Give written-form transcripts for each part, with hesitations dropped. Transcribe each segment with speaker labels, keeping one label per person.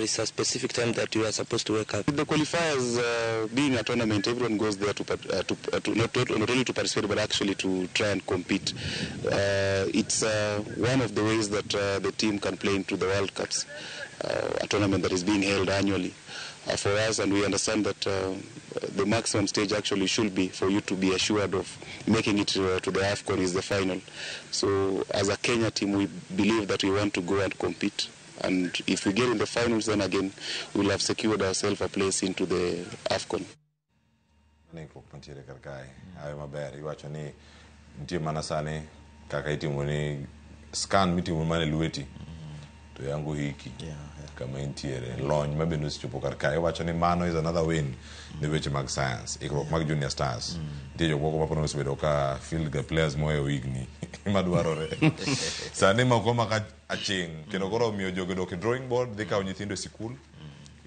Speaker 1: There is a specific time that you are supposed to wake up.
Speaker 2: The qualifiers, being a tournament, everyone goes there not only to participate but actually to try and compete. It's one of the ways that the team can play into the World Cups, a tournament that is being held annually for us, and we understand that the maximum stage actually should be for you to be assured of making it to the AFCON is the final. So as a Kenya team, we believe that we want to go and compete. And if we get in the finals, then again, we'll have secured ourselves a place into the AFCON.
Speaker 3: Scan meeting mane lueti to yangu hiki kama intiere launch mabe no sichopo karkai wacho ni mano is another win ne weche mag science ikrok mag junior stars tie jogo mapono sebedo ka field the players moyo igni madwarore sane makoma ka aching kendo koro miyo jogo dok drawing board dhi kawo nyithindo sikul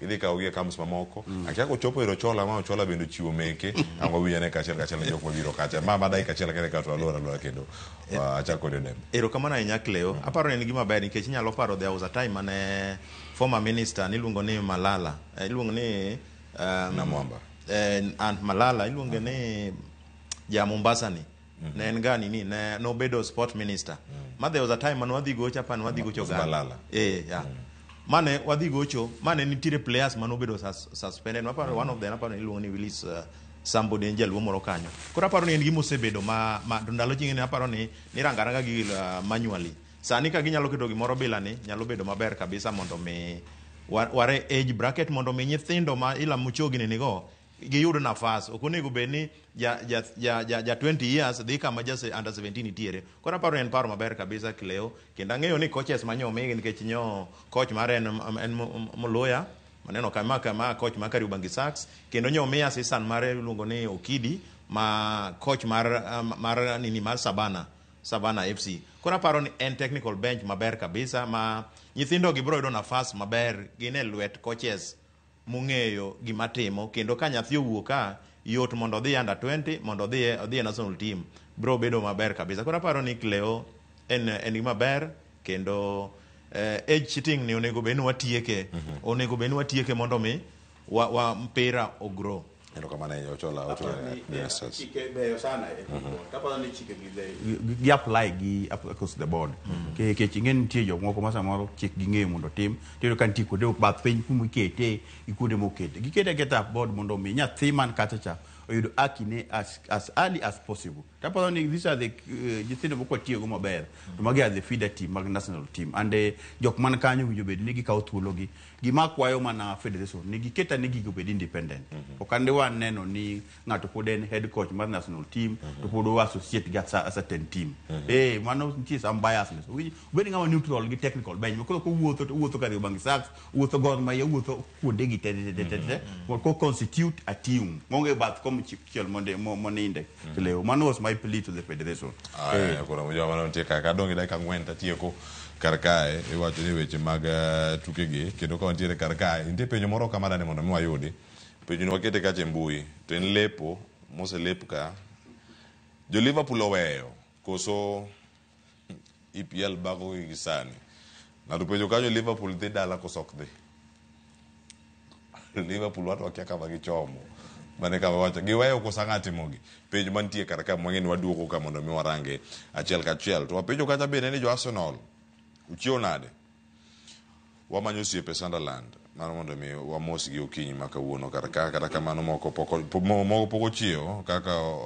Speaker 3: idhi kawo gi campus mamoko akiako chopo ero chola ma chola bendo chiwo meke ango wiyane ka achiel jok mabiro kacha ma dai ka achiel kene ka to alora kendo achako dem
Speaker 4: ero kamana Nyakleo aparo en gima ber nikech nyalo paro there was a time mane former minister niluongo ni Malala iluongo ni
Speaker 3: Namwamba
Speaker 4: and Malala iluongo ni ja Mombasa ni ne en gani ni ne nobedo sport minister ma there was a time mane wadhi gocha pan wadhi gocho
Speaker 3: Malala
Speaker 4: mane wadhi gocho mane nitire players mane obedo suspended maparo one of them aparo iluongo ni Willis somebody en jaluo moro kanyo koro aparo ni en gimo osebedo ma ndalo ching'e aparo ni rangaranga gi manually sani ka ginyalo keto gimoro bila ni nyalo bedo maber kabisa mondo mi ware age bracket mondo mi nyithindo ma ila muchogini nigo giyud nafas okonego bed ni ja 20 years dhi kama ja under 17 tiere koro aparo en paro maber kabisa Kleo kendo ang'eyo ni coaches manyo migi nikech nyo coach mar en Moloya maneno kama coach ma Kariobangi Sharks kendo nyo mi assistant mare luongo ni Okidi ma coach mar nini mar Sabana FC koro aparo ni en technical bench maber kabisa ma nyithindo gibro yudo nafas maber gine lwet coaches mung'eyo gima timo kendo ka nyathi owuok ka yot mondo dhi under 20 mondo odhi national team bro bedo maber kabisa koro aparo ni Kleo en gima ber kendo age cheating ni onego bed ni watieke mondo mi wa mpira ogro
Speaker 3: ero kama na ochola
Speaker 5: chike beyo sana kapalo ni chike
Speaker 6: gi apply gi across the board ke chingen tie jo moko masa moro chik gi ng'e mondo tim tiro kan tiko de ba piny kuma ikete ikude mokete gikete get up board mondo mi nyathi man kacha oyudo akine as early as possible tapalo ni these are the nyithindo moko tiyo go maber to magi are the feeder team mag national team and jok man kanyo winjo bed ni gikawo thuolo gi gima kwayo mana federation ni giketa ni gigo bed independent okande wan neno ni ng'ato pod en head coach mar national team to pod associate gi a certain team mano nitie some biasness bed ng'ama neutral gi technical bench ko wuotho Kariobangi Sharks wuotho Gor Mahia wuotho kuonde gi tete ko constitute a team monge bath chiel moninde Kleo mano was my plea to the federation
Speaker 3: kora moja wana mteka kadongi dakika ngwenta tieko karkae iwacho ni weche mag tukegi kendo ka ntiere karkae ntie penjo moro kama dane mondo miwayudi penjo ni wakete kache mbui to en lepo mose lepo ka jo Liverpool oweyo koso EPL bago gisani na tupenjo kanyo Liverpool dhi dala kosok dhi Liverpool watu wakia kama gichomo mane kama wacha giweyo kosangati mogi penjo mantie karaka mwangeni waduoko kama mondo miwarange achiel ka achiel to penjo kata bene ni jo Arsenal uchio nade wamanyo osiepe Sunderland mano mondo mi wamos gi okinyi makawuono kata kamano moko poko chio kaka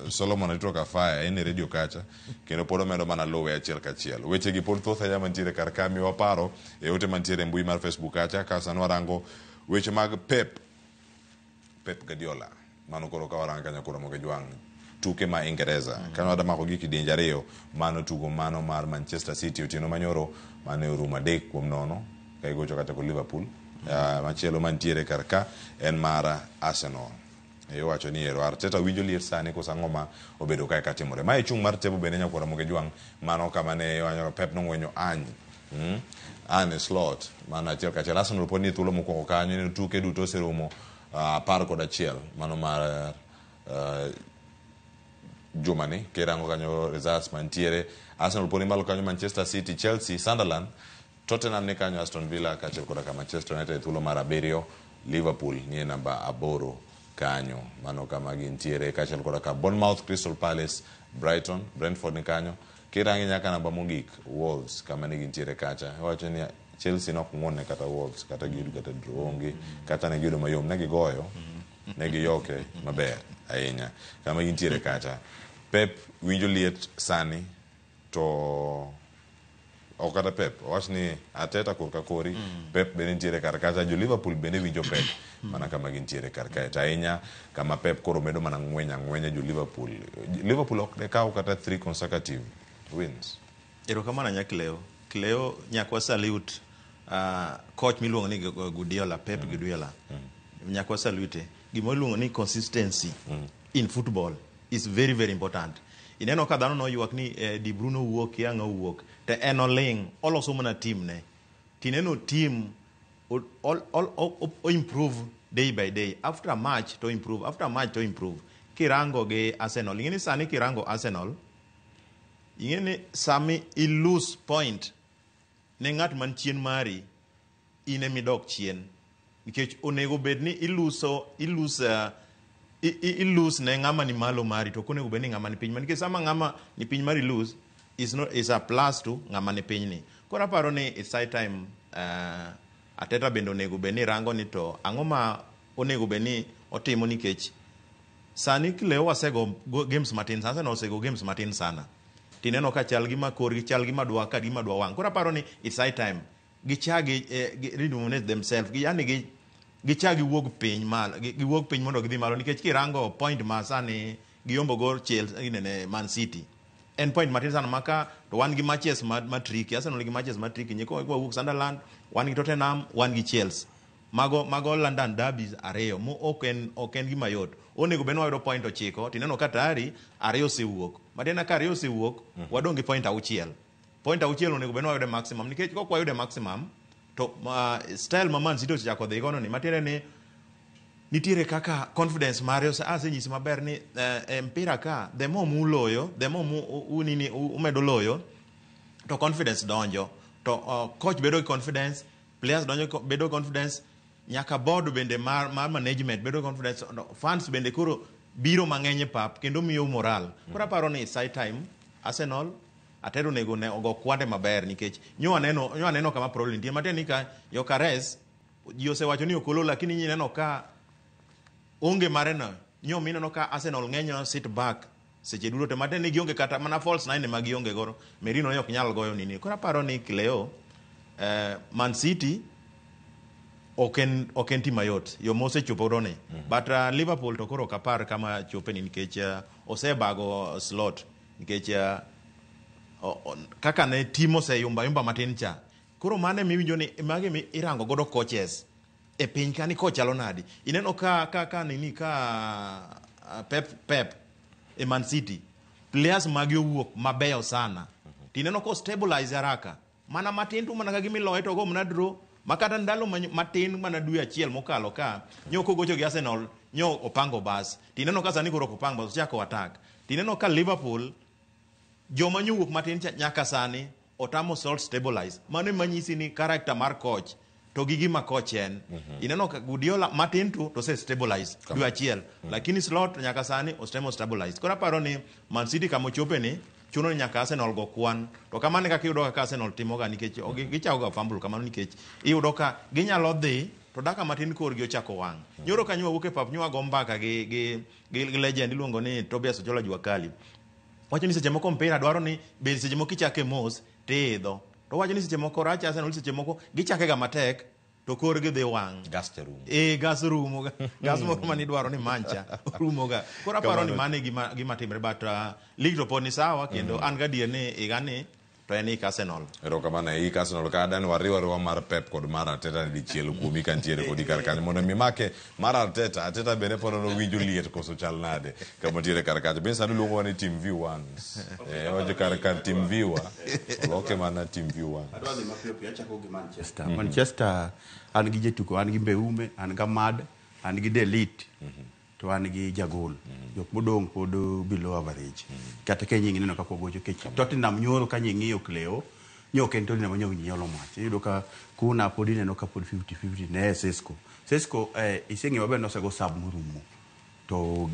Speaker 3: Solomon itoka fire en radio kacha kendo podo medo mana lowe achiel ka achiel weche gi pod thoth ya mantiere karaka mi waparo e ote mantiere mbui mar Facebook kacha ka sanwa rango weche mag Pep Guardiola mano koro ka waranga nyakoro moge jwang tuke ma Ingereza kano ada mako giki denjario mano tugo mano mar Manchester City utino manyoro mane uruma dek kuom nono kai gocho kata ko Liverpool machielo mantiere karka en mara Arsenal wacho ni ero Arteta winjo lier sani ko sangoma obedo kai katimore mai chung mar tebo bene nyakoro moge jwang mano kama ne wanyo Pep no ngwenyo Arne Slot mana achiel ka achiel Arsenal poni thuolo moko kanyo ni tuke duto seromo par kod achiel mano mar jumani kerango kanyo results mantiere Arsenal poni malo kanyo Manchester City, Chelsea, Sunderland Tottenham ni kanyo, Aston Villa kaachiel koda ka Manchester United thuolo mar 7, Liverpool ni namba 8 kanyo, mano kama gintiere, kaachiel koda ka Bournemouth, Crystal Palace, Brighton, Brentford ni kanyo. Kirangi nyaka namba mogik Wolves kama ni gintiere kacha. Wacho ni Chelsea nok ng'wone kata Wolves kata giyudo kata draw onge kata ne giyudo mayom, ne gigoyo, ne giyoke maber ahinya kama gintiere kacha. Pep winjo liet sani to okata Pep wach ni Arteta kurka kori, Pep bende nitiere kar kacha, jo Liverpool bende winjo Pep mana kama gintiere kar kae ahinya kama Pep koro medo mana ng'wenya jo Liverpool ok de kaw kata 3 consecutive wins.
Speaker 4: Erokamano nyaka Cleo nyakwa salute coach miluongo ni Guardiola, Pep Guardiola. Nyakwa salute. Gima iluongo ni consistency in football is very very important. Ineno ka dhano no ywak ni Di Bruno wuok, Young wuok, te en oling oloso mana team ne. Tineno team o improve day by day, after a match to improve. Kirango ge Arsenal, ingeni sani kirango Arsenal, ingeni sami I lose point ne ng'at man chien mari, ine midok chien. Nikech onego bedni lose ne ng'ama ni malo mari, to konego bedni ng'ama ni piny mari. Nikech sama ng'ama ni piny mari lose is a plus to ng'ama ni piny ni. Koro aparo ni it's high time Arteta bende onego bedni rango ni to ang'o ma onego bedni otimo, nikech sani Cleo wasego games matin, Arsenal osego games matin sana. Tineno ka chal gima korgi, chal gima dwa ka gima dwa wang. Koro aparo ni it's high time gichagi rejuvenate themselves, yani gichagi wuog piny mal, giwuog piny mondo gidhi malo, nikech kirango point ma sani giyombo go Chelsea ne Man City en point matin sana, maka to wan gi matches matriki. Arsenal gi matches matriki nyeko wuok Sunderland, wan gi Tottenham, wan gi Chelsea. Mago London derbies ariyo mo oken gima yot. Onego bedni wayudo point 9, tineno ka tayari ariyo osewuok. Madena ka ariyo osewuok, wadong gi point 6. Point 6 onego bedni wayudo maximum, nikech kok wayudo maximum to style ma Man City ochako dhi gono ni matiere ni nitiere kaka confidence mare asenyisi maber ni mpira ka the more muloyo, the more umedo loyo, to confidence donjo, to coach bedo confidence, players donjo bedo confidence, nyaka board bende mar management bedo confidence, fans bende koro biro mang'eny pap kendo miyo moral. Koro aparo ni side time Arsenal Atero nego ne ogo kwande maber, nikech nyo aneno kama problem nitie matin ni ka Yokeres ji osewacho ni okolo, lakini neno ka onge mare no nyo mineno ka Arsenal ng'enyo sit back seche duto, te matin ni gionge kata mana false nine ma gionge goro, Merino yok nyal goyo nini. Koro aparo ni Cleo Man City oken tima yot yo mose chopo done, but Liverpool to koro kapar kama chope ni, nikech osebago slot, nikech kaka ne timo se yumba matin cha. Koro mane miwinjo ni mage mi irango godo coaches e piny kani kochalo nadi. Ineno ka Pep e Man City players magi owuok mabeyo sana, tineno ko stabilize haraka mana matin tu mana kagimi loye to go mna draw, makata ndalo matin mana dwe achiel mokalo ka nyoko gocho gi Arsenal nyo opango bas, tineno ka sani koro opango bas chako attack. Tineno ka Liverpool joma nyuok matin nyaka sani otamo salt stabilize, mano manyisi ni character mar coach to gi gima coach en. Ineno ka Guardiola matin to se stabilize dwe achiel, lakini slot nyaka sani ostemo stabilize. Koro aparo ni Man City kamo chope ni chuno ni nyaka Arsenal go kwan, to kamane kaka iyudo ka Arsenal timoga, nikech gichako ga fumble kamano, nikech iyudo ka ginyalo dhi to daka matin korgi ochako wang'. Nyoro ka nywa wuok e pap nywa go mbaka gi legend iluongo ni Tobias Ochola Juakali. Wacho ni seche moko mpira dwaro ni bed seche moko kichake mos teidho, to wacho ni seche moko rach Arsenal seche moko gichake ga matek to korgi dhi wang'.
Speaker 3: Gas te rumo.
Speaker 4: Gas rumo ga. Gas moro mani dwaro ni mancha rumo ga. Koro aparo ni mane gima timre, but league to pod ni sawa, kendo an gadier ni igani to en ik Arsenal.
Speaker 3: Erokamano ik Arsenal ka dani wariwa mar Pep kod mar Arteta ni dichiel kuomi kantiere kodi kar kanyo mondo mi make mar Arteta bende pod no winjo liet koso chal nade kama tiere kar kanyo. Ben sadu luongo ni Team View Ones. Oje kar Team Viewer. Loke mana Team View Ones.
Speaker 5: Adwani mapio pia chako gi Manchester.
Speaker 6: Manchester an gi jetuko, an gi Mbeume, an gi Mad, an gi Delete, to an gi Jagol. Jok modong pod below average. Kata ka nyingi neno kako gocho kech Tottenham nyoro ka nyingi Cleo nyo kento ni manyo nyolo mach yudo ka kuna podine no ka pod 50-50 ne Sesco isengi maber no sego sub murumo to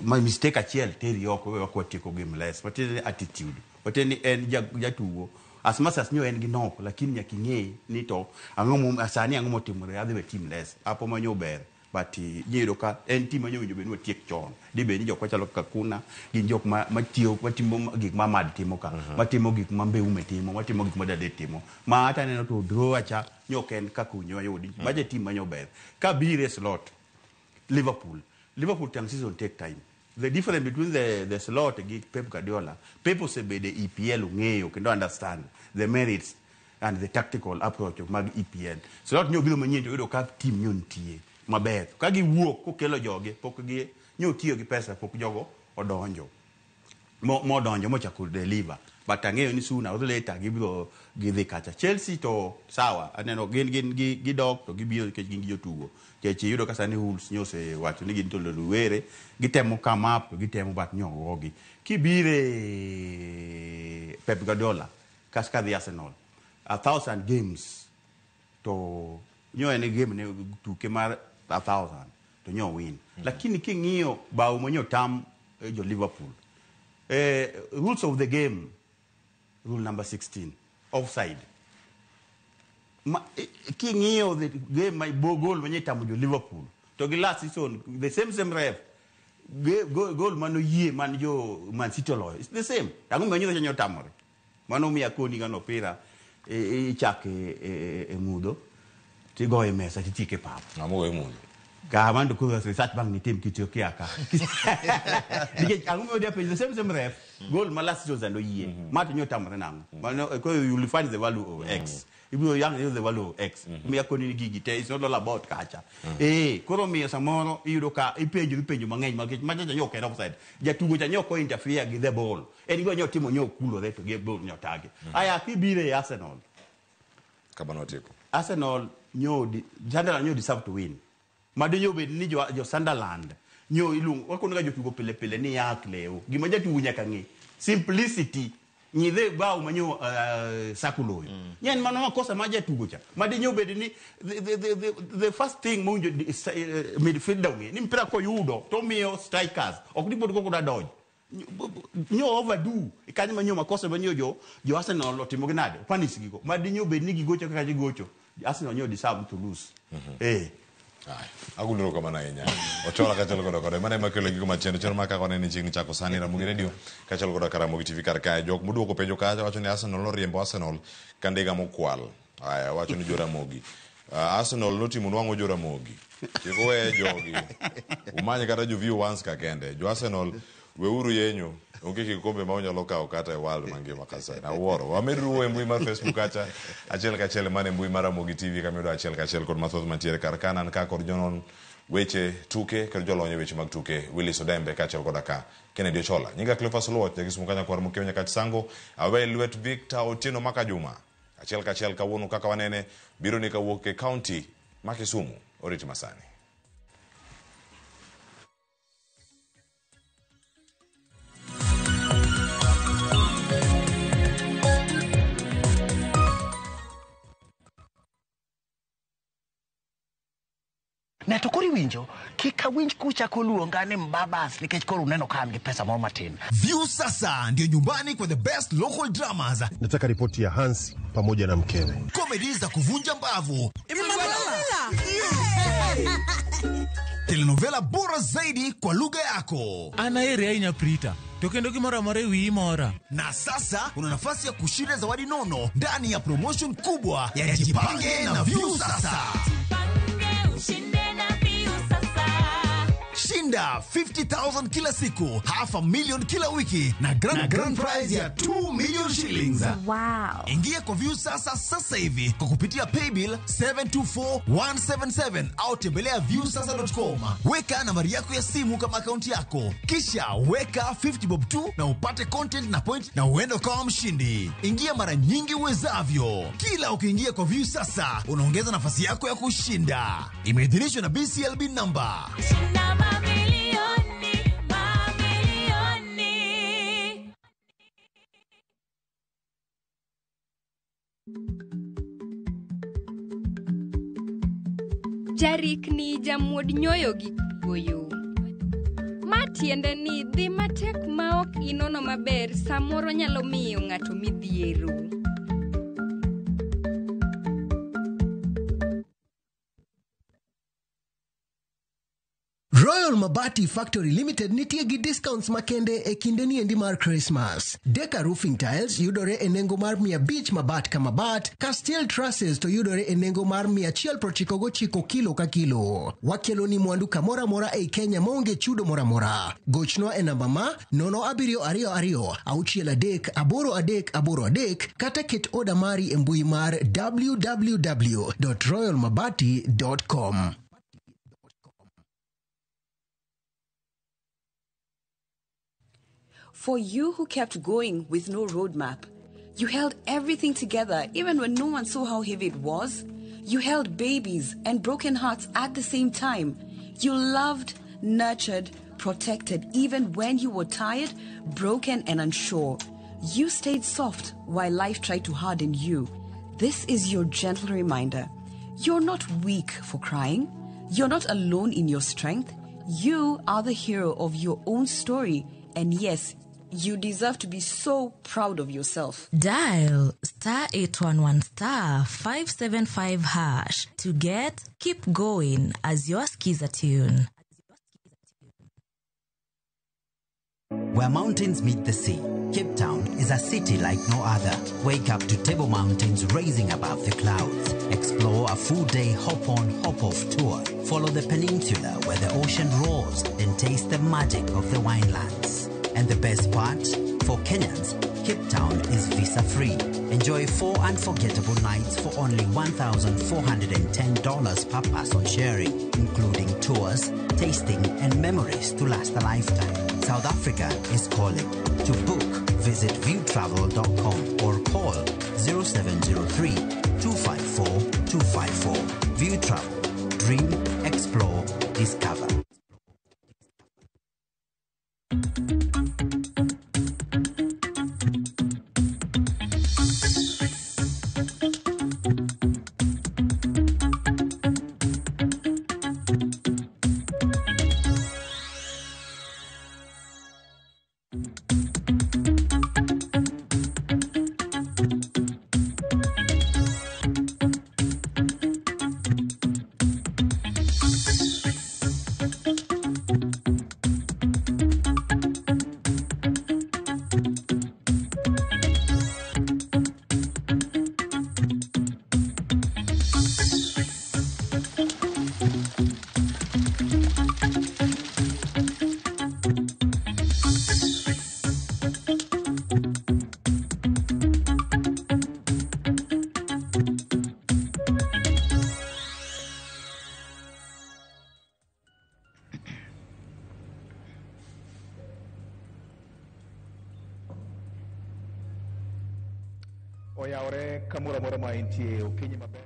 Speaker 6: my mistake achiel teri oko we wakwatieko game less but attitude but en jatugo as much as nyo en gi nok lakini nyaki ng'e ni to ang'o asani ang'o motimore adhi be team less apo manyo ber but yiro ka en team manyo winjo be no tiek chon di be ni jok machalo ka kuna gin jok matio matimo gik ma mad timo ka matimo gik ma mbeu metimo matimo gik ma dade timo ma hata neno to draw acha nyo ken ka kunyo yudi baje team manyo ber ka bire slot Liverpool time season take time. The difference between the slot and Pep Guardiola, Pep osebede EPL ng'eyo kendo understand the merits and the tactical approach of mag EPL. Slot nyo bilo manyien to yudo ka team nyo ntie maber. Ka giwuok kokelo joge pok gi nyo tiyo gi pesa pok jogo odonjo. Mo donjo mo chako deliver. But ang'eyo ni sooner or later gibiro gidhi kacha. Chelsea to sawa aneno gi dog to gibiro kech gin jotugo. Cheche yudo kasa ni Wolves nyose wacho ni gin to luwere gitemo come up gitemo bat nyogogi kibire Pep Guardiola kaska the Arsenal 1,000 games to nyo ene game ne tuke mar 1,000 to nyo win lakini king'iyo bao monyo tam jo Liverpool rules of the game rule number 16 offside king'iyo the game my goal when tamo jo Liverpool to the last season the same ref goal mano yie man jo Man City loyo it's the same tangu menyo nyo tamore mano mi akoni gano pira chake mudo ti go mesa ti tike pap
Speaker 3: amo mudo
Speaker 6: ka mando ko research bang ni team kitio kiaka dige angu de the same ref goal ma last season no yie mat nyo tamore nango mano ko you will find the value of x if you young use the value of x mi akoni gigi te is not all about kacha koro mi samoro yudo ka ipenjo mang'eny makech maja yo ke offside jatugo cha nyoko interfere gi the ball en go nyo timo nyo kulo reto ge ball nyo tage aya kibire Arsenal
Speaker 3: kabanotiko
Speaker 6: Arsenal Sunderland nyo deserve to win madinyo be ni jo Sunderland nyo ilung wako nga jotugo pele ni yak leo gima jatugo nyaka ng'e simplicity nyidhe bao manyo sakuloyo nyen mano makosa maja tugo cha madinyo be ni the first thing monjo midfielder ni mpira ko yudo to miyo strikers okdipo ko da dodge nyo overdo ikani manyo makosa manyo jo Arsenal otimo gnade panis gigo madinyo be ni gigocho kaka gigocho Arsenal nyo deserve to lose
Speaker 3: agundro kama na yenya ochola kachalo godo kore mane makelo gigo machendo chero maka kone ni chingni chako sani Ramogi Radio kachalo godo Karamogi TV karka jok muduoko penjo kacha wacho ni Arsenal loriembo Arsenal kandega mokwal aya wacho ni Joramogi Arsenal notimo nwango Joramogi chiko jogi umanye kata jo view once ka kende jo Arsenal weuru yenyo onge kikombe ma onyalo kawo kata e world mangima kasa na wuoro wamedru e mbui mar Facebook acha achiel kachel mane mbui mar Ramogi TV kamiyudo achiel kachel kod mathoth mantiere kar kanan ka kod jonon weche tuke kod jolonyo weche mag tuke Willis Odembe kachel kod aka Kennedy Ochola nyinga Cleophas Luot jagisumukanya kwar mukenya kati sango awe Luet Victor Otieno Makajuma achiel kachel kawuono kaka wanene biro ni kawuok e county ma Kisumu oriti masani.
Speaker 7: Na to kori winjo kika winj kucha koluonga ni mbabas nikech koro uneno kama ni pesa moro matin.
Speaker 8: View sasa ndio nyumbani kwa the best local dramas.
Speaker 9: Nataka ripoti ya Hans pamoja na mkewe.
Speaker 8: Comedy za kuvunja mbavu. Telenovela bora zaidi kwa lugha yako.
Speaker 10: Anaere ainya prita. Tokendo kimora mare wi mora.
Speaker 8: Na sasa una nafasi ya kushinda zawadi nono ndani ya promotion kubwa ya Jipange na View sasa. Shinda 50,000 kila siku, $500,000 kila wiki na grand prize ya 2 million shillings.
Speaker 11: Wow.
Speaker 8: Ingia kwa View sasa hivi kwa kupitia paybill 724177 au tembelea viewsasa.com. Weka nambari yako ya simu kama akaunti yako. Kisha weka 50 bob tu na upate content na point na uende kama mshindi. Ingia mara nyingi uwezavyo. Kila ukiingia kwa View sasa, unaongeza nafasi yako ya kushinda. Imeidhinishwa na BCLB number.
Speaker 11: Jarik ni jamuod nyoyo gi goyo. Matiende ni dhi matek maok inono maber samoro nyalo miyo ng'ato midhiero.
Speaker 12: Royal Mabati Factory Limited nitie gi discounts makende e kinde ni endi mar Christmas. Deca Roofing Tiles yudore e nengo mar 500 mabat ka mabat, ka Steel Trusses to yudore e nengo mar 199 kilo ka kilo. Wakelo ni mwandu kamora mora e Kenya maonge chudo mora mora. Gochno e namba ma 0722 638 kata ket oda mari e mbui mar www.royalmabati.com.
Speaker 13: For you who kept going with no roadmap, you held everything together even when no one saw how heavy it was. You held babies and broken hearts at the same time. You loved, nurtured, protected even when you were tired, broken and unsure. You stayed soft while life tried to harden you. This is your gentle reminder. You're not weak for crying. You're not alone in your strength. You are the hero of your own story. And yes, you deserve to be so proud of yourself.
Speaker 14: Dial *811*575# to get Keep Going as your Skiza tune.
Speaker 15: Where mountains meet the sea, Cape Town is a city like no other. Wake up to Table Mountains rising above the clouds. Explore a full-day hop-on, hop-off tour. Follow the peninsula where the ocean roars, then taste the magic of the winelands. And the best part, for Kenyans, Cape Town is visa-free. Enjoy 4 unforgettable nights for only $1,410 per person sharing, including tours, tasting, and memories to last a lifetime. South Africa is calling. To book, visit viewtravel.com or call 0703-254-254. View Travel. Dream, explore, discover.
Speaker 16: Oyawre kamoro moro ma intie okinyi maber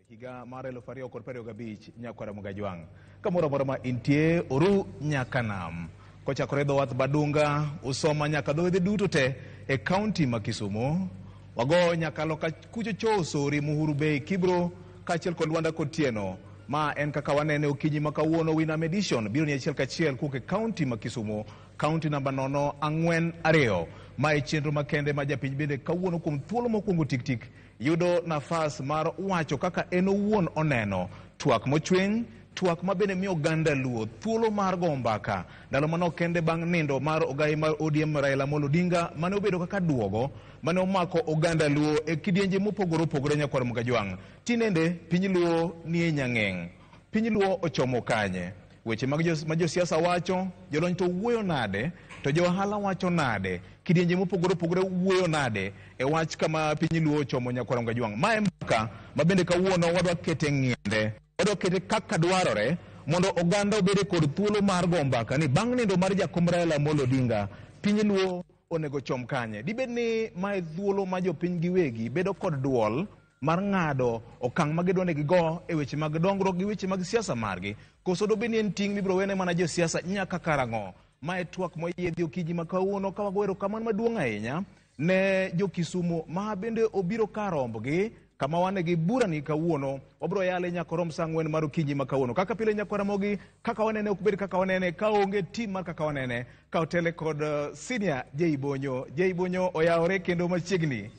Speaker 16: higa mar 2025 nyakwara Mugajwang kamoro moro ma intie oru nyaka nam kochakore dho wath Badunga usoma nyaka dho duto te e kaunti ma Kisumu wago nyaka loka kucho Sori Muhuru Bay Kibro kachiel kod Luanda kod Tieno ma en kaka wanene okinyi ma kawuono Winam Edition biro ni achiel kachiel kuke kaunti ma Kisumu kaunti namba 042 ma e chenro makende ma japiny bende kawuono kuom thuolo mokwongo tik yudo nafas mar wacho kaka en owuon oneno twak mochweny twak ma bende miyo oganda luo thuolo mar go mbaka ndalo mano kende bang' nindo mar ogai mar ODM Raila Amolo Odinga mane obedo kaka duogo mane omako oganda luo e kidienje mopogore opogore nyakwar Mugajwang. Tinende piny luo nie nyang'eng, piny luo ochomo kanye, weche ma josiasa wacho, jolony to wuoyo nade, to johala wacho nade, kidienje mopogore opogore wuoyo nade e wach kama piny luo ochomo nyakwar Mugajwang. Ma mbaka ma bende kawuono wadwa kete ng'iende, wadwa kete kaka dwarore mondo oganda obede kod thuolo mar go mbaka ni bang' nindo mar jakom Raila Amolo Odinga piny luo onego chom kanye. Dibed ni mae thuolo ma jopiny giwegi bedo kod duol mar ng'ado okang' ma gidwa ni gigo e weche mag dongruok gi weche mag siasa margi, koso dobed ni en ting' mibiro wene mana josiasa nyaka karang'o. Mae twak moyiedhi okinyi ma kawuono ka wago erokamano maduong' ahinya ne jo Kisumu ma bende obiro kar rombgi kama wane gi bura ni kawuono wabro yale nyaka rom saa 4 mar okinyi ma kawuono kaka pile Nyakwaramogi kaka wanene ok bed kaka wanene ka onge tim mar kaka wanene ka otele kod senior Jay Bonyo oyawore kendo machiegni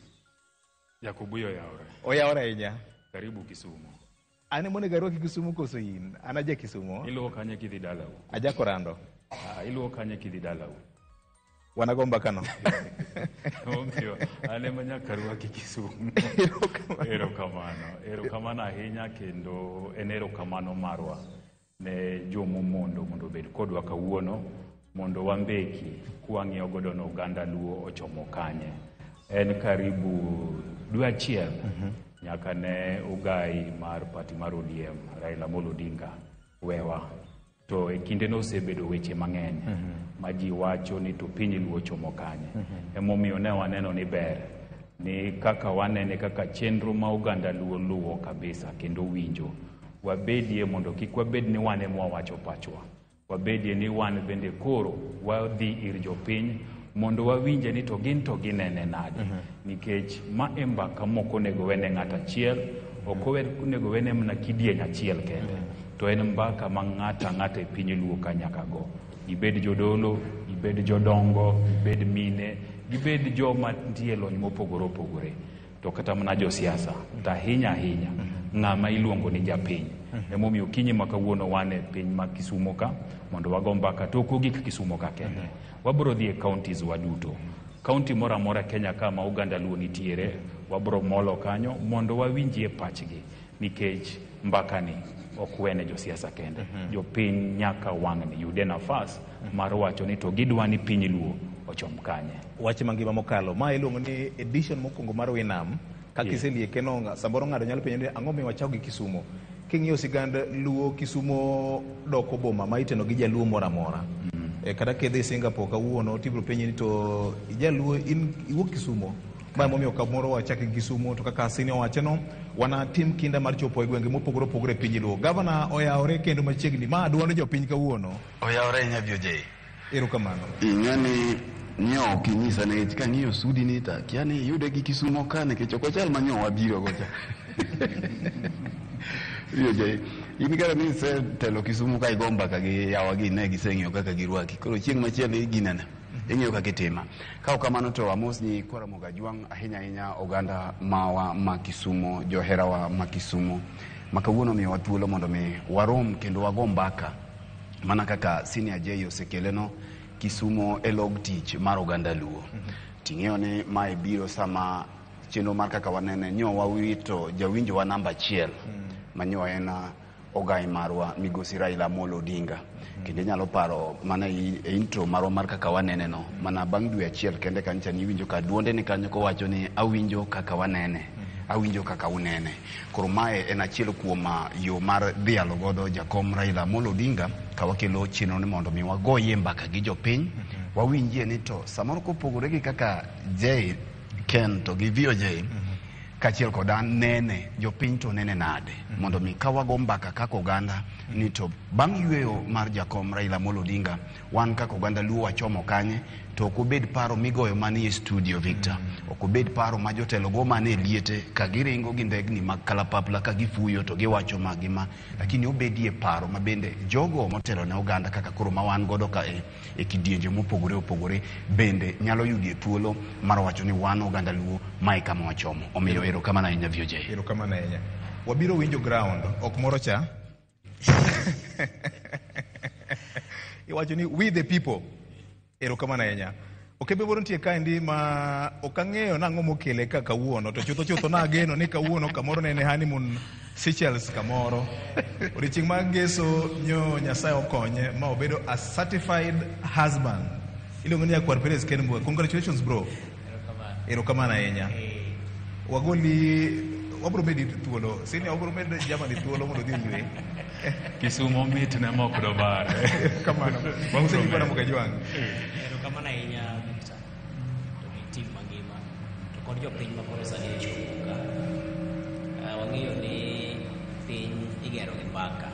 Speaker 17: Jakobuyo
Speaker 16: oyawore ahinya.
Speaker 17: Karibu Kisumu.
Speaker 16: Ane mone garwaki Kisumu koso in? An aja Kisumu.
Speaker 17: Iluwo kanye kidhi dalau.
Speaker 16: Aja Korando.
Speaker 17: Iluwo kanye kidhi dalau.
Speaker 16: Wanagomba kano.
Speaker 17: Omiyo, ane manya karwaki Kisumu. Erokamano ahinya kendo en erokamano marwa ne jomo mondo bed kodwa kawuono mondo wambeki kwang'iyo godo no oganda Luo ochomo kanye. En karibu dwe achiel nyaka ne ugai mar pati mar ODM Raila Amolo Odinga wewa to e kinde no osebedo weche mang'eny ma ji wacho ni to piny Luo chomo kanye. Emomiyo ne waneno ni ber ni kaka wanene kaka chenro ma oganda luo kabisa kendo winjo wabedie mondo kik wabed ni wane mwa wacho pachwa, wabedie ni wan bende koro wadhi ir jopiny mondo wawinje ni to ginene nade nikech ma mbaka moko nego wene ng'ata achiel ok nego wene mna kidieny achiel kende to en mbaka ma ng'ata e piny Luo ka nyaka go, ibed jodolo, ibed jodongo, ibed mine, ibed joma nitie lony mopogore to kata mana josiasa to ahinya ng'ama iluongo ni japiny. Emomiyo kinyi ma kawuono wane piny ma Kisumo ka mondo wago mbaka to ok ogik Kisumo ka kende. Wabro dhi e counties waduto. County mora mora Kenya kama oganda Luo nitiere, wabro molo kanyo mondo wawinjie pachgi nikech mbaka ni ok wene josiasa kende. Jopiny nyaka wang'ni yude nafas mar wacho ni to gidwa ni piny Luo ochom kanye.
Speaker 16: Wache mangima mokalo ma iluongo ni edition mokwongo mar Winam ka kiselieke no samoro ng'ato nyalo penjo ni ang'o miyo wachako gi Kisumo. King'iyo sigand Luo Kisumo doko boma ma iteno gi jaluo mora mora. Kata kedhi Singapore kawuono tibro penji ni to jaluo iwuok Kisumo. Ma momiyo kamoro wachako gi Kisumo to kaka senior wacheno wana tim kinda mar chopo e gwenge mopogore piny Luo. Gavana oyawore kendo machiegni ma duono jopiny kawuono.
Speaker 18: Oyawore Nyabiyoje.
Speaker 16: Erokamano.
Speaker 18: Ing'ani nyo kinyisa ne ka ng'iyo sudi ni ta kiani yude gi Kisumo kane ke choko chal manyo wabiro gocha. Biyoje in gara ni se telo Kisumo ka igomba ka gi yawagi ne giseng'iyo kaka girwaki koro chieng' machielo iginana ing'iyo kaka itima ka kamano to amos ni Kwaramogi Ajwang' ahinya oganda mawa ma Kisumo joherawa ma Kisumo makawuono miyo wathuolo mondo mi warom kendo wago mbaka mana kaka senior Jay osekeleno Kisumo e log tich mar oganda Luo. Ting'eyo ni mae biro sama chenro mar kaka wanene nyo wawito jawinjo wa namba 1 manyo en ogai marwa migosi Raila Amolo Odinga. Kendo nyalo paro mana e intro marwa mar kaka wanene no mana bang' dwe achiel kende kancha ni winjo ka duonde ni kanyo ko wacho ni awinjo kaka wanene awinjo kaka unene. Koro mae en achiel kuom yo mar dhialo godo jakom Raila Amolo Odinga ka wakelo chenro ni mondo mi wagoye mbaka gi jopiny wawinjie ni to samoro kopogore gi kaka Jay Ken to gi VOJ kachiel kod nene jopiny to nene nade mondo mi kawago mbaka kaka oganda ni to bang' yweyo mar jakom Raila Amolo Odinga wan kaka oganda Luo wachomo kanye to ok obed paro migoyo manie studio Victor, ok obed paro ma jotelo go manie liete ka giringo gi ndegni mag kalapapla ka gifuyo to giwacho magima, lakini obedie paro ma bende jogo motelo ne oganda kaka koro ma wan godo ka e kidienje mopogore bende nyalo yudie thuolo mar wacho ni wan oganda Luo mai kama wachomo. Omiyo erokamano ahinya VOJ.
Speaker 16: Erokamano ahinya. Wabiro winjo ground ok moro cha. Iwacho ni we the people. Erokamano ahinya. Okebe moro nitie kaendi ma ok ang'eyo nang'o mokele ka kawuono to chutho nageno ni kawuono kamoro ne honeymoon Seychelles kamoro. Odiochieng' mag Ngeso nyo Nyasaye okonye ma obedo a certified husband. Iluongo ni Akwar Perez Kenmbuga. Congratulations bro. Erokamano ahinya. Wabro medi thuolo. Sini wabro medi jamani thuolo mondo dhi ywe.
Speaker 17: Kisumo mit ne mok do bar.
Speaker 16: Kamano. Wabro medi Kwaramogi Ajwang'.
Speaker 19: Erokamano ahinya Victor. To gi tim mangima. To kod jopiny ma koro sani e chopo ka. Wang'eyo ni piny igero gi mbaka.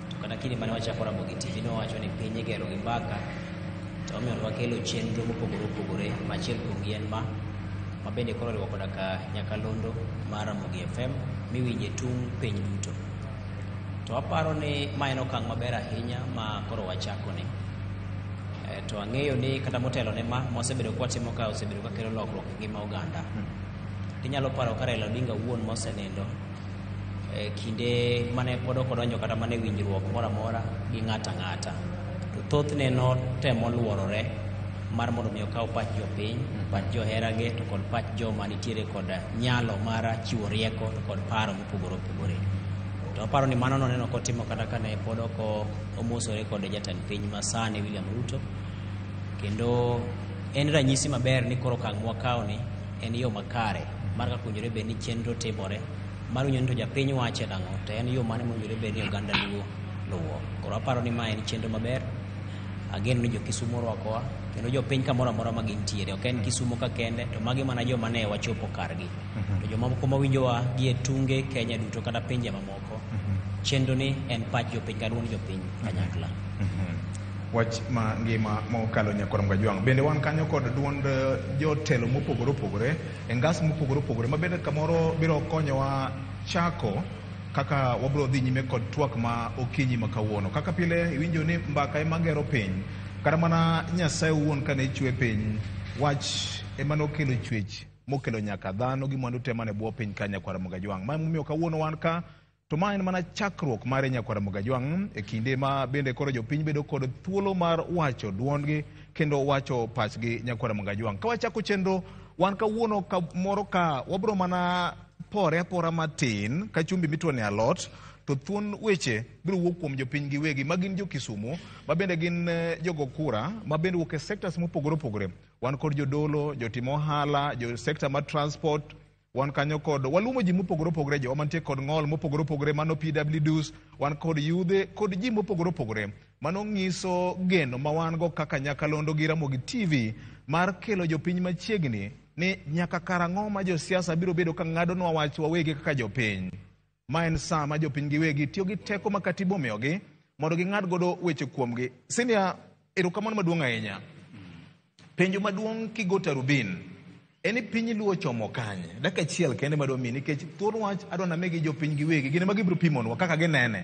Speaker 19: To kata kinde mane wachako Ramogi TV nowacho ni piny igero gi mbaka. To omiyo wakelo chenro mopogore machiel kuom yien ma mabende koro riwo koda ka nyakalondo mar Ramogi FM miwinje tung piny duto. To aparo ni ma en okang' maber ahinya ma koro wachako ni. To ang'eyo ni kata motelo ne ma mosebedo kwa timo ka osebedo ka kelo lokruok e ngima oganda. Inyalo paro ka Raila Odinga wuon mosenindo kinde mane pod ok odonjo kata mane winjruok moro amora gi ng'ata ng'ata. To thothne notemo luorore mar mondo mi okaw pach jopiny, pach joherage to kod pach joma nitiere kod nyalo mar chiwo rieko to kod paro mopogore opogore. To aparo ni mano noneno kotimo kata kane pod ok omosore kod jatend piny masani William Ruto. Kendo en ranyisi maber ni koro okang' mwakawo ni en yo makare mar kaka owinjore bed ni chenro timore mar winjo ni to japiny wache nang'o to en yo mane mowinjore bed ni oganda luwo. Koro aparo ni ma en chenro maber. Ageno ni jo Kisumu orwakowa kendo jopiny kamoro amora ma gintiere, ok en Kisumu ka kende, to magi mana joma ne wachopo kargi. To jomamoko mawinjowa gi e tunge Kenya duto kata pinje mamoko, chenro ni en pach jopiny ka duond jopiny kanyakla.
Speaker 16: Wach ma ngima mokalo Nyakora Mgajwang'. Bende wan kanyo kod duond jotelo mopogore opogore e ngas mopogore opogore ma bende kamoro biro konyowa chako kaka wabro dhi nyime kod twak ma okinyi ma kawuono. Kaka pile iwinjo ni mbaka ema gero piny, kata mana Nyasaye wuon kane chwe piny, wach ema nokelo chwech mokelo nyaka dhano gi mwandu te mane bwo piny ka Nyakora Mgajwang'. Ma momiyo kawuono wan ka to ma en mana chakruok mar Nyakora Mgajwang' e kinde ma bende koro jopiny bedo kod thuolo mar wacho duondgi kendo wacho pachgi Nyakora Mgajwang'. Ka wachako chenro wan kawuono moro ka wabro mana pore apora matin ka chumbi mitone alot, to thuon weche biro wuok kuom jopiny giwegi ma gin jo Kisumu, ma bende gin jogo kura, ma bende wuok e sectors mopogore opogore. Wan kod jodolo, jotim ohala, jo sector mar transport, wan kanyo kod walumo ji mopogore opogore, jo mantie kod ng'ol mopogore opogore, mano PWDs, wan kod yudhe kod ji mopogore opogore. Mano ng'iso geno ma wan go kaka Nyakalondo gi Ramogi TV mar kelo jopiny machiegni ni nyaka karang'o ma josiasa biro bedo ka ng'adonwa wach wawegi kaka jopiny. Ma en sama jopiny giwegi tiyo gi teko ma katiba omiyogi mondo ging'ad godo weche kuomgi. Senior, erokamano maduong' ahinya. Penjo maduong' kigo Tarubin, eni piny luo chomo kanye? Dakika achiel kende madwa mi nikech thuon wach adwa namigi jopiny giwegi gine ma gibiro pimonwa kaka ginene.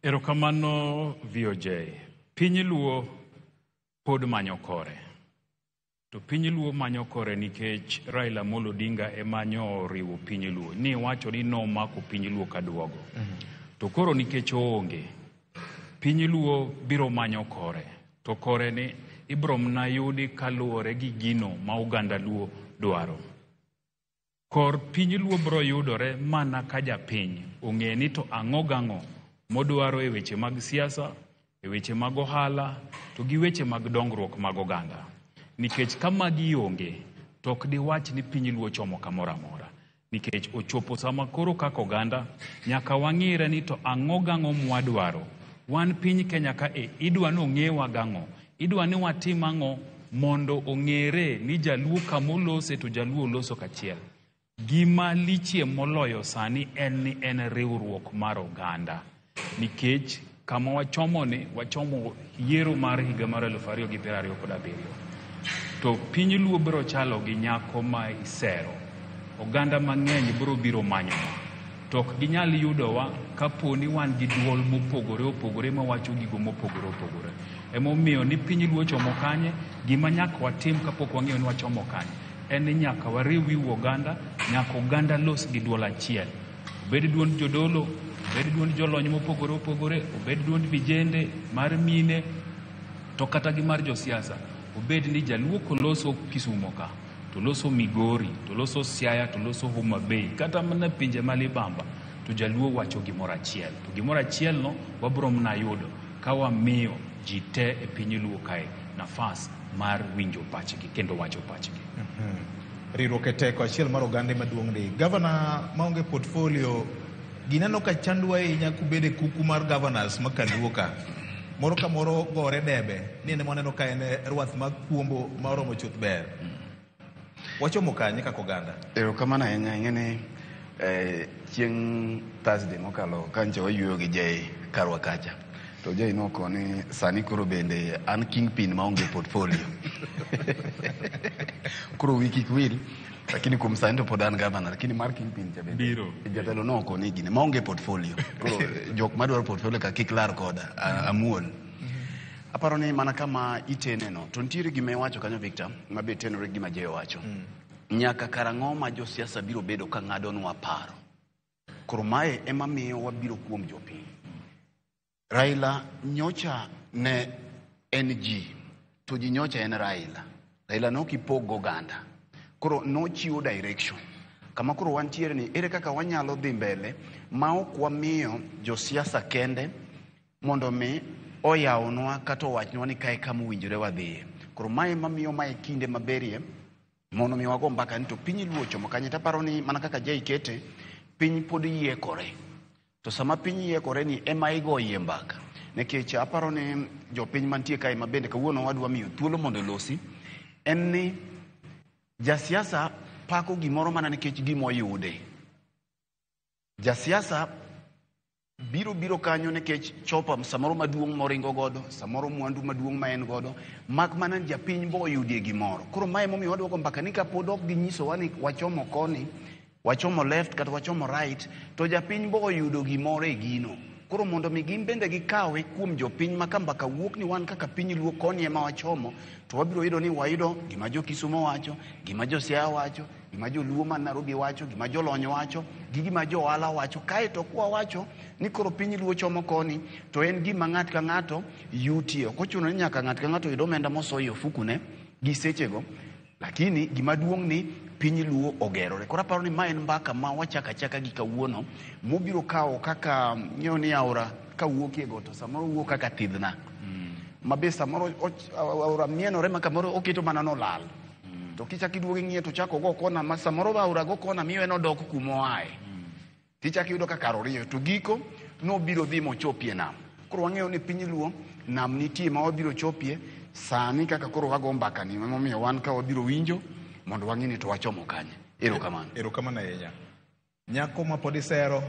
Speaker 17: Erokamano VOJ. Piny luo pod manyo kore. To piny luo manyo kore nikech Raila Amolo Odinga emanyo riwo piny luo. Ni wacho ni nomako piny luo kaduogo. To koro nikech oonge, piny luo biro manyo kore. To kore ni ibro mna yudi kaluwore gi gino ma oganda luo dwaro. Kor piny luo bro yudore mana ka japiny ong'e ni to ang'o gang'o modwaro e weche mag siasa, e weche mag ohala, to gi weche mag dongruok mag oganda. Nikech kama gionge, to ok diwach ni piny luo chomo kamoro amora. Nikech ochopo sama koro kaka oganda, nyaka wang'ire ni to ang'o gang'o mwadwaro. Wan piny Kenya ka idwa ni ong'ewa gang'o. Idwa ni watim ang'o mondo ong'ere ni jaluo kamolose to jaluo loso kachiel. Gima lichie moloyo sani en riwruok mar oganda. Nikech kama wachomo yiero mar higa mar 2027. To piny luo biro chalo gi nyako ma isero. Oganda mang'eny biro manyowa. To ok ginyal yudowa kapo ni wan gi duol mopogore opogore ma wacho gigo mopogore opogore. Emomiyo ni piny luo chomo kanye, gima nyaka watim kapok wang'eyo ni wachomo kanye, en ni nyaka wariw wiwa oganda, nyaka oganda los gi duol achiel. Obed duond jodolo, obed duond jolony mopogore opogore, obed duond vijende mar mine, to kata gi mar josiasa. Obed ni jaluo koloso Kisumo ka, to loso Migori, to loso Siaya, to loso Homa Bay, kata mana pinje malibamba, to jaluo wacho gimoro achiel. To gimoro achiel no wabro mna yudo ka wamiyo ji te e piny luo kae nafas mar winjo pachgi kendo wacho pachgi.
Speaker 16: Riwruok e teko achiel mar oganda maduong' ni. Gavana maonge portfolio, gineno ka chandwa ahinya kubede kuku mar governors makaluo ka. Moro ka moro gore debe, ni ene mwaneno ka en rwath mag kuombo ma oromo chuth ber. Wachomo kanye kaka oganda?
Speaker 18: Erokamano ahinya, ing'eni chieng' Thursday mokalo kanyo wayueyo gi Jay karwa kacha. To Jay nokone sani koro bende an kingpin maonge portfolio. Koro wiki kwil lakini kuom sani to pod an gavana, lakini mar Kingpin cha bende jatelo no oko ni gine maonge portfolio. Koro jok madwaro portfolio ka kik lar koda amuol. Aparo ni mana kama iteneno to nitiere gima iwacho kanyo Victor mabe tenore gima je wacho. Nyaka karang'o ma jo siasa biro bedo ka ng'adonwa paro. Koro mae ema miyo wabiro kuom jopiny. Raila nyocha ne NG to ji nyocha en Raila. Raila no kipogo ganda. Koro no chiwo direction. Kama koro wantiere ni ere kaka wanyalo dhi mbele ma ok wamiyo jo siasa kende mondo mi oyawonwa kata owachnwa ni kae kama winjore wadhiye. Koro mae mamiyo mae kinde maberie mondo mi wago mbaka ni to piny luo chomo kanye. Taparo ni mana kaka jai kete piny pod yiekore. To sama piny yiekore ni ema igo yie mbaka. Nekech aparo ni jo piny mantie kae mabende kawuono wadwa miyo thuolo mondo losi en ni jasiasa pako gimoro mana nikech gimoyude. Jasiasa biro kanyo nikech chopa samoro maduong' moringo godo, samoro mwandu maduong' ma en godo, mak mana japiny bo yudie gimoro. Koro mae momiyo wadwoko mbaka ni kapod ok ginyiso wani wachomo koni, wachomo left kata wachomo right, to japiny bo yudo gimoro e gino. Koro mondo mi gin bende gikawe kuom jopiny ma kambaka wuok ni wan kaka piny luo koni ema wachomo, to wabiro yudo ni wayudo gima jo Kisumo wacho, gima jo Siaya wacho, gima jo Luo man Nairobi wacho, gima jo Lony wacho, gi gima jo Ohala wacho. Kae to kwa wacho ni koro piny luo chomo koni, to en gima ng'at ka ng'ato yutie. Ok ochuno ni nyaka ng'at ka ng'ato yud omenda mosoyo ofukune gi sechego, lakini gima duong' ni piny luo ogerore. Koro aparo ni ma en mbaka ma wachaka chaka gi kawuono mobiro kawo kaka ng'eyo ni aora ka wuokie go to samoro wuok kaka thidhna. Mabe samoro aora mienore ma kamoro oketo mana no lal. To kichaki duogi ng'iye to chako go kona ma samoro aora go kona miyo en odok kumo ae. Tichaki yudo ka karoriyo to giko no biro dhi mochopie nam. Koro wang'eyo ni piny luo nam nitie ma wabiro chopie sani kaka koro wago mbaka ni momiyo wan ka wabiro winjo mondo wang'ini to wachomo kanye. Erokamano.
Speaker 16: Erokamano ahinya. Nyako ma pod isero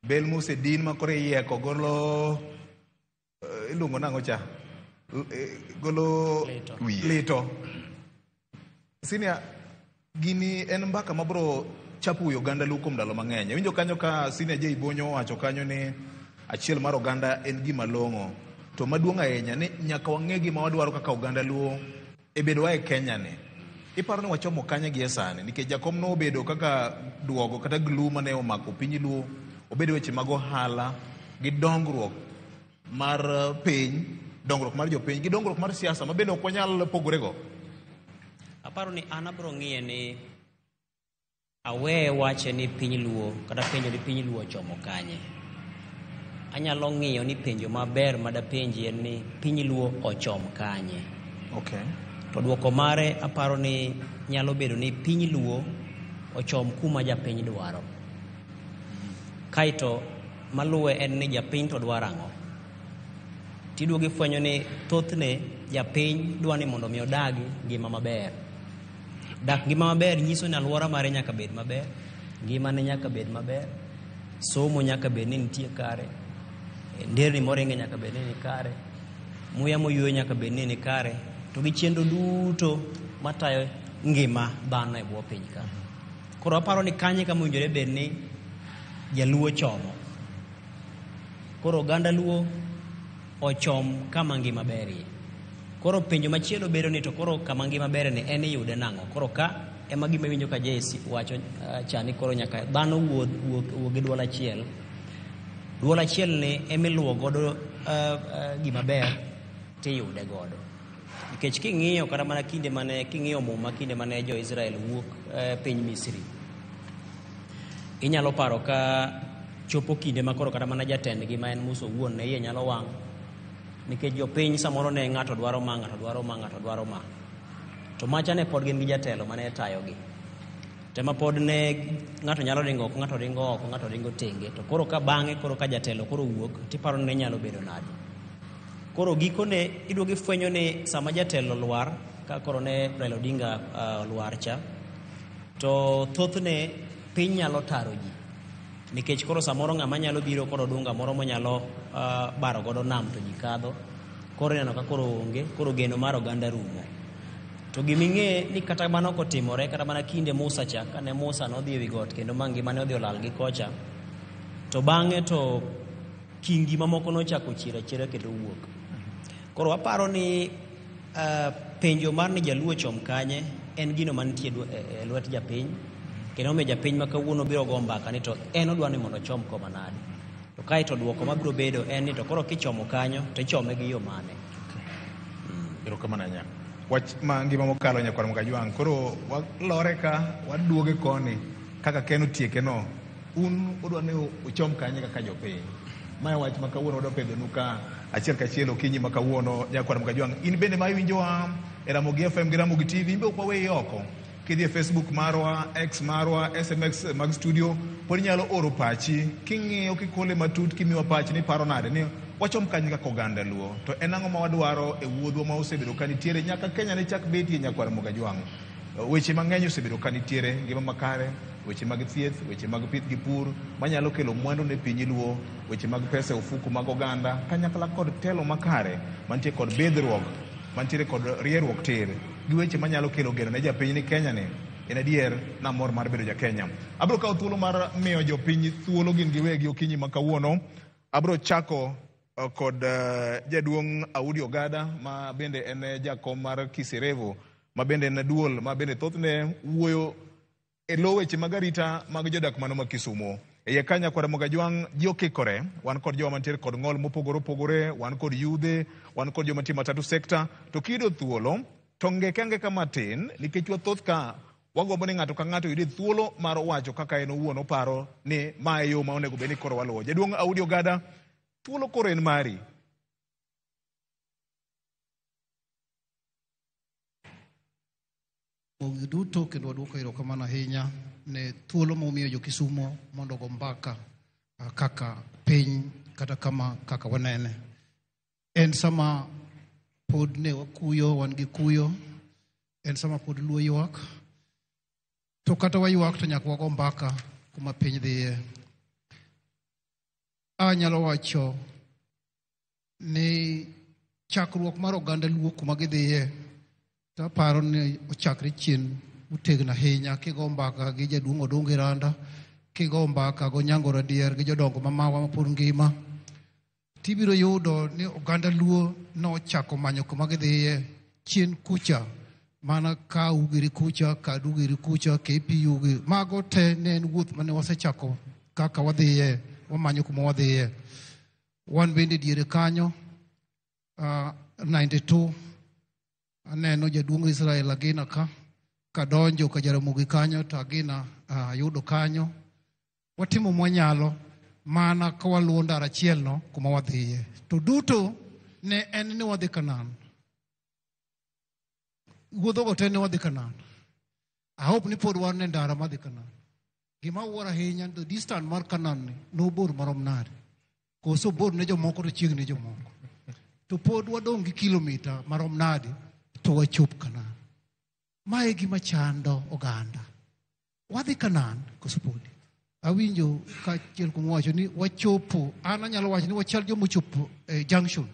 Speaker 16: bel muse din ma kore yieko golo iluongo nang'o cha golo lito. Sinia gini en mbaka mabro chapo Uganda luo kuom ndalo mang'eny. Winjo kanyo ka Sinia J Bonyo wacho kanyo ni achiel mar oganda en gima long'o. To maduong' ahinya ni nyaka wang'e gima wadwaro kaka oganda luo e bedo wa e Kenya ni. Iparo ni wachomo kanye gi sani nikech jakom no obedo kaka duogo kata glu mane omako piny luo, obedo weche mag ohala gi dongruok mar piny, dongruok mar jopiny gi dongruok mar siasa ma bende ok wanyal pogore go.
Speaker 19: Aparo ni an abro ng'iye ni awe wache ni piny luo kata penjo ni piny luo chomo kanye. Anyalo ng'iyo ni penjo maber madapenji en ni piny luo ochom kanye.
Speaker 16: Okay.
Speaker 19: To duoko mare aparo ni nyalo bedo ni piny luo ochom kuma japiny dwaro. Kaito maluwe en ni japiny to dwaro ang'o. Tiduogi fwenyo ni thothne japiny dwa ni mondo mi odagi ngima maber. Dak ngima maber nyiso ni alwora mare nyaka bed maber, ngima ne nyaka bed maber, somo nyaka bed ni nitie kare, nderni moringe nyaka bed ni kare, muya moyueyo nyaka bed ni kare, to gi chenro duto matayo ngima dhano e bwo piny ka. Koro aparo ni kanye kama owinjore bed ni jaluo chomo. Koro oganda luo ochom kama ngima berie. Koro penjo machielo bedo ni to koro kama ngima bere ni en yude nang'o. Koro ka ema gima winjo ka JC wacho chani koro nyaka dhano wuog gi duol achiel. Duol achiel ni emiluwo godo gima ber tiyude godo. Nikech king'iyo kata mana kinde mane king'iyo muma kinde mane jo Israel wuok piny Misri, inyalo paro ka chopo kinde ma koro kata mana jatendgi ma en Musa owuon ne iye nyalo wang'. Nikech jopiny samoro ne ng'ato dwaro ma, ng'ato dwaro ma, ng'ato dwaro ma. To macha ne pod gin gi jatelo mane tayogi. Tema pod ne ng'ato nyalo ringo oko, ng'ato ringo oko, ng'ato ringo tenge. To koro ka bang'e koro ka jatelo koro wuok, tiparo ne nyalo bedo nade. Koro giko ne iduogi fwenyo ni sama jatelo lwar, ka koro ne Raila Odinga lwar cha, to thothne piny nyalo taro ji. Nikech koro samoro ng'ama nyalo biro koro dunga moro monyalo baro godo nam to ji kadho. Koro neno ka koro onge, koro geno mar oganda rumo. To giming'e ni kata mano kotimore, kata mana kinde Musa cha, kane Musa nodhi ewi got kendo mangi mane odhi olal gi kocha, to bang'e to kingi mamoko nochako chira kendo wuok. Koro aparo ni penjo mar ni jaluo chom kanye en gino mantie e lwet japiny, kendo omiyo japiny ma kawuono biro go mbaka ni to en odwa ni mondo chom koma nade. To kae to duoko mabiro bedo en ni to koro kichomo kanyo to ichome gi yo mane.
Speaker 16: Erokamano nya. Wach ma ngima mokalo nyakwar Mugajwang', koro walore ka waduoge koni kaka Ken otieke no. Un udwa ni uchom kanye kaka jopiny. Mae wach ma kawuono wadwa pedhonu ka achiel kachiel okinyi ma kawuono nyakwar Mugajwang'. In bende ma iwinjowa e Ramogi FM gi Ramogi TV, imbe ok waweyi oko. Kidhi e Facebook marwa, X marwa, SMS mag studio, pod inyalo oro pachi king'iyo kikole matut kimiwa pachi ni paro nade ni wachom kanye kaka oganda luo. To en ang'o ma wadwaro e wuodhwa ma osebedo ka nitiere nyaka Kenya ne chak betie nyakwar Mugajwang'. Weche mang'eny osebedo ka nitiere, ngima makare, weche mag thieth, weche mag pith gi pur manyalo kelo mwandu ne piny luo, weche mag pesa ofuku mag oganda, kanyakla kod telo makare mantie kod bedruok, mantiere kod rieruok tir, gi weche manyalo kelo geno ne japiny ni Kenya ni en adier na mor mar bedo ja Kenya. Abro kawo thuolo mar miyo jopiny thuolo gin giwegi okinyi ma kawuono. Abro chako kod jaduong' Audi Ogada ma bende en jakom mar Kiserevo, ma bende en duol, ma bende thothne wuoyo e lo weche mag arita mag jodak mano ma Kisumu. E ka nyakwar Mugajwang' ji okikore, wan kod joma mantiere kod ng'ol mopogore opogore, wan kod yudhe, wan kod joma timo matatu sekta, to kido thuolo to ngeka matin nikech wathoth ka wagombo ni ng'ato ka ng'ato yude thuolo mar wacho kaka en owuon oparo ni ma e yo ma onego bed ni koro waluwo. Jaduong' Audi Ogada, thuolo koro en mari.
Speaker 20: Mogi duto kendo waduoko erokamano ahinya ne thuolo momiyo jo Kisumo mondo go mbaka kaka piny kata kaka wanene. En sama pod ne wakuyo, wan gi kuyo, en sama pod luo ywak, to kata waywak to nyaka wago mbaka kuma piny dhiye. Anyalo wacho ni chakruok mar oganda luo kuma gidhiye, to aparo ni ochakre chien utegna ahinya kigo mbaka gi jaduong' Odongo Randa, kigo mbaka go Nyango Radier gi jodongo mamawa mapod ngima, tibiro yudo ni oganda luo nochako manyo kuma gidhiye chien kucha, mana ka ugiri kucha, kad ugiri kucha, KPU gi, mago te ne en wuoth mane wasechako kaka wadhiye, wamanyo kuma wadhiye. Wan bende diere kanyo 92 aneno jaduong' Israel Agina ka donjo ka Jaramogi kanyo, to Agina yudo kanyo. Watimo mwanyalo mana ka waluwo ndara achiel no kuma wadhiye, to duto ne en ni wadhi Kanan. Wuodho go te ne wadhi Kanan. I hope ni pod wan ne ndara madhi Kanan. Gima wuoro ahinya, the distance mar Kanan ni nobor marom nade, koso bor ne jomoko to chiegni ne jomoko, to pod wadong' gi kilomita marom nade to wachop Kanan. Mae gima chando oganda. Wadhi Kanan koso podi? Awinjo ka chiel kuom wacho ni wachopo, an anyalo wacho ni wachal jomo chopo junction.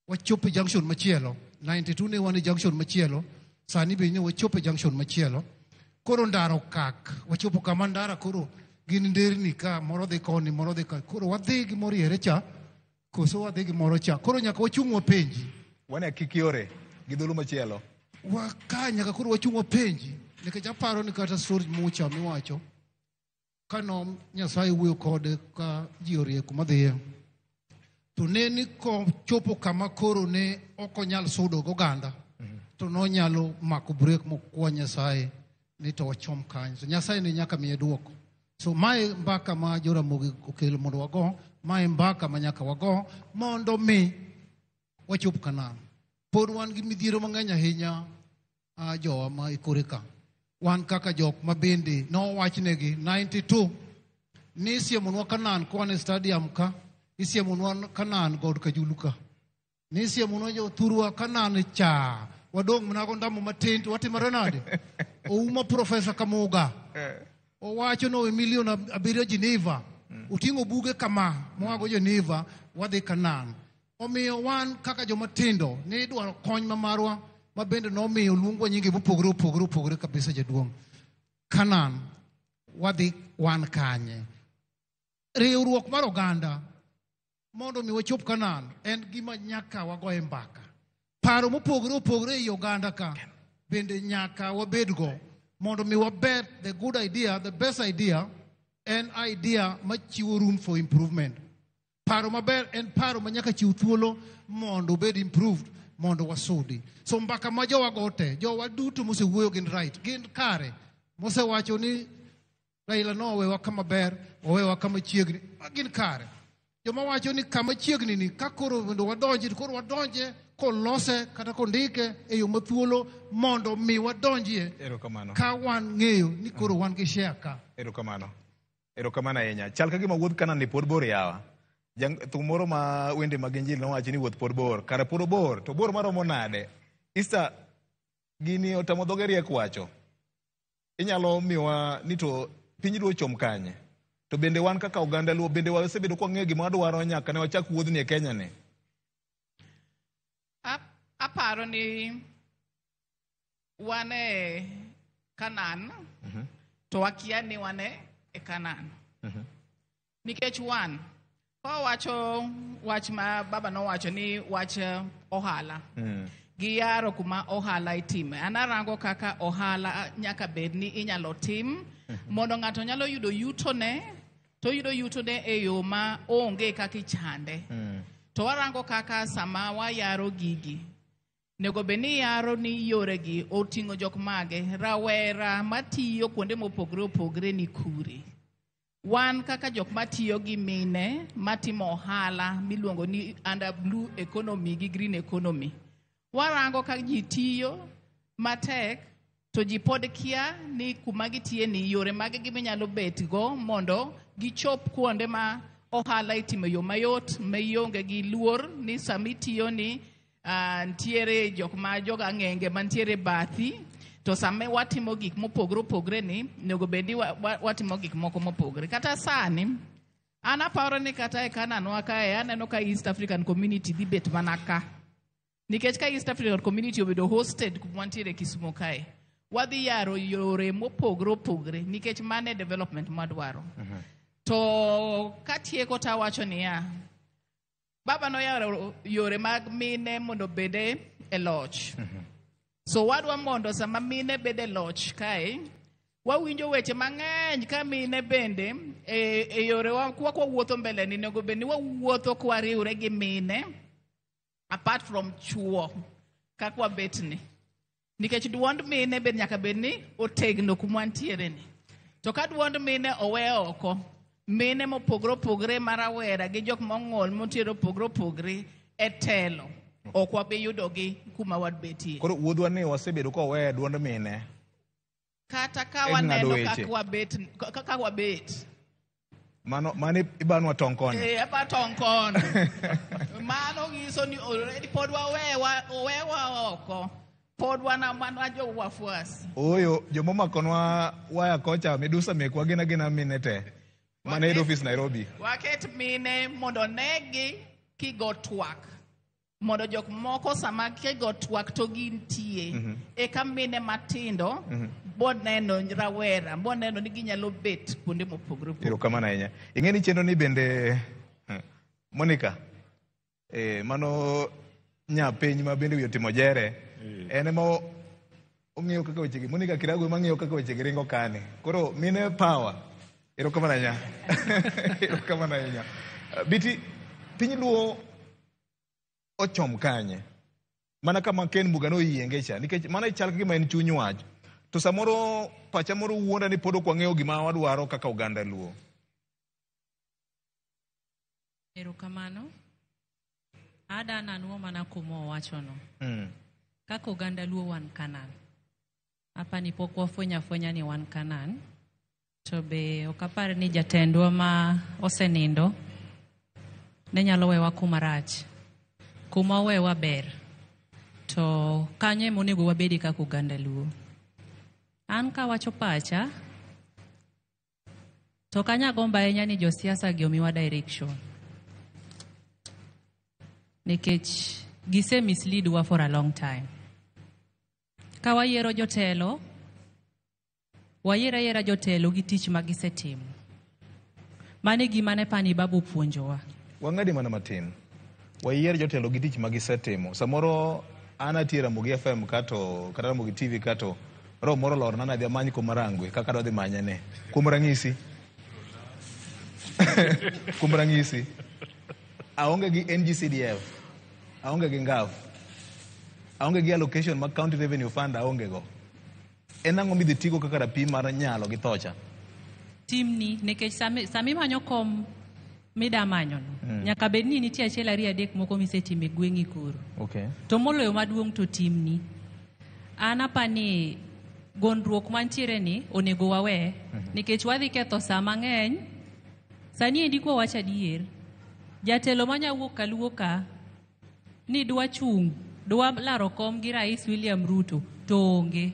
Speaker 20: Wachopo junction machielo, 92 ne wan junction machielo, sani be ne wachopo junction machielo. Koro ndara okak, wachopo kama ndara koro gin nderni ka moro dhi koni, moro dhi ka. Koro wadhi gi moro yere cha, koso wadhi gi moro cha. Koro nyaka wachung' wapenji.
Speaker 16: Wane kikiore gi dhulu machielo.
Speaker 20: Waka nyaka koro wachung' wapenji, nikech aparo ni kata story mucha miwacho kano Nyasaye wuoyo kode ka ji orie kuma dhiye, to ne ni ko chopo kama koro ne ok onyal sudo goganda, to nonyalo mako break mokwa Nyasaye ni to wachom kanyo. So Nyasaye ne nyaka miye duoko. So mae mbaka ma Joramogi okelo mondo wago, mae mbaka ma nyaka wago mondo mi wachop Kanan. Pod wan gi midhiero mang'eny ahinya jowa ma ikore ka. Wan kaka jok ma bende no wachnegi 92 ni isiemonwa Kanan kwane stadium ka, isiemonwa Kanan god Kajuluka, ni isiemonwa jo thurwa Kanan cha, wadong' mnago ndamo matin to watimore nade. Ouma Professor Kamuga owacho no milion 7 Geneva, uting'o buge kama mwago Geneva, wadhi Kanan. Omiyo wan kaka joma tindo ne idwaro kony ma marwa ma bende nomiyo luongwa nyinge mopogore kabisa jaduong'. Kanan, wadhi wan kanye. Riwruok mar oganda mondo mi wachop Kanan en gima nyaka wagoye mbaka. Paro mopogore ei oganda ka bende nyaka wabedgo mondo mi wabet the good idea, the best idea, en idea machiwo room for improvement. Paro maber en paro manyaka chiw thuolo mondo obed improved, mondo wasudi. So mbaka ma jowa gote, jowa duto mosewuoyo gin right, gin kare. Mosewacho ni Raila no owewa kama ber, owewa kama chiegni, gin kare. Joma wacho ni kama chiegni ni kakoro mondo wadonji, koro wadonje kolose kata kondike e yo mathuolo mondo mi wadonjie.
Speaker 16: Erokamano.
Speaker 20: Ka wan ng'eyo ni koro wan gi share ka.
Speaker 16: Erokamano. Erokamano ahinya. Chal ka gima wuodh Kanan ni pod bor yawa. Thum moro ma wende mag Injili nowacho ni wuoth pod bor. Kare pod bor, to bor maromo nade? Easter gini otamo dhoge riek wacho. Inyalo miwa ni to piny Luo chom kanye. To bende wan kaka oganda Luo bende wasebedo kwa ng'eyo gima wadwaro nyaka ne wachak wuodhni e Kenya ni.
Speaker 21: Aparo ni wane Kanan, to wakia ni wane e Kanan. Nikech wan, ko wacho wach ma baba no wacho ni wach ohala. Giyaro kuma ohala itime. Anarango kaka ohala nyaka bed ni inyalo tim, mondo ng'ato nyalo yudo yuto ne, to yudo yuto ne e yo ma onge kaka ichande. To warango kaka sama wayaro gigi. Nego beni yaro ni yore gi oting'o jok mage, rawera matiyo kuonde mopogre ni kuri. Wan kaka jok matiyo gi mine, matimo ohala miluongo ni under blue economy gi green economy. Warango kaka ji tiyo matek, to ji pod kia ni kuma gitiye ni yore mage giminyalo bet go mondo gichop kuonde ma ohala itimo yo mayot, mayonge gi luor ni samitiyo ni ntiere jok ma joga ng'enge mantiere bathi, to same watimo gik mopogre ni, nego bendi watimo gik moko mopogre. Kata sani, anaparo ni kata e Kanan wakae, aneno ka East African Community dhi bet manaka. Nikech ka East African Community obedo hosted kumantiere Kisumo kae, wadhi yaro yore mopogre, nikech mane development madwaro. To katieko ta wacho niya, baba no yaro yore mag mine mondo bede e loch. So wadwa mondo sama mine bede loch kae, wawinjo weche mang'eny ka mine bende e yore kwa wuotho mbele ni nego bende wawuotho kwa riwre gi mine apart from chuo kakwa betni. Nikech duond mine bende nyaka bedni otegno kuma ntiere ni. To ka duond mine owe oko, mine mopogre marawera gi jok mong'ol motiero pogre e telo, ok wabe yudogi kuma wadbetie.
Speaker 16: Koro wuodhwa ni wasebedo ka wawe duond mine.
Speaker 21: Kata ka waneno kaka wabet.
Speaker 16: Mano ibanwa tong' kono.
Speaker 21: Eba tong' kono. Mano nyiso ni already pod wawewa oko. Pod wana jo wafuasi.
Speaker 16: Oyo, jomomakonwa waya kocha medusa mekwa gina mine te. Mana head office Nairobi.
Speaker 21: Waket mine mondo negi kigo twak. Mondo jok moko sama kigo twak to gintie. Eka mine matindo, bod neno rawera, bod neno ni ginyalo bet kuonde mopogre.
Speaker 16: Erokamano ahinya. Ing'eni chenro ni bende Monica, mano nyapiny ma bende wiyotimo jere, ene mo ong'iyo kaka wechegi. Monica Kirago ema ng'iyo kaka wechegi ringo kane. Koro mine power. Erokamano ahinya. Erokamano ahinya. Biti piny Luo ochom kanye. Mana kama Ken Muga noyienge cha. Nikech mana ichal gima en chuny wach. To samoro pacha moro wuonda ni pod ok wang'eyo gima wadwaro kaka oganda Luo.
Speaker 22: Erokamano. Ada nanuo mana kuma owachono. Kaka oganda Luo wan Kanan. Hapa ni pok wafwenya ni wan Kanan. To be okapar ni jatendwa ma osenindo ne nyalo wewa kuma rach. Kuma wewa ber. To kanyo monego wabedi kaka oganda Luo. An ka wacho pacha, to kanya gomba ahinya ni josiasa gi omiwa direction. Nikech gise mislead wa for a long time. ka wayiero jotelo, wayiera jotelo gi tich ma gisetimo. Mane gima ne pani babu puonjowa.
Speaker 16: Wang'adi mana matin. Wayier jotelo gi tich ma gisetimo. Samoro ana tira Mugi FM kato kata Mugi TV kato ro moro lor nana dia manyi ko marangwe kaka do dhi manyane. Kuom ranyisi. Kuom ranyisi. Aonge gi NGCDF. Aonge gi NGAF. Aonge gi allocation ma County Revenue Fund aonge go. Enang'o midhi tigo kaka rapim mar nyalo gi thocha.
Speaker 22: Timni nekech sami manyo kom mida manyo no. Nyaka bed ni nitie achiel ariyo adek moko misetime gweng'i koro.
Speaker 16: Okay.
Speaker 22: To moloyo maduong' to timni. An apani gondruok mantiere ni onego wawe nikech wadhi ketho saa mang'eny. Sani endi kwa wacha adier. Jatelo manyawuok kaluoka ni dwa chung, dwa laro kom gi Rais William Ruto to onge.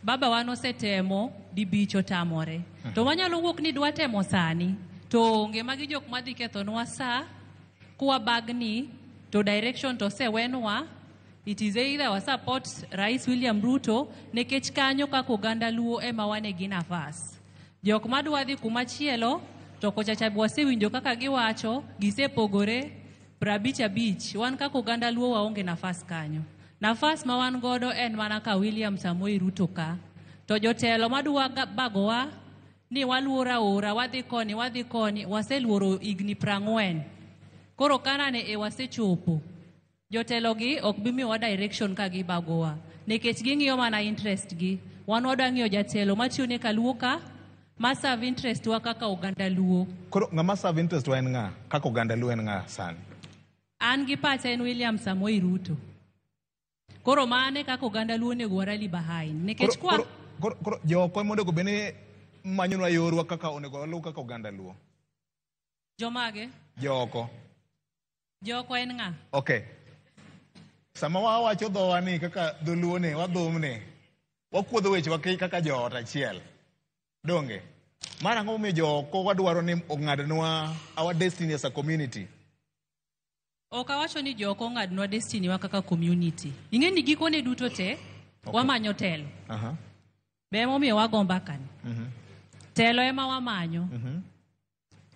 Speaker 22: Baba wano setemo dibicho tamore. To wanyalo wuok ni dwa temo sani. To onge magi jok madhi kethonwa saa kuwa bagni to direction to se wenwa. It is either wa support Rais William Ruto nekech kanyo kako ganda luo ema wane gi nafas. Jok madwa dhi kumachielo to kochacha wasewinjo kaka giwacho gisepogore 55 wan kako ganda luo waonge nafas kanyo. Nafas ma wan godo en mana ka William Samoei Ruto ka. To jotelo madwa bagowa ni waluora ora wadhi koni waseluoro igni 40. Koro kanane wasechopo. Jotelo gi ok bi miwa direction ka gibagowa. Nekech ging'iyo mana interest gi. Wan wadwa ng'iyo jatelo matiyo ne kaluoka ma serve interest wa kaka oganda luo.
Speaker 16: Koro ng'ama serve interest wa en ng'a? Kaka oganda luo en ng'a sani?
Speaker 22: An gi pacha en William Samoei Ruto. Koro mane kaka oganda luo nego warali behind. Nekech kwa
Speaker 16: koro joko mondo go bene manyonwa yorwa kaka onego waluw kaka oganda luo.
Speaker 22: Jomage?
Speaker 16: Joko
Speaker 22: en ng'a?
Speaker 16: Okay. Sama wawacho dhowa ni kaka dholuo ne, wadhumne, wakuodho wechewa kaka joot achiel. Donge? Mara ng'o miyo joko wadwaro ni ong'adnwa our destiny as a community.
Speaker 22: Okawacho ni joko ong'adnwa destiny wa kaka community. Ing'e ni gikone duto te, wamanyo telo. Be momiyo wagomba kan. Telo ema wamanyo.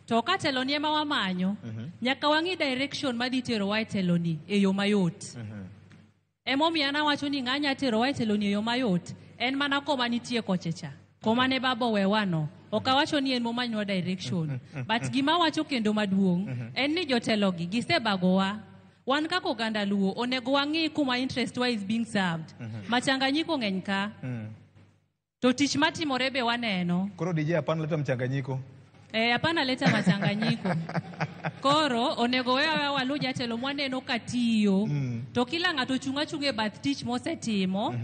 Speaker 22: To ka telo ni ema wamanyo, nyaka wang'i direction madhi tero wa telo ni e yo mayot. Emomiyo ana wacho ni ng'anya tero wa telo ni e yo mayot, en mana koma nitie kochecha. Koma ne babo wewano. Okawacho ni en momanywa direction. But gima wacho kendo maduong' en ni jotelo gi gisebagowa. Wan kaka oganda luo onego wang'i kuma interest wa is being served. Machanganyiko ng'eny ka. To tich matimore be waneno.
Speaker 16: Koro DJ hapana leta mchanganyiko.
Speaker 22: Hapana leta machanganyiko. Koro onego wewa walu jatelo mwaneno katiyo. To kila ng'ato chunge bath tich mosetimo.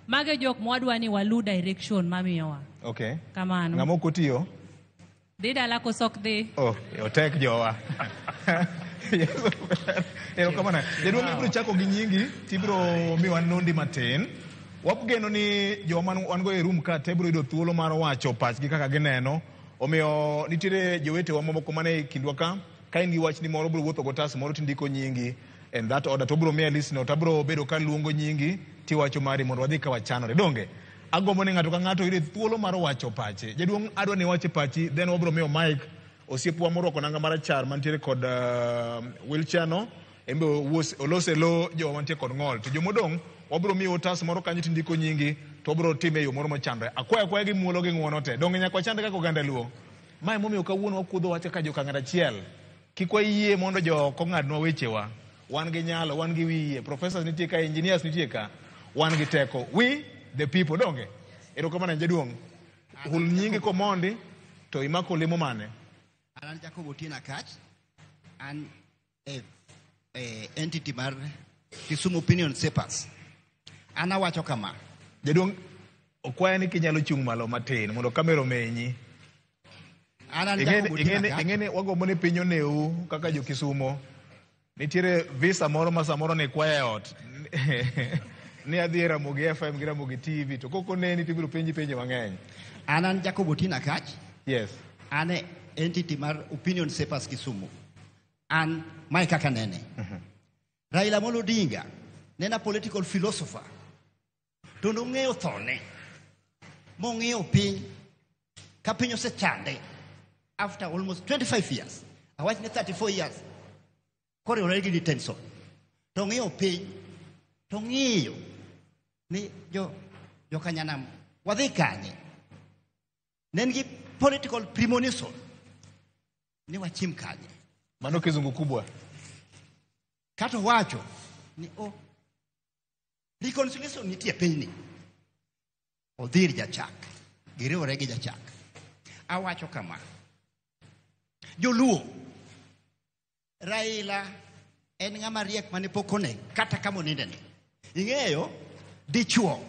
Speaker 22: Mage jok mwadwa ni walu direction mamiyowa.
Speaker 16: Okay.
Speaker 22: Kamano.
Speaker 16: Ng'amo kotiyo?
Speaker 22: Dida lako sok dhi.
Speaker 16: Oh, otek jowa. Kamana. Jaduong' ibro chako gi nyingi, tibro miwa nondi matin. Wapgeno ni joma wan go e room ka tebro yudo thuolo mar wacho pachgi kaka gineno. Omiyo nitiere jowetewa mamoko mane kindwa ka in gi wach ni moro bro wuotho gotas moro tindiko nyingi. And that order to bro miya list no tabro bedo ka luongo nyingi tiwacho mari mondo wadhi ka wachanore. Donge agombo ni ng'ato ka ng'ato yudo thuolo mar wacho pache. Jaduong' adwa ni wache pachi, then wabro miyo mic osiepwa morwako nanga marachar mantiere kod wheelchair no. Embe olose lo jo mantie kod ng'ol. To jomodong' wabro miyo otas moro kanyo tindiko nyingi to wabro time yo moro machandre. Akwaya gi muolo gi ng'wono te. Donge nyaka wachande kaka oganda luo. Mae momiyo kawuono wakudho wache ka joka ng'at achiel. Kik wayie mondo joko ng'adnwa wechewa. Wan gi nyalo, wan gi wiye. Professors nitie ka, engineers nitie ka. Wan gi teko. We, the people, donge? Erokamano jaduong'. Hul nyingi komondi to imako lemo mane?
Speaker 1: An Jacob Otieno Kach. An entity mar Kisumu Opinion Shapers. An awacho kama.
Speaker 16: Jaduong', okwaya ni kinyalo chung' malo matin mondo kamera omenyi. Ing'eni wagombo ni piny oneu kaka jo Kisumo. Nitiere visa moro ma samoro ni kwaya ot. Ni adhi Ramogi FM gi Ramogi TV to koko neni tibiro penji mang'eny.
Speaker 1: An Jacob Otieno Kach.
Speaker 16: Yes.
Speaker 1: An entity mar Opinion Shapers Kisumu. An mae kaka nene. Raila Amolo Odinga nena political philosopher to nong'eyo thone mong'iyo piny ka piny osechande after almost 25 years awach ni 34 years koriwore gi detention to ng'iyo piny to ng'iyo ni jo Kanyanam wadhi kanye ne gi political premonition ni wachim kanye
Speaker 16: mano kizungu kubwa
Speaker 1: kato wacho ni reconciliation nitie piny ni odhir jachak giriwore gi jachak awacho kama Joluo Raila en ng'ama riek mane pok oneg kata kama onindeni ing'eyo dichuo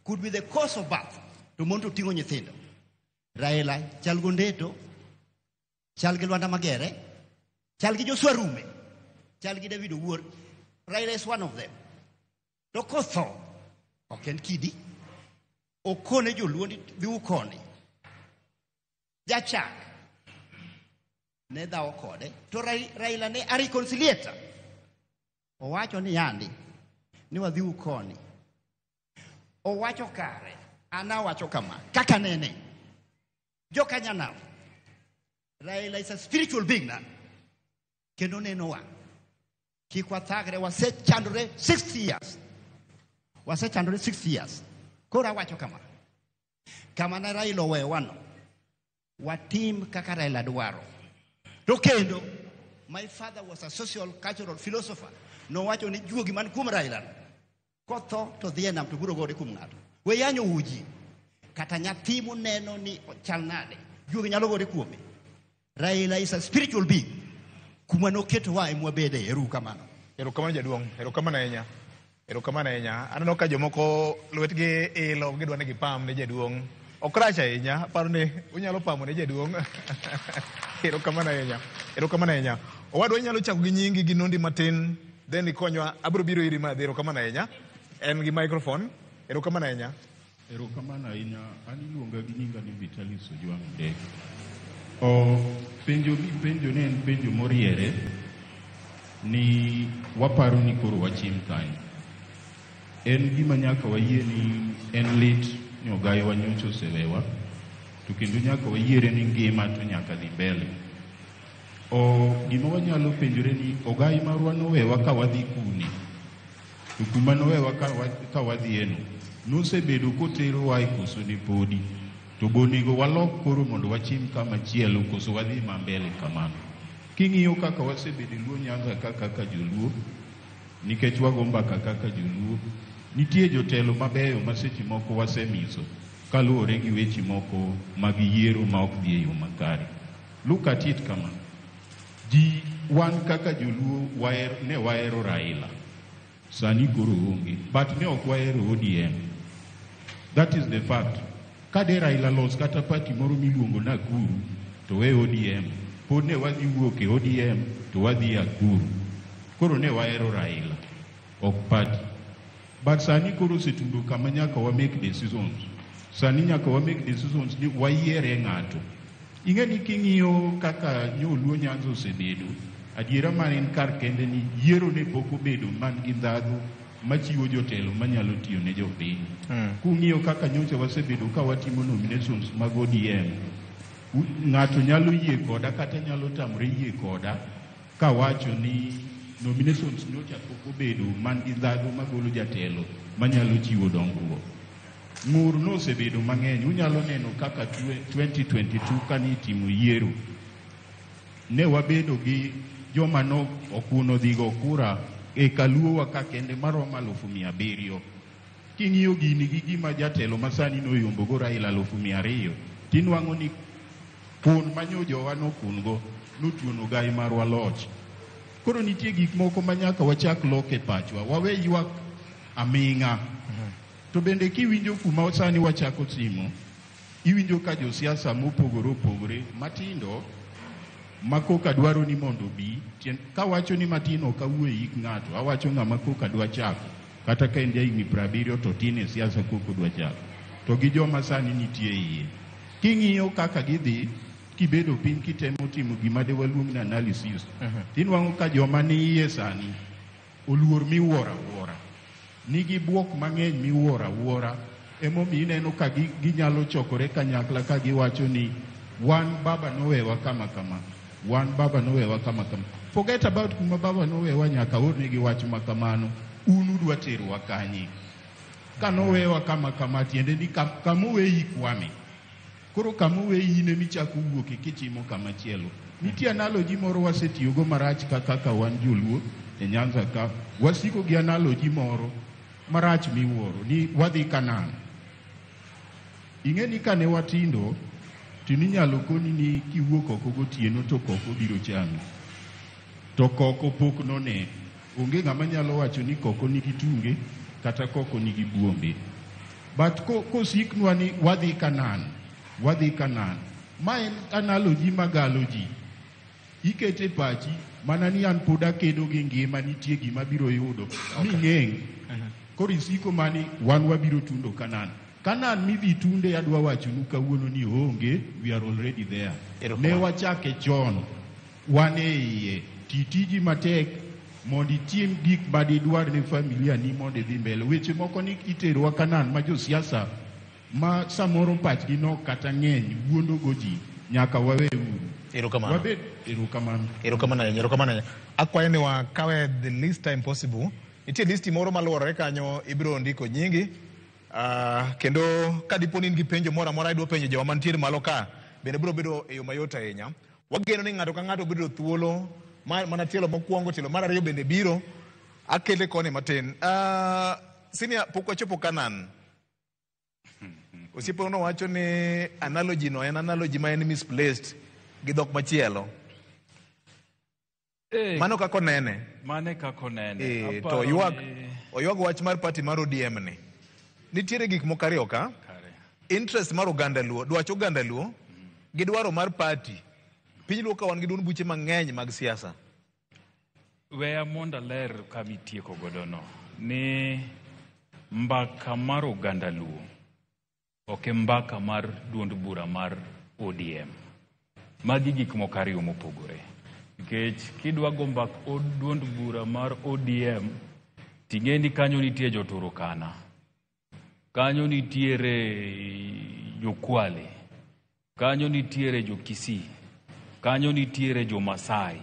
Speaker 1: could be the cause of birth to mondo ting'o nyithindo Raila chal Gondeto chal gi Lwanda Magere chal gi Joshua Rume chal gi David Owuor Raila is one of them to kotho ok en kidi okone Joluo dhi ukone jachak ne dhawo kode to Raila ne a reconciliator owacho ni yandi ni wadhi ukoni owacho kare ana wacho kama kaka nene jo Kanyanam Raila is a spiritual being na kendo neno wa kikwatagre wasechandore 60 years wasechandore 60 years kora wacho kama na Raila wewano watim kaka Raila dwaro to kendo my father was a social cultural philosopher no wacho ni juogi man kuom Raila kotho to dhie nam to buro gode kuom ng'ato we yanyo uji kata nyathi neno ni chal nade juogi nyalo gode kuome Raila is a spiritual being kuma noketo wa emwa bede erukamano
Speaker 16: jaduong erokamano ahinya aneno ka jomoko lwetgi ilo gidwa ni gipam ne jaduong okrach ahinya paro ni unyalo pamo ne jaduong erokamano ahinya owadwa inyalo chako gi nyingi gi nondi matin then ikonywa abiro biro iri madhi erokamano ahinya en gi microphone erokamano ahinya
Speaker 2: an iluonga gi nyinga ni Vitalis Ojwang Ndek penjo ne en penjo moriere ni waparo ni koro wachim kanyo en gima nyaka wayie ni en lit ni Ogayo wa nyocha osewewa to kendo nyaka wayiere ni ngima to nyaka dhi mbele gima wanyalo penjore ni Ogayo marwa nowewa ka wadhi kune to kuma nowewa ka wadhi eno nosebedo kotero wa koso ni podi to bonego walok koro mondo wachim kama chielo koso wadhi mbele kamano king'iyo kaka wasebedo Luo Nyanza kaka Joluo nikech wago mbaka kaka Joluo nitie jotelo mabeyo ma seche moko wasemiso kaluwore gi weche moko mag yiero ma ok dhi e yo makare. Look at it kama ji wan kaka Joluo ne wahero Raila sani koro onge but ne ok wahero ODM. That is the fact. Kade Raila los kata party moro miluongo Nakuru to we ODM pod ne wadhi wuok e ODM to wadhi Nakuru koro ne wahero Raila ok party. But sani koro setundo kama nyaka wa make decisions. Sani nyaka wa make decisions ni wayiere ng'ato. Ing'eni king'iyo kaka Luo Nyanza osebedo adiera man en kar kende ni yiero ne pok obedo man gi ndhadhu machiwo jotelo manyalo tiyo ne jopiny. Kung'iyo kaka nyocha wasebedo ka watimo nominations mag ODM ng'ato nyalo yie koda kata nyalo tamre yie koda ka wacho ni nominations nyocha pok obedo man gi ndhadhu magolo jatelo manyalo chiwo dongruok. Ng'ur nosebedo mang'eny. Unyalo neno kaka 2022 kani timo yiero ne wabedo gi joma no okuno dhigo kura e Kaluowa ka kende maromo 700,000. King'iyo gini gi gima jatelo masani noyombogo Raila 200,000 tinwang'o ni kun manyojowa nokungo notuono Ogayo marwa loch. Koro nitie gik moko manyaka wachak loke pachwa wawe ywak aming'a. To bende kiwinjo kuma sani wachako simo iwinjo ka josiasa mopogore opogore matindo makoka dwaro ni mondo bi ka wacho ni matino ka wuo yik ng'ato awacho ng'ama koka dwa chako kata ka en jahigni 70 to tin e siasa koko dwa chako to gi joma sani nitie iye. King'iyo kaka gidhi kibedo piny kitemo timo gima de waluong na analysis tinwang'o ka joma ni iye sani oluor miwuora wuora nigi buok mang'eny miwuoro awuora, emomiyo ineno ka ginyalo chokore kanyakla ka giwacho ni wan baba nowewa kama kama, wan baba nowewa kama kama. Forget about kuma baba nowewa, nyaka ornegi wach makamano, un udwa terowa kanye. Ka nowewa kama kama tiende ni kamoweyi kwame. Koro kamoweyi ne michako wuoke kichimo kama chielo. Nitie analogy moro wasetiyogo marach kaka wan joluo e Nyanza ka, wasiko gi analogy moro marach miwuoro ni wadhi Kanan. Ing'e ni kane watindo tininyalo koni ni kiwuok oko gotieno to koko biro chami. To koko pok none. Onge ng'ama nyalo wacho ni koko nigi tunge kata koko nigi buombe. But kosiknwa ni wadhi Kanan, wadhi Kanan. Ma en analogy magalo ji. Ikete pachi mana ni an pod akedo gi ngima, nitie gima biro yudo ming'eng. Koro isiko mani wan wabiro tundo Kanan. Kanan midhi tunde adwa wachonu kawuono ni onge, we are already there. Ne wachake chon, wan e iye, titiji matek mondo itim gik madidwar ne familia ni mondo idhi mbele. Weche moko ni iterowa Kanan ma josiasa ma samoro pachgi nok kata ng'eny wuondo go ji, nyaka wawe uru.
Speaker 16: Erokamano.
Speaker 2: Wabed erokamano.
Speaker 16: Erokamano. Akwayo ni wakawe the least time possible. Nitie listi moro maluorore kanyo, ibiro ndiko nyingi. Kendo kadipo ni in gi penjo moro amora idwa penjo joma mantiere malo ka, bende biro bedo e yo mayot ahinya. Wageno ni ng'ato ka ng'ato biro thuolo mana tielo mokwongo, tielo mar ariyo bende biro. Akele koni matin. Senior, pok wachopo Kanan. Osiepo no wacho ni analogy no en analogy ma en misplaced gi dhok machielo. Mano kako nene.
Speaker 17: Mane kako nene.
Speaker 16: To oyuag wach mar party mar ODM ni. Nitiere gik moko ariyo ka. Interest mar oganda luo, dwach oganda luo, gi dwaro mar party. Piny luo ka wan gi duond buche mang'eny mag siasa.
Speaker 17: Weya monda ler kamitieko godo no. Ni mbaka mar oganda luo ok mbaka mar duond bura mar ODM. Magi gik moko ariyo mopogore. Nikech kidwa go mbaka duond bura mar ODM, ting'e ni kanyo nitie jo-Turkana, kanyo nitiere jo-Kwale, kanyo nitiere jo-Kisii, kanyo nitiere jo-Masai,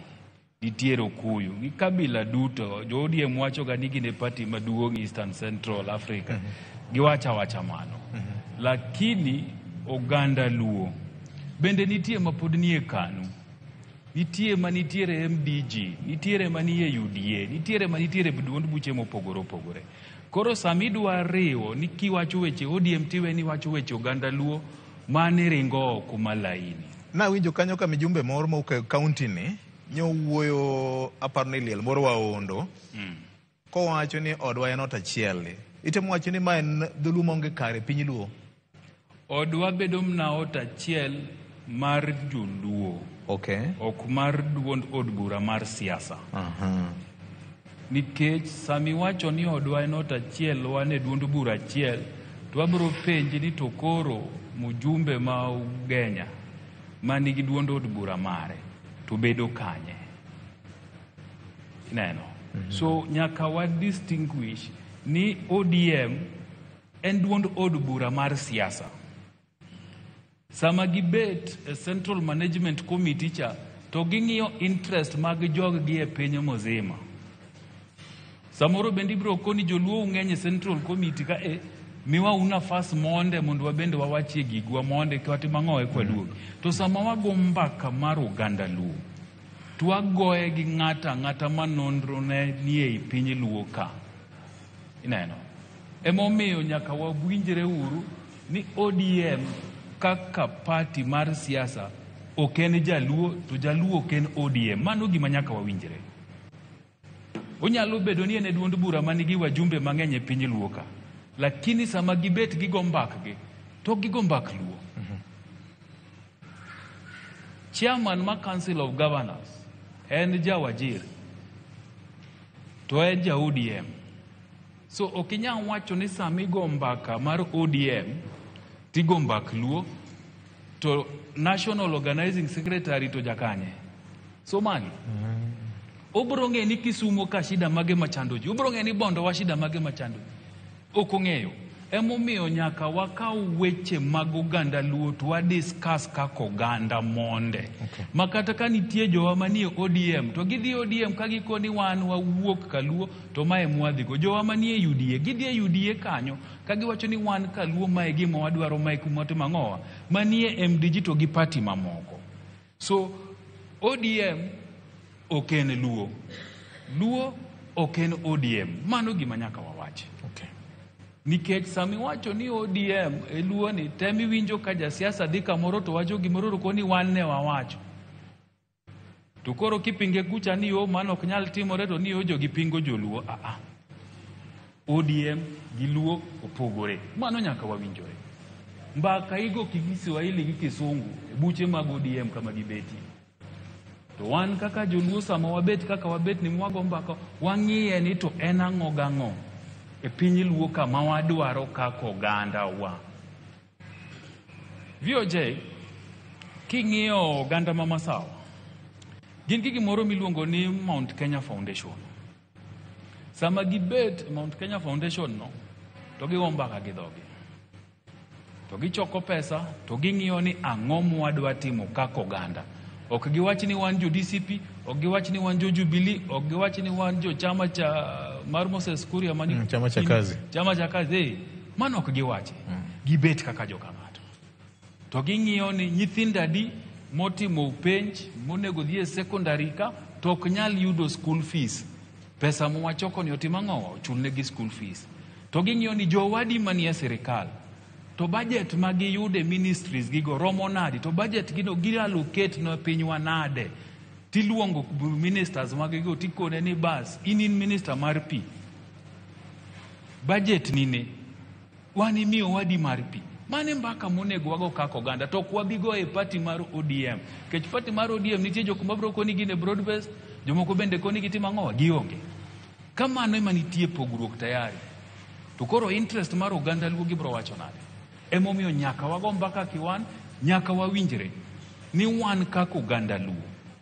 Speaker 17: nitiere Okuyu. Gi kabila duto, jo-ODM wacho ga ni gine party maduong' Eastern Central Africa. Giwacha mano. Lakini oganda luo bende nitie mapod nie KANU, nitie manitiere MDG, nitiere manie UDA, nitiere manitiere duond buche mopogore opogore. Koro samidwa riwo ni kiwacho weche ODM tiwe ni wacho weche oganda luo mane ringo kuma laini.
Speaker 16: Na winjo kanyo ka mijumbe moro ma county ni nyo wuoyo aparni liel moro waondo. Ko wacho ni odwa en ot achiel. Itemo wacho ni ma en dhulumo onge kare piny luo.
Speaker 17: Odwa bedo mna ot achiel mar joluo.
Speaker 16: Okay.
Speaker 17: Ok mar duond od bura mar siasa. Nikech sami wacho ni odwa en ot achiel, wan e duond bura achiel, to wabiro penji ni to koro mujumbe ma ugenya manigi duond od bura mare to bedo kanye. Neno. So nyaka wa distinguish ni ODM en duond od bura mar siasa. Sama gibet Central Management Committee cha, to ging'iyo interest mag joggi e piny mozima. Samoro bendi biro koni joluo ung'enye Central Committee ka miwa una fas monde mondo wabende wawachie gigwa monde kwati mang'owe kwa duogi. To sama wago mbaka mar oganda luo, to wagoye gi ng'ata manondro ne nie i piny luo ka. Ineno. Emomiyo nyaka wawinjre uru ni ODM kaka party mar siasa ok en jaluo, to jaluo ok en ODM. Mano gima nyaka wawinjre. Onyalo bedo ni en duond bura manigi wajumbe mang'eny e piny luo ka, lakini sama gibet gigo mbakgi to gigo mbak luo. Chairman ma Council of Governors en Jawajir, to en ja ODM. So ok inyal wacho ni sama igo mbaka mar ODM tigo mbak luo, to National Organizing Secretary to jakanye. So mani
Speaker 4: obro ng'e ni Kisumu ka shida mage machando ji, obro ng'e ni Bondo wa shida mage machando ji. Ok ong'eyo. Emomiyo nyaka wakaw weche mag oganda Luo to wa discuss kaka oganda monde. Makata ka nitie jowa manie ODM to gidhi ODM ka gikoni wan wawuok Kaluo to mae mwadhigo. Jowa manie UDA gidhi UDA kanyo ka giwacho ni wan Kaluo mae gima wadwaro mae kumote mang'owa manie MDG to gi party mamoko. So ODM ok en Luo, Luo ok en ODM. Mano gima nyaka wawachi. Nikech sami wacho ni ODM e Luo ni temi winjo ka jasiasa dhi kamoro to wacho gimoro to koni wan ne wawacho. To koro kipinge kucha ni yo mano ok nyal timore to ni yo jogi pingo joluo. ODM gi Luo opogore. Mano nyaka wawinjore. Mbaka igo Kiswahili gi Kisungu e buche mag ODM kama gibeti. To wan kaka joluo sama wabet kaka wabet ni mwago mbaka wang'iye ni to en ang'o gang'o e piny Luo kama wadwaro kaka oganda wa. VOJ king'iyo oganda ma Masawa gin gi gimoro miluongo ni Mount Kenya Foundation. Sama gibet Mount Kenya Foundation no to gigo mbaka gi dhogi to gichoko pesa to ging'iyo ni ang'o mwadwa timo kaka oganda. Ok giwach ni wan jo DCP, ok giwach ni wan jo Jubilee, ok giwach ni wan jo chama cha mar Moses Kuria mani
Speaker 16: chama cha kazi.
Speaker 4: Chama cha kazi. Mano ok giwache. Gibet kaka joka ng'ato. To ging'iyo ni nyithindo adi motimo penj monego dhi e secondary ka to ok nyal yudo school fees. Pesa mwachoko ni otima ng'owa ochulnegi school fees. To ging'iyo ni jowadi manie sirikal to budget magi yude ministries gigo romo nadi, to budget gino giallocate no pinywa nade. Tiluongo ministers magigo tikone ni bas in minister mar pi budget nine wani miyo wadi mar pi. Mane mbaka monego wago kaka oganda to kwabigo e party mar ODM. Kech party mar ODM nitie jok mabro koni gine broad based, jomoko bende koni gitima ng'owa gionge. Kamano ema nitie pogruok tayari. To koro interest mar oganda Luo gibro wacho nade. Emomiyo nyaka wago mbaka kiwan, nyaka wawinjre ni wan kaka oganda Luo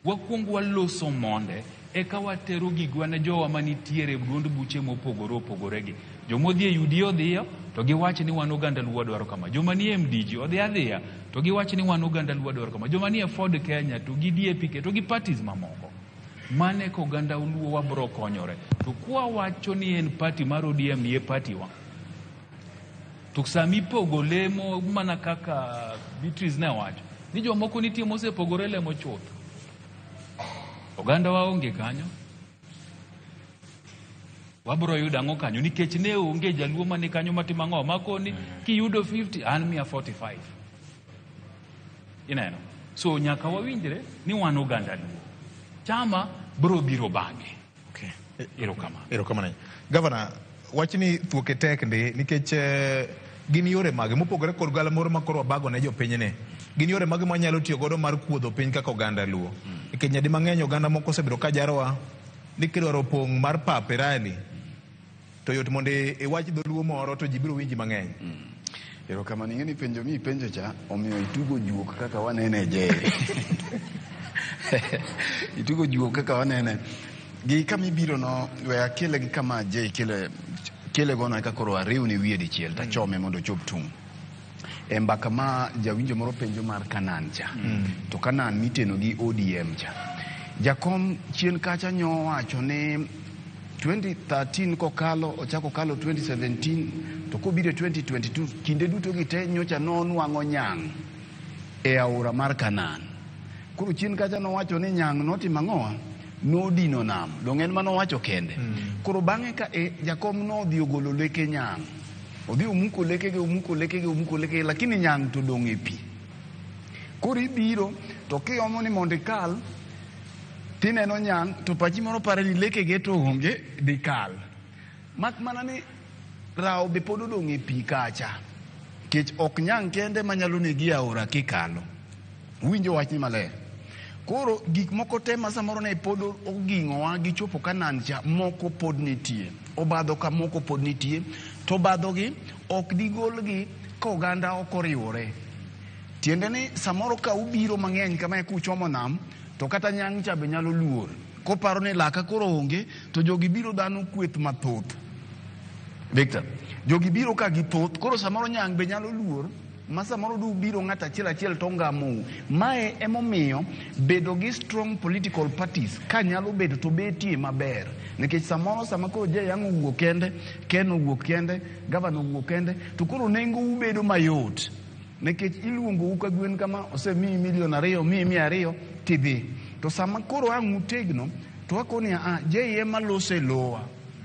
Speaker 4: wakuongo waloso monde eka watero gigwa ne jowa manitiere duond buche mopogore opogore gi. Jomodhi e UDA odhiyo to giwach ni wan oganda Luo dwaro kama. Joma ni MDG odhi adhiya to giwach ni wan oganda Luo dwaro kama. Joma ni Ford Kenya to gi DAP to gi parties mamoko. Mane ko oganda Luo wabro konyore. To kwa wacho ni en party mar ODM ni e party wa. Tuksami pogo lemo mana kaka Beatrice ne wacho ni jomoko nitie mosepogore lemo chuth. Oganda waonge kanyo. Wabro yuda ng'o kanyo nikech ne onge jaluo mane kanyo matima ng'o makoni kiyudo 50 an 145. Ineno. So nyaka wawinjre ni wan oganda Luo. Chama bro biro bange.
Speaker 16: Okay.
Speaker 4: Erokamano.
Speaker 16: Governor, wachni thuoke tek ndi nikech gin yore mage mopogore kod gala moro makoro bago ne jopiny ne. Gin yore mage manyalo tiyo godo mar kuodho piny kaka oganda Luo. Nikech nyadi mang'eny oganda moko osebiro ka jarowa ni kidwaro pong' mar pap e rally to yot mondo iwach dholuo moro to ji biro winji mang'eny.
Speaker 18: Erokamano, ing'e ni penjo mi penjo cha omiyo itugo juok kaka wanene je. Itugo juok kaka wanene. Gi kama ibiro no we akele gi kama je kele gona ka koro ariw ni wiye dichiel ta chome mondo chop tung. E mbaka ma jawinjo moro penjo mar Kanan cha. To Kanan miteno gi ODM cha. Jakom chien kacha nyo wacho ne 2013 kokalo ochako kalo 2017 to kobire 2022 kinde duto gite nyocha nonwang'o nyang' e aora mar Kanan. Koro chien kacha no wacho ni nyang' notimo ang'owa nodino nam dong en mano wacho kende. Koro bang'e ka jakom no odhi ogolo leke nyang', odhi omuko lekege lakini nyang' to dong' e pi. Koro ibiro to kiomo ni mondo ikal tineno nyang' to pachi moro pare ni lekege to onge dikal. Mak mana ni rao be pod odong' e pi kacha kech ok nyang' kende manyalo negi aora kikalo. Winjo wachni maler. Koro gik moko te ma samoro ne pod oging'owa gi chopo Kanan cha moko pod nitie. Obadho ka moko pod nitie to badhogi ok digolgi ka oganda ok oriwore. Tiende ni samoro ka ubiro mang'eny kama kuchomo nam to kata nyang' cha be nyalo luor koparo ni laka koro onge to jogi biro dhano kweth mathoth. Victor, jogi biro ka githoth, koro samoro nyang' be nyalo luor, ma samoro du biro ng'ato achiel to ngamou. Mae emomiyo bedo gi strong political parties ka nyalo bedo to betie maber, nikech samoro sama koro Jayang' owuok kende, Ken owuok kende, Gavana owuok kende, to koro nengo u bedo mayot, nikech iluongo u ka gwen kama osemiyi $2 million, miyi $200 tidhi. To sama koro ang' utegno to wakoni Jay ema lose lowa,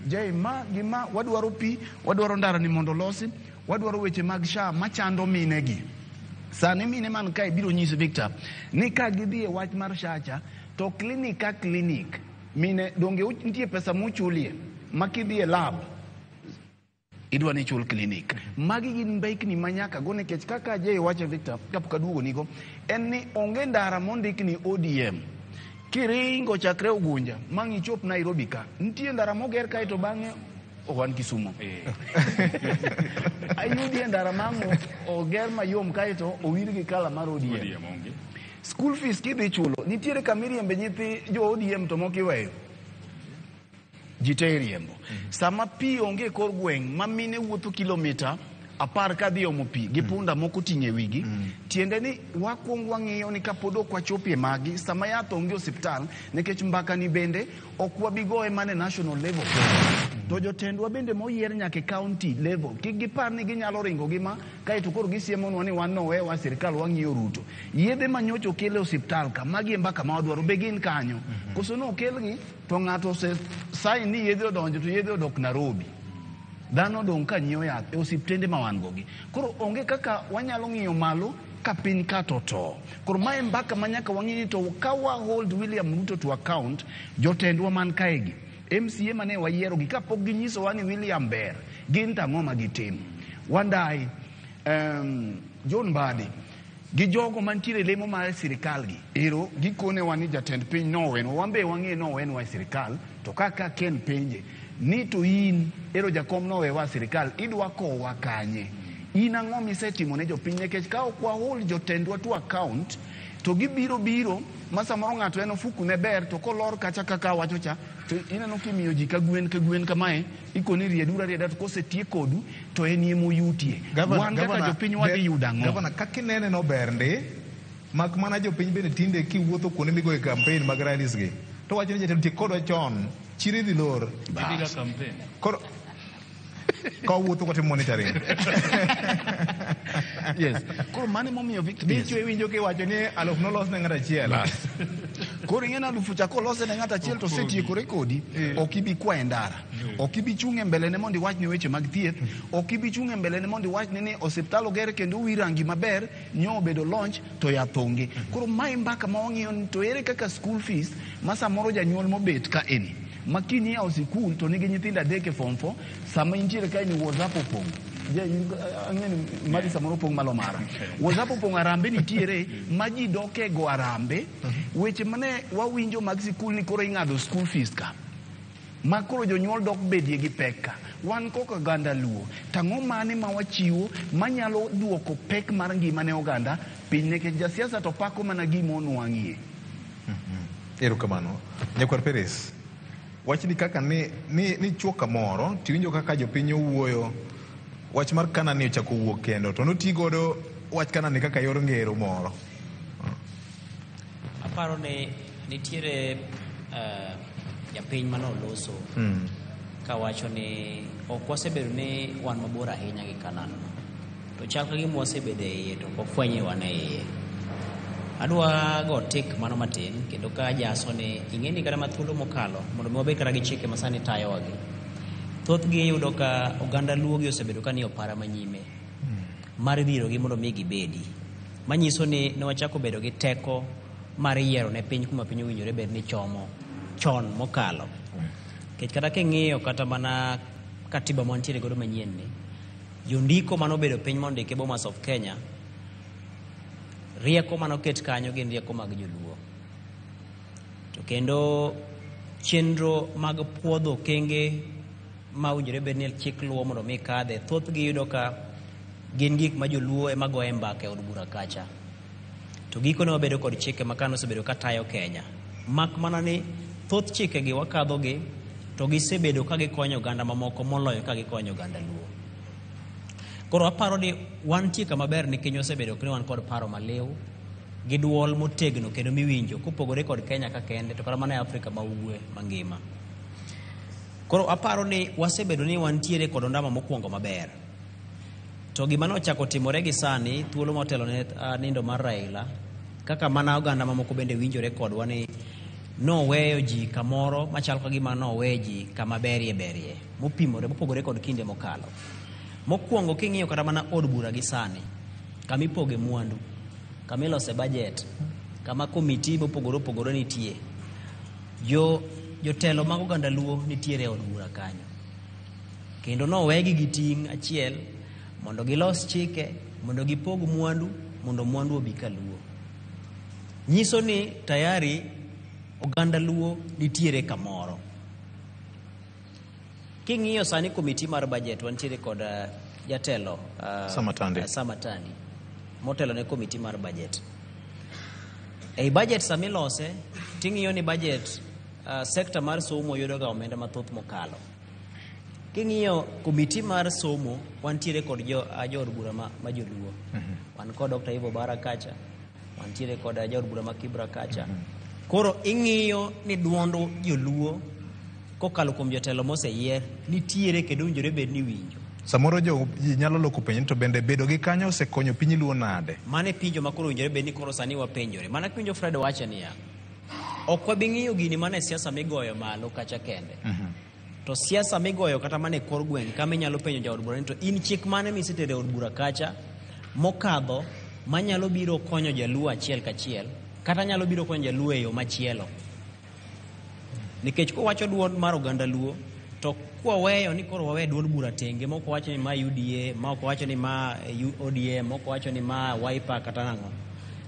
Speaker 18: Jay ma gima wadwaro pi, wadwaro ndara ni mondo losi, wadwaro weche mag SHA machando mine gi. Sani mine man kae biro nyisi Victor ni ka gidhi e wach mar SHA cha, to klinik ka klinik mine donge nitie pesa muchulie makidhi e lab idwa ni chul klinik. Magi gin mbekni manyaka go, nikech kaka Jay wacho Victor kapok aduogo nigo en ni onge ndara mondik ni ODM kiringo chakre Ugunja mangi chop Nairobi ka nitie ndara moger kae to bang'e wan Kisumo. Ayudi ndara mango oger mayom kae to owir gi kala mar ODM. School fees kidhi chulo nitiere kamiriembe nyithi jo ODM to mokiweyo jite riembo. Sama pi onge kor gweng' ma mine wuotho kilomita 10 kadhi omo pi gi punda moko ting'e wigi, tiende ni wakwongo wang'iyo ni kapod ok wachopie magi sama yath onge osiptal, nikech mbaka ni bende ok wabigoe mane national level. To jotendwa bende moyier nyaka county level kik gipar ni ginyalo ringo gima kae to koro gisiemonwa ni wan nowewa sirikal wang'iyo Ruto. Yedhe manyocho kele osiptal ka magi mbaka ma wadwaro be gin kanyo, koso no okelgi to ng'ato sai ni yedhe odonjo to yedhe odok Nairobi, dhano dong' ka nyiewo yath e osiptende ma wan gogi. Koro onge kaka wanyalo ng'iyo malo ka piny ka to. Koro mae mbaka manyaka wang'ini to ka wa hold William Ruto to account, jotendwa man kaegi, MCA mane wayiero gi kapok ginyiso wa ni William ber, gin tang'o ma gitim. Wandai, John Mbadi, gi jogo mantiere lemo mar sirikal gi, ero gikone wa ni jatend piny nowenwa, wambe wang'e nowenwa e sirikal, to kaka Ken penje ni to in ero jakom nowewa sirikal idwa kowa kanye, in ang'o misetimo ne jopiny, nikech ka ok wahol jotendwa to account to gibiro ma samoro ng'ato en ofuku ne ber to kolor kacha kaka wacho cha to ineno kimiyo ji ka gwen kamae ikoni riedura to kosetie kodu to en yemo yutie. Wan kaka jopiny wadhi yudo ang'o?
Speaker 16: Gavana, kaka inene no ber ndi mak mana jopiny bende tinde kiwuotho kuonde migoe campaign mag rallies gi to wacho ni jatend tie kodwa chon chiri dhi lor
Speaker 4: Bidiga campaign.
Speaker 16: Koro ka wuotho kotimo monitoring.
Speaker 18: Yes. Koro mane momiyo Victor
Speaker 16: Bicho winjo kiwacho ni aluf nolos ne ng'at achiel.
Speaker 18: Koro ing'e alufu cha kolose ne ng'at achiel to setiekore kodi, ok ibi kwae ndara, ok ibi chung'e mbele ne mondo iwach ne weche mag thieth, ok ibi chung'e mbele ne mondo iwach ni osiptal oger kendo wi rangi maber, nyo obedo launch to yath onge. Koro mae mbaka ma wang'iyo ni to ere kaka school fees ma samoro janyuol mobet ka eni makini ya sikul to nigi nyithindo 3 e form 4 sama intiere kae ni WhatsApp opong'. Ang'eni mari samoro pong' malo mara. WhatsApp opong' arambe nitiere ma ji doke go arambe weche mane wawinjo mag sikul ni koro ing'ado school fees ka ma koro jonyuol dok bedie gi pek ka. Wan koko oganda luo tang'o mane ma wachiwo manyalo duoko pek mar ngima ne oganda piny, nekech jasiasa to pako mana gima onwang'ie.
Speaker 16: Erokamano. Nyakwar Peres, wach ni kaka ni chuo kamoro tiwinjo kaka jopiny owuoyo wach mar Kanani ochako wuok kendo to noti godo wach Kanani kaka yor ngero moro.
Speaker 19: Aparo ni nitiere japiny manoloso ka wacho ni ok wasebedo ni wan mabor ahinya gi Kanani, to chal ka gima wasebedo e iye to ok fwenye wan e iye. Adwa go tik mano matin kendo ka jaso ni ing'eni kata mathuolo mokalo mondo mi wabed kata gi chike masani tayowa gi, thoth gi yudo ka oganda luo gi osebedo ka ni opara manyime mar dhiro gi mondo mi gibedi, manyiso ni ne wachako bedo gi teko mar yiero ne piny kuma piny owinjore bed ni chomo chon mokalo. Kech kata king'iyo kata mana katiba mantiere godo manyien ni, jondiko manobedo piny mondike Bomas of Kenya, rieko manoket kanyo gin rieko mag joluo. To kendo chenro mag puodho kenge ma owinjore bed ni chik luwo mondo mi kadhe, thoth gi yudo ka gin gik ma joluo ema goye mbaka e od bura kacha. To giko ne wabedo kod chike makano osebedo ka tayo Kenya. Mak mana ni thoth chikegi wakadhogi to gisebedo ka gikonyo oganda mamoko moloyo ka gikonyo oganda Luo. Koro aparo ni wantie kama ber nikech osebedo ni wan kod paro maliw gi duol motegno kendo miwinjo kopogore kod Kenya ka kende to kata mana e Afrika ma ugwe mangima. Koro aparo ni wasebedo ni wantiere kod ondama mokwongo maber. To gima nochako timore gi sani thuolo motelo ne nindo mar Raila kaka mana oganda mamoko bende winjore kodwa ni noweyo ji kamoro machal ka gima noweyo ji kama berie mopimore mopogore kod kinde mokalo. Mokwongo king'iyo kata mana od bura gi sani kama ipoge mwandu, kama ilose budget, kama komiti mopogore nitie, jotelo mag oganda Luo nitiere od bura kanyo, kendo nowegi gi ting' achiel mondo gilos chike, mondo gipog mwandu, mondo mwandu obi ka Luo. Nyiso ni tayari oganda Luo nitiere kamoro. King'iyo sani komiti mar budget wantiere kod jatelo Samatandi motelo ne komiti mar budget. Ei budget samilose ting'iyo ni budget sekta mar somo yudoga omenda mathoth mokalo. King'iyo komiti mar somo wantiere kod jood bura ma joluo. Wan kod Dr. Ivo Bara kacha, wantiere kod jood bura ma Kibra kacha. Koro ing'iyo ni duondo joluo kokalo kuom jotelo moseyier nitiere kendo winjore bed ni winjo.
Speaker 16: Samoro ji nyalo loko penjo to bende bedo gi kanyo osekonyo piny Luo nade?
Speaker 19: Mane pinjo makoro winjore bed ni koro sani wapenjore. Mana pinjo Fred wacho niya, ok wabing'iyo gini mana siasa migoyo malo kacha kende. To siasa migoyo kata mana e kor gweng' kama inyalo penjo jaod bura ni to in chik mane misetere od bura kacha mokadho manyalo biro konyo jaluo achiel kachiel kata nyalo biro konyo jaluo e yo machielo. Nikech kowacho duond mar oganda Luo to kwaweyo ni koro wawe duond bura tenge, moko wacho ni ma UDA, moko wacho ni ma ODM, moko wacho ni ma Wiper kata nang'o.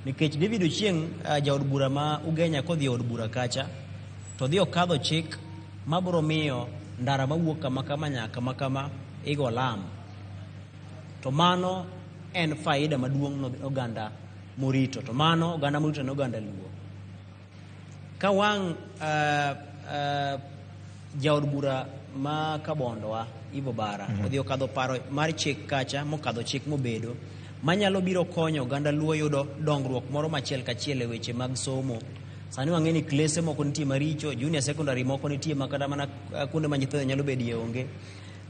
Speaker 19: Nikech David Ochieng jaod bura ma Ugenya kodhi od bura kacha to dhi okadho chik mabro miyo ndara mawuok kama nyaka kama igo lam. To mano en faida maduong' no oganda morito, to mano oganda morito no oganda Luo. Ka wang' jaod bura ma Kabondowa Ivo Bara odhi okadho paro mar chik kacha mokadho chik mobedo manyalo biro konyo oganda Luo yudo dongruok moro machiel kachiel e weche mag somo. Sani wang'e ni klese moko nitie maricho, junior secondary moko nitie makata mana kuonde ma nyithindo nyalo bedie onge,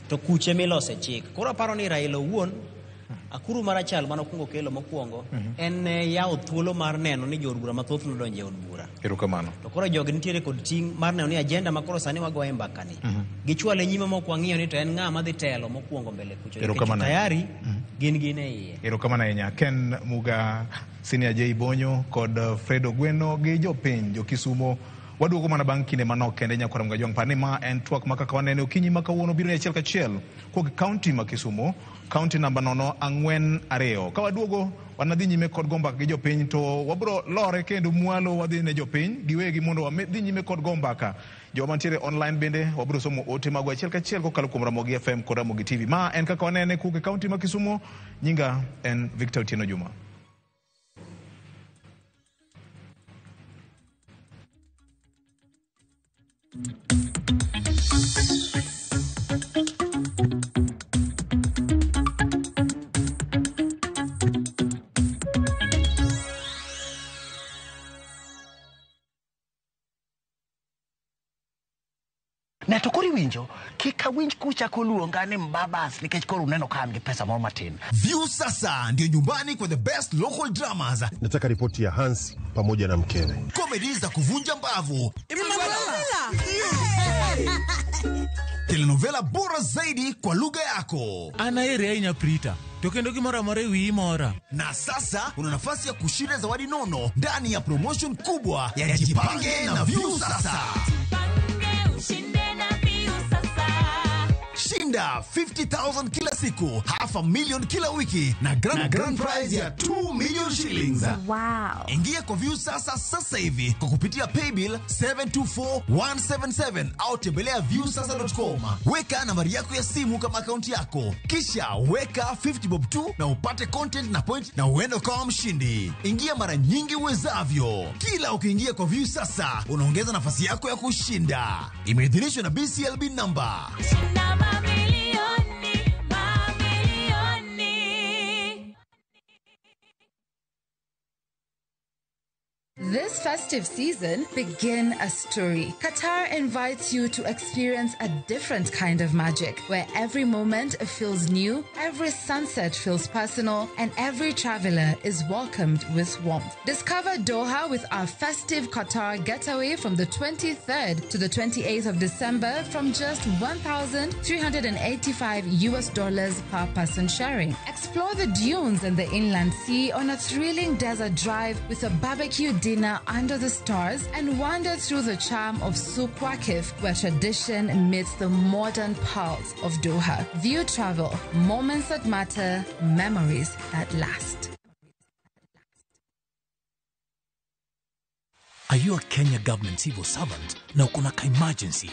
Speaker 19: to kuche milose chik. Koro aparo ni Raila owuon akuru marachal manokwongo kelo mokwongo en yawo thuolo mar neno ni jood bura mathoth nodonje e od bura.
Speaker 16: Erokamano.
Speaker 19: To koro jogi nitiere kod ting' mar neno ni agenda makoro sani wagoye mbakani gichwale nyime mok wang'iyo ni to en ng'a madhi telo mokwongo mbele kucho.
Speaker 16: Erokamano.
Speaker 19: Tayari gin e iye.
Speaker 16: Erokamano ahinya. Ken Muga, Senior J Bonyo kod Fred Ogweno gi jopiny jo-Kisumo waduogo mana bang' kinde manok kende Nyakwara Mgajwang'. Par ni ma en twak ma kaka wanene okinyi ma kawuono biro ni achiel kachiel kuom kaunti ma Kisumo, kaunti namba 042. Ka waduogo wanadhi nyime kod gombak gi jopiny to wabro lore kendo mwalo wadhi ne jopiny giwegi mondo wadhi nyime kod gombaka. Jo mantiere online bende wabro somo ote mag achiel kachiel kokalo kuom Ramogi FM kod Ramogi TV. Ma en kaka wanene kuom kaunti ma Kisumo. Nyinga en Victor Otieno Juma.
Speaker 7: Na to kori winjo kika winj kucha koluonga ni mbabas nikech koro uneno kama pesa moro matin.
Speaker 8: View sasa ndio nyumbani kwa the best local dramas.
Speaker 9: Nataka ripoti ya Hansi pamoja na mkewe.
Speaker 8: Comedy za kuvunja mbavu. Telenovela bora zaidi kwa lugha yako.
Speaker 10: Anaere ainya Prita. Tokendo kimara mare wi mora.
Speaker 8: Na sasa una nafasi ya kushinda zawadi nono ndani ya promotion kubwa ya Jipange na View sasa. Shinda 50 50,000 kila siku, $500,000 kila wiki na grand prize ya 2 million shillings.
Speaker 5: Wow.
Speaker 8: Ingia kwa View sasa hivi kwa kupitia paybill 724177 au tembelea viewsasa.com. Weka nambari yako ya simu kama akaunti yako, kisha weka 50 bob tu na upate content na point na uende kwa mshindi. Ingia mara nyingi uwezavyo. Kila ukiingia kwa View sasa unaongeza nafasi yako ya kushinda. Imeidhinishwa na BCLB number.
Speaker 6: This festive season, begin a story. Qatar invites you to experience a different kind of magic, where every moment feels new, every sunset feels personal, and every traveler is welcomed with warmth. Discover Doha with our festive Qatar getaway from the 23rd to the 28th of December from just $1,385 per person sharing. Explore the dunes and the inland sea on a thrilling desert drive with a barbecue dinner under the stars and wander through the charm of Souq Waqif, where tradition meets the modern pearls of Doha. View Travel, moments that matter, memories that last.
Speaker 23: Are you a Kenya government civil servant na uko na emergency?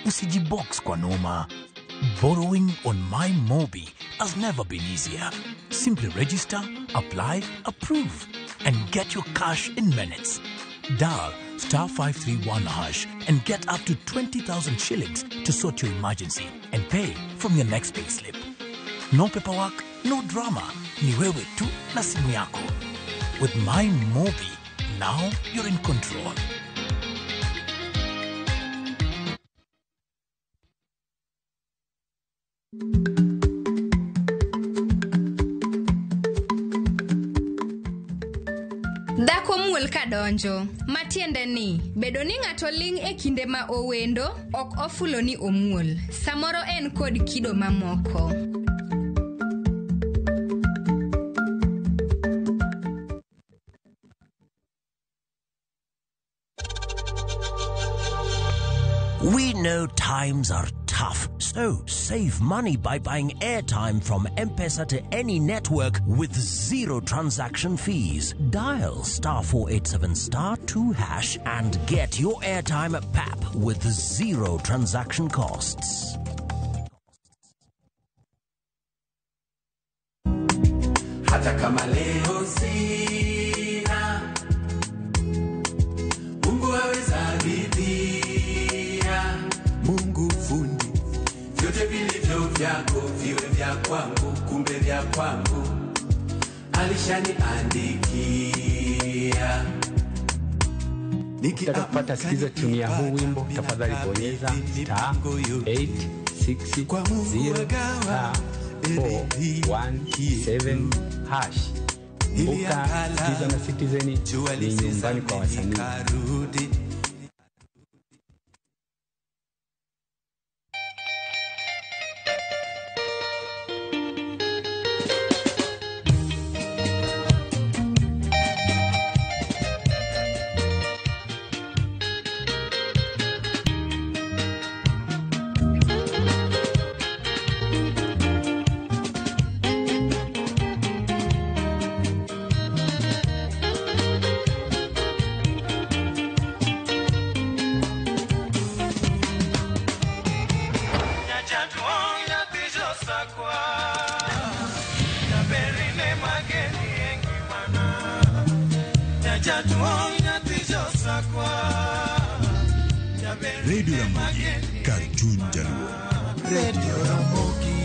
Speaker 23: Usijibox kwa noma. Borrowing on MyMobi has never been easier. Simply register, apply, approve, and get your cash in minutes. Dial *531# and get up to 20,000 shillings to sort your emergency and pay from your next pay slip. No paperwork, no drama. Ni wewe tu na simu yako. With MyMobi, now you're in control.
Speaker 11: Dhako muol kadonjo. Matiende ni, bedo ni ng'ato ling' e kinde ma owendo, ok ofulo ni omuol. Samoro en kod kido mamoko.
Speaker 24: We know times are tough, so save money by buying airtime from M-Pesa to any network with zero transaction fees. Dial *487*2# and get your airtime PAP with zero transaction costs.
Speaker 25: Hata kama leo sina, Mungu aweza ridhia. Mungu fundi, vyote vilivyo vyako viwe vya kwangu, kumbe vya kwangu alishaniandikia.
Speaker 26: Ukitaka kupata sikiza tuni ya huu wimbo, tafadhali bonyeza *860*417#. Buka sikiza na Citizen ni nyumbani kwa wasanii.
Speaker 8: Radio Ramogi, Cartoon Jaluo. Radio Ramogi.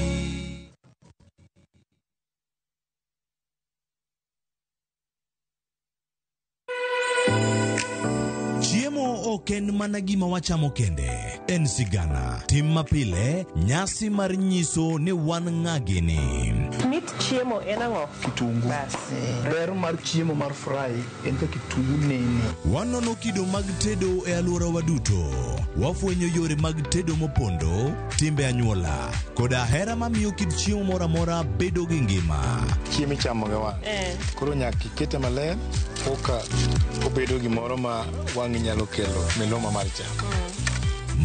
Speaker 8: Chiemo ok en mana gima wachamo kende. En sigana, tim mapile, nyasi mar nyiso ni wan ng'agini.
Speaker 27: Mit chiemo en ang'o?
Speaker 28: Kitungu. Ber mar chiemo mar fry en ka kitungu nene.
Speaker 8: Wanono kido mag tedo e alworawa duto. Wafwenyo yore mag tedo mopondo, timbe anyuola, koda hera mamiyo kit chiemo moro amora bedo gi ngima.
Speaker 28: Chiemo ichamo ga wang'. Koro nyaka ikete maler, koka obedo gimoro ma wang'i nyalo kelo miluma mar chamo.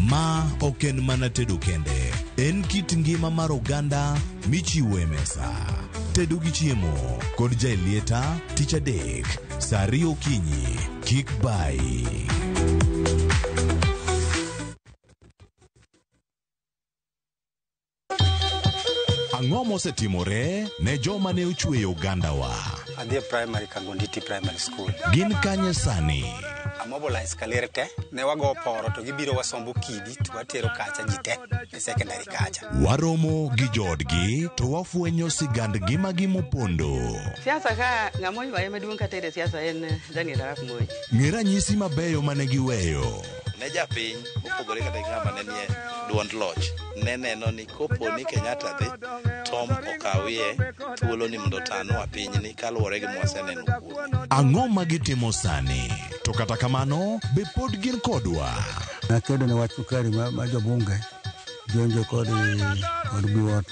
Speaker 8: Ma ok en mana tedo kende. En kit ngima mar oganda michiwo e mesa. Tedo gi chiemo kod jailieta tich adek saa 2 okinyi. Kik bai. Ang'o mosetimore ne joma ne ochweyo ogandawa?
Speaker 3: Adhi primary Kangonditi Primary School.
Speaker 8: Gin kanye sani?
Speaker 3: Mobilize kalerte ne wago poro to gibiro wasombo kidi to watero kacha jite e secondary kacha.
Speaker 8: Waromo gi jodgi to wafwenyo sigand ngima gi mopondo.
Speaker 5: Siasa ka ng'amoi wae maduong' katere siasa en Daniel Arap Moi.
Speaker 8: Ng'e ranyisi mabeyo mane giweyo.
Speaker 12: Ne japiny opogore kata ng'ama ne nie duond loch ne neno ni kopo ni Kenyatta dhi Tom okawie thuolo ni mondo tano apinyni kaluwore gi mwaseneno kuome.
Speaker 8: Ang'o ma gitimo sani? To kata kamano be pod gin kodwa.
Speaker 13: Nakedo ne wach sukari ma jobunge jonjo kod biwot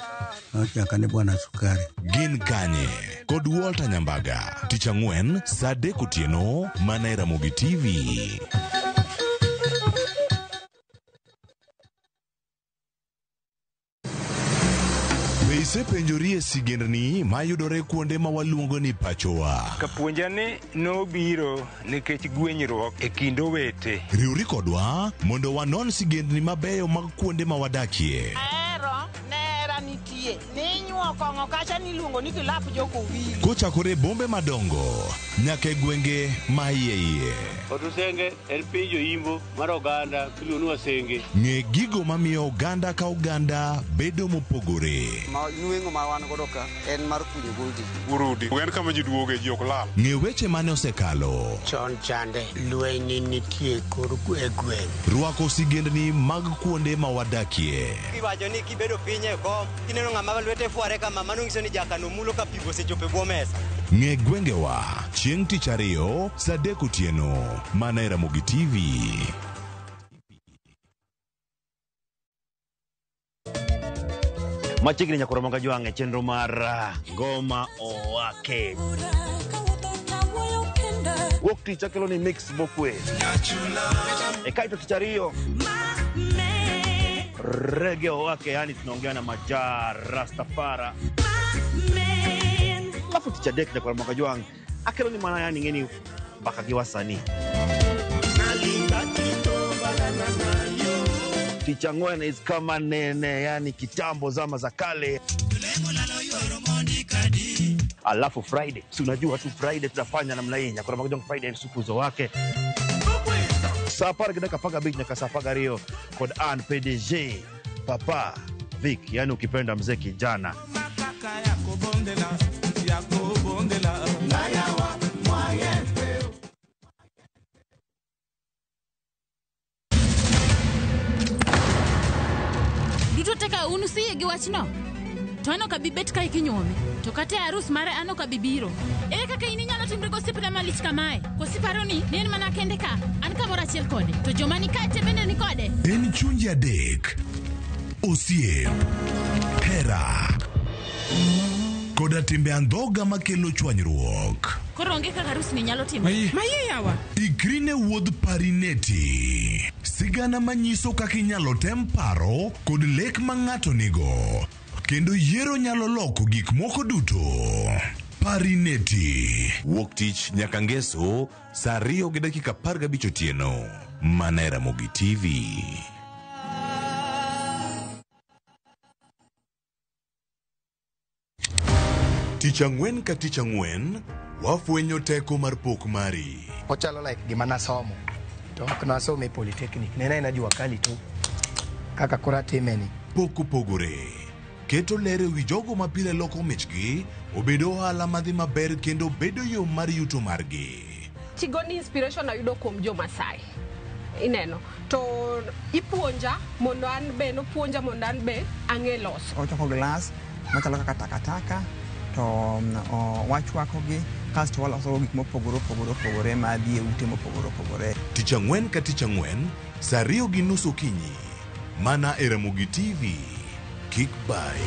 Speaker 13: nyaka ne bwana sukari.
Speaker 8: Gin kanye kod Walter Nyambaga tich ang'wen saa 3 otieno mana e Ramogi TV. Isepenjori e sigendni mayudore kuonde ma waluongo ni pachowa.
Speaker 14: Kapuonjani nobiro nikech gwenyruok e kind owete.
Speaker 8: Riwri kodwa mondo wanon sigendni mabeyo mag kuonde ma wadakie.
Speaker 15: Ahero nera nitie. Ninyuo kong'o kacha niluongo ni kilap joko wili.
Speaker 8: Kochakore bombe madongo nyaka e gwenge ma iye.
Speaker 20: Otusenge en piny joimbo mar oganda iluongo ni Wasenge.
Speaker 8: Ng'e gigo mamiyo oganda ka oganda bedo mopogore.
Speaker 3: Nueng'o ma wan godo ka en mar kunyo goldi.
Speaker 14: Urudi. En kama ji duoge ji ok lal.
Speaker 8: Ng'e weche mane osekalo.
Speaker 3: Chon chande lweny nitie kor gweng'.
Speaker 8: Rwako sigendni mag kuonde ma wadakie.
Speaker 3: Kiwacho ni kibedo piny e kom, kineno ng'ama lwete fuare kama mano nyiso ni jakano mulo ka pigo sechope bwo mesa.
Speaker 8: Ng'e gwengewa chieng' tich ariyo saa 3 otieno mana e Ramogi TV.
Speaker 21: Machiegni nyakoro Monga Jwang' e chenro mar Ngoma Owake. Wuok tich akelo ni mix bokwe. E kaito tich ariyo Reggae Owake, yani tunaongea na Majar Rastafara. Alafu tich adek nyakoro Monga Jwang' akelo ni mana yani ngeni mpaka giwasani. Ticha ng'wen is kama nene, yani kitambo zama za kale. Alafu Friday, si unajua tu Friday tunafanya namna hii. Nyakora Monga Jwang Friday supuzo wake. Sapar gidaka paga big nyaka sapaga rio kod an PDG Papa Vic, yani ukipenda mzee kijana.
Speaker 29: Teka unusiye gi wachno. To ano ka bibet ka ikinyome. To kate arus mare ano ka bibiro. Ere kaka ininyalo timre gosipna malich kamae. Kosiparo ni nen mana kende ka. An ka mora achiel kode. To joma ni kate bende ni kode.
Speaker 8: En chunje adek. Osiem. Hera. Koda timbe andhoga makelo chwanyruok.
Speaker 29: Koro onge kaka arus ni nyalo timo. Maye yawa.
Speaker 8: Ikrine wuodh Parineti. Sigana manyiso kaka inyalo tem paro kod lek ma ng'ato nigo. Kendo yiero nyalo loko gik moko duto. Parineti. Wuok tich nyaka ngeso saa 2:15 otieno. Mana e Ramogi TV. Tich ang'wen ka tich ang'wen wafwenyo teko mar pok mari.
Speaker 3: Ochalo like gima nasomo. To nasomo e Polytechnic. Nena inajua kali tu. Kaka kora timeni.
Speaker 8: Pok opogore. Keto lere wi jogo mapile loko michgi obedo ohala madhi maber kendo bedo yo mar yuto margi.
Speaker 30: Tigoni inspiration ayudo kuom jo Masai. Ineno. To ipuonja mondo an be no puonja mondo an be ang'e loso.
Speaker 3: Ochoko glass machalo kaka takataka to wachwako gi kasto waloso gik mopogore opogore ma dhi e ute mopogore opogore.
Speaker 8: Tich ang'wen ka tich ang'wen saa 2:30 okinyi mana e Ramogi TV. Kik bai.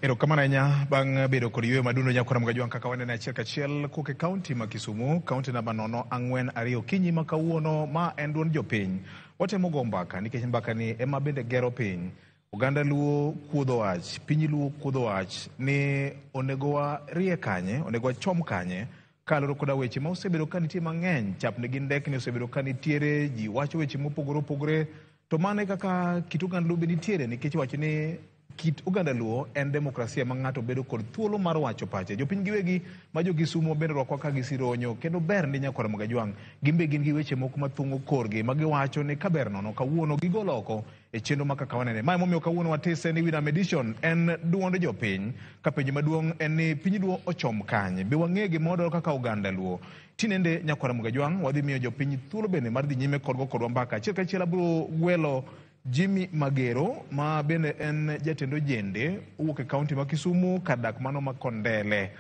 Speaker 1: Erokamano ahinya bang' bedo kod yweyo madundo nyakwara Mgajwang' kaka waneno achiel kachiel koke kaunti ma Kisumu, kaunti namba 042 kinyi ma kawuono ma en duond jopiny. Watemo go mbaka nikech mbaka ni ema bende gero piny. Oganda Luo kuodho wach, piny Luo kuodho wach ni onego warie kanye, onego wachom kanye kaloro koda weche ma osebedo ka nitie mang'eny, chapni gi ndekni osebedo ka nitiere, ji wacho weche mopogore opogore, to mane kaka kit oganda Luo be nitiere nikech wacho ni kit oganda Luo en demokrasia ma ng'ato bedo kod thuolo mar wacho pache. Jopiny giwegi ma jo Kisumu bende rwakwa ka gisironyo kendo ber ni nyakwara Mgajwang' gimbe gin gi weche moko mathung'o korgi ma giwacho ni kaber nono kawuono gigolo oko e chenro ma kaka wanene. Mae momiyo kawuono watise ni Winam Edition en duond jopiny ka penjo maduong' en ni piny Luo ochom kanye, be wang'e gimodoro kaka oganda Luo. Tinende nyakwara Mgajwang' wadhi miyo jopiny thuolo bende mar dhi nyime kodwa mbaka. Achiel kachiel abiro gwelo Jimmy Magero ma bende en jatendo jende owuok e kaunti ma Kisumu kadak mano ma Kondele.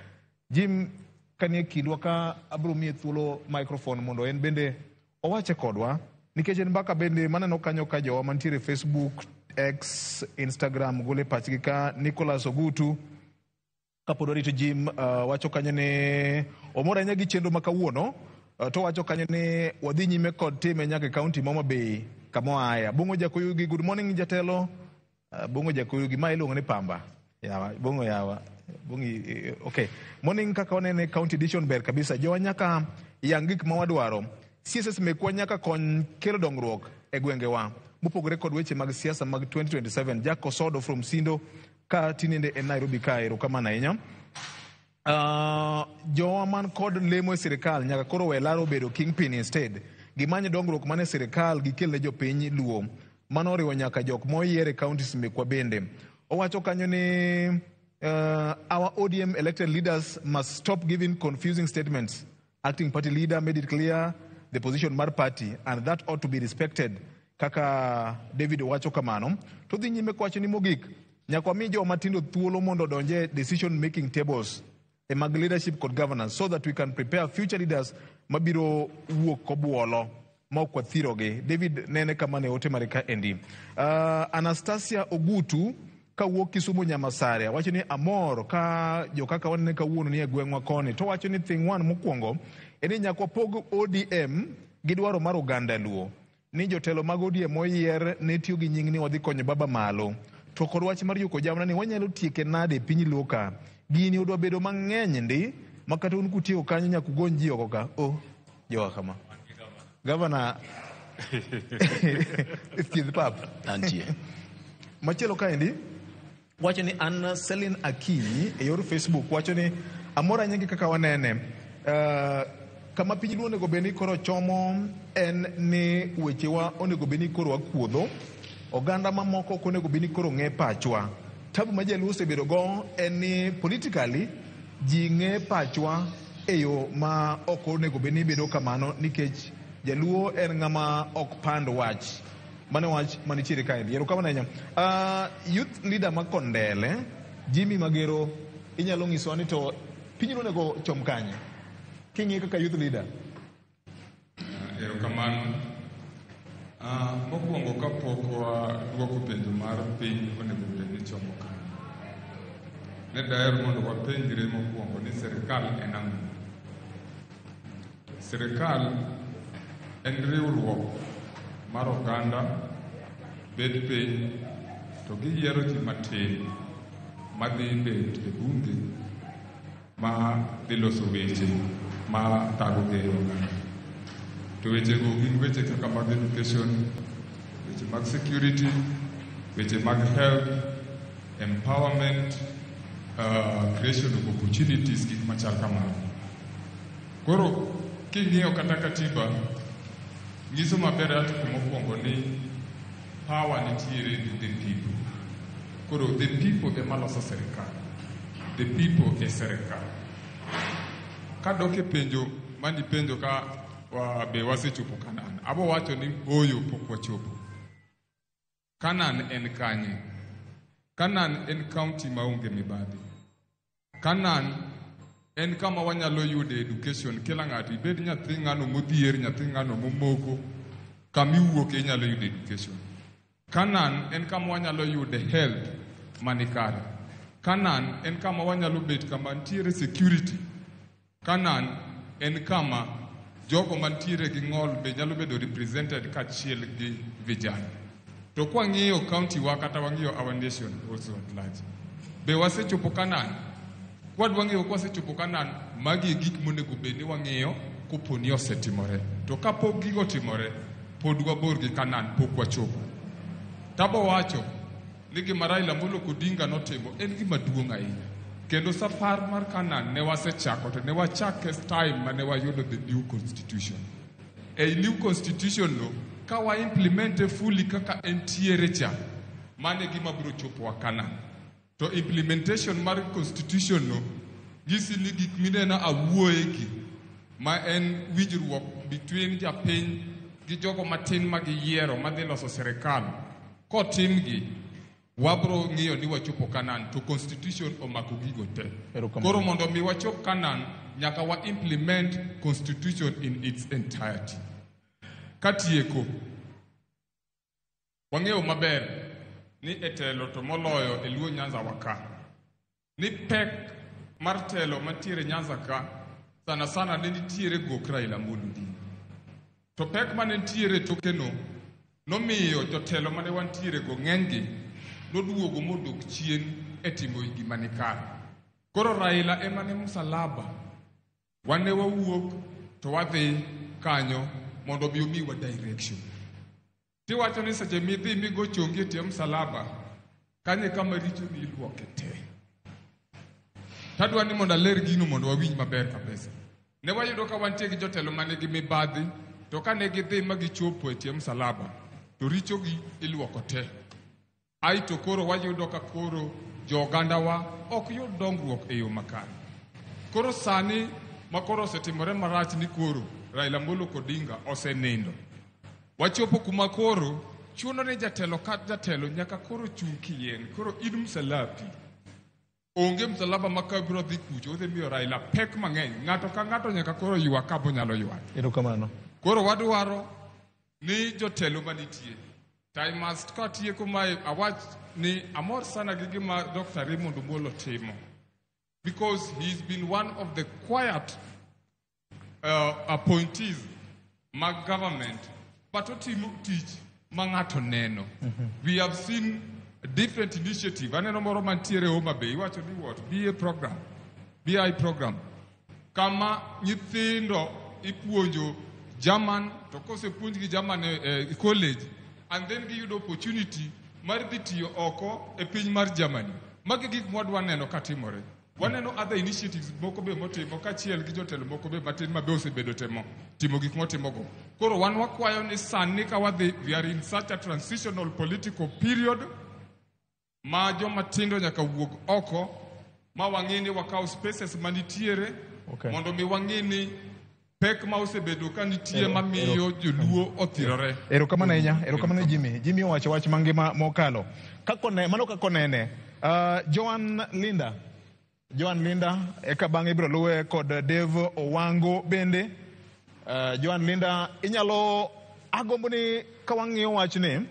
Speaker 1: Jim kanie kindwa ka abiro miye thuolo microphone mondo en bende owache kodwa nikech en mbaka bende maneno kanyo ka jowa mantiere Facebook, X, Instagram gole pachgi ka Nicholas Ogutu kapod warito Jim wacho kanyo ni omor ahinya gi chenro ma kawuono to wacho kanyo ni wadhi nyime kod time nyaka e kaunti ma Homa Bay kama aya. Bongo Jakuyugi, good morning jatelo. Bongo Jakuyugi, ma iluongo ni Pamba. Yawa, bongo yawa. Bongi, okay. Morning kaka wanene county edition ber kabisa. Jowa nyaka yang gik ma wadwaro. CSS mekwa nyaka kony kelo dongruok e gwengewa. Mopogore kod weche mag siasa mag 2027. Jack Osodo from Sindo ka tinende e Nairobi ka erokamano ahinya. Jowa man kod lemo e sirikal nyaka koro we laro bedo kingpin instead. Gimanye dongruok mane sirikal gikel ne jopiny Luo mano oriwo nyaka jok moyiere counties mekwa bende. Owacho kanyo ni our ODM elected leaders must stop giving confusing statements. Acting party leader made it clear the position mar party and that ought to be respected. Kaka David owacho kamano. To dhi nyime kwacho ni mogik nyaka mi joma tindo thuolo mondo donje decision making tables e mag leadership kod governance so that we can prepare future leaders mabiro wuok kobuolo ma ok wathirogi. David nene kama ne ote marika endi. Anastasia Ogutu ka wuok Kisumu Nyamasare wacho ni amor ka jo kaka wanene kawuono ni e gweng'wa koni, to wacho ni thing one mokwongo eni nyaka wapog ODM gi dwaro mar oganda Luo ni jotelo mag ODM moyier ne tiyo gi nying ni wadhi konyo baba malo, to kod wach mar yuko jamna ni wanyalo tieke nade piny Luo ka gini odwa bedo mang'eny ndi makata un kutiyo kanyo nyaka ugony ji oko ka. Jowa kama Governor Steve Pap
Speaker 12: antie
Speaker 1: machielo kaendi wacho ni Anna Selin Akinyi e yor Facebook wacho ni amora nyengi kaka wanene kama piny Luo onego beni koro chomo en ni wechewa onego beni koro wakuodho, oganda mamoko onego beni koro ng'e pachwa. Tabu ma Jaluo osebedo go en ni politically ji ng'e pachwa e yo ma ok onego beni bedo kamano nikech Jaluo en ng'ama ok pand wach. Mano wach manichiere kaendi. Erokamano ahinya. Youth leader ma Kondele, Jimmy Magero, inyalo ng'isowa ni to piny Luo onego chom kanye king'e kaka youth leader?
Speaker 2: Erokamano. Mokwongo kapok waduoko penjo mar piny onego bed ni chomo kanye, ne daher mondo wapenjre mokwongo ni sirikal en ang'o. Sirikal en riwruok mar oganda bed piny to giyiero ji matin madhi bet e bunge ma dhi loso weche ma thago gero oganda. To wechego gin weche kaka mag education, weche mag security, weche mag health, empowerment, creation of opportunities, gik machal kamano. Koro king'iyo kata katiba nyiso maber atiku mokwongo ni power nitiere gi the people. Koro the people ema loso sirikal, the people e sirikal. Kadok e penjo mani penjo ka be wasechopo Kanan, abo wacho ni oyo pok wachopo. Kanan en kanye? Kanan en county maonge mibadhi. Kanan en kama wanyalo yude education kila ng'ato, ibed nyathi ng'ano modhier, nyathi ng'ano momoko, kama iwuok inyalo yude education. Kanan en kama wanyalo yude health manikare. Canaan en kama wanyalo bet kama ntiere security. Canaan en kama jogo mantiere gi ng'ol be nyalo bedo represented kachiel gi vijana. To kwa ng'iyo county wa kata wang'iyo our nation also at large. Be wasechopo Canaan. Kwa wang'iyo kwa wasechopo Canaan, magi gik monego bed ni wang'iyo koponi osetimore. To kapok gigo timore, pod wabor gi Canaan, pok wachopo. Tabo wacho ni gima Raila Amolo Odinga notimo en gima duong' ahinya. Kendo safar mar Canaan ne wasechako to ne wachake time mane wayudo the new constitution. A new constitution no ka wa implement fully kaka entiere cha, mane gima biro chopo wa Canaan. To implementation mar constitution no gisi ni gik minena awuoye gi ma en winjruok between japiny gi jogo matin ma giyiero madhi loso serikal. Kotim gi wabro ng'iyo ni wachopo Canaan to constitution omako gigo te. Koro mondo mi wachop Canaan nyaka wa implement constitution in its entirety. Katieko wang'eyo maber ni etelo to moloyo Luo Nyanza waka ni pek mar telo mantiere Nyanza ka sana sana ne nitiere gok Raila Amolo Odinga. To pek mane nitiere tokeno nomiyo jotelo mane wantiere go ng'enygi noduogo modok chien e timo gima ni kare. Koro Raila ema ne msalaba. Wane wawuok to wadhi kanyo mondo bi omiwa direction. Tiwacho ni seche midhi migo chongi tie msalaba kanye kama richo ni iluoke te. Tadwa ni mondo aler gino mondo wawinj maber kabisa. Ne wayudo ka wantie gi jotelo mane gi mibadhi to kane gidhi ma gichopo e tie msalaba to richo gi iluoko te. Ai to koro wayudo ka koro joganda wa ok yud dongruok e yo makare. Koro sani makoro osetimore marach ni koro Raila Amolo Odinga osenindo. Wachopo kuma koro chuno ni jatelo kat jatelo nyaka koro chung kien. Koro in msalapi. Onge msalaba makabro dhi kucho odhi miyo Raila pek mang'eny. Ng'ato ka ng'ato nyaka koro ywak kabo nyalo ywak.
Speaker 1: Erokamano.
Speaker 2: Koro wadwaro ni jotelo manitie. I must cut here kumae awach ni amor sana gi gima Dr. Raymond Omolo timo. Because he's been one of the quiet appointees mag government but otimo tich mangato neno. We have seen different initiative. Aneno moro mantiere Homa Bay iwacho ni what? BI program. Kama nyithindo ipuonjo German to kose puonj gi German college and then give you the opportunity mar dhi tiyo oko e piny mar Germany. Magi gik mwadwa neno katimore. Waneno other initiatives moko be motimo kachiel gi jotelo moko be matin mabe osebedo timo gik motimogo. Koro wan wakwayo ni sani ka wadhi, we are in such a transitional political period ma joma tindo nyaka wuog oko ma wang'ini wakaw spaces manitiere mondo mi wang'ini pek ma osebedo ka nitie mamiyo joluo othirore.
Speaker 1: Erokamano ahinya, erokamano Jimmy. Jimmy owacho wach mangima mokalo. Mano kako nene. Joan Linda eka bang'e ibiro luwe kod Dave Owango bende. Joan Linda inyalo agombo ni ka wang'iyo wach ni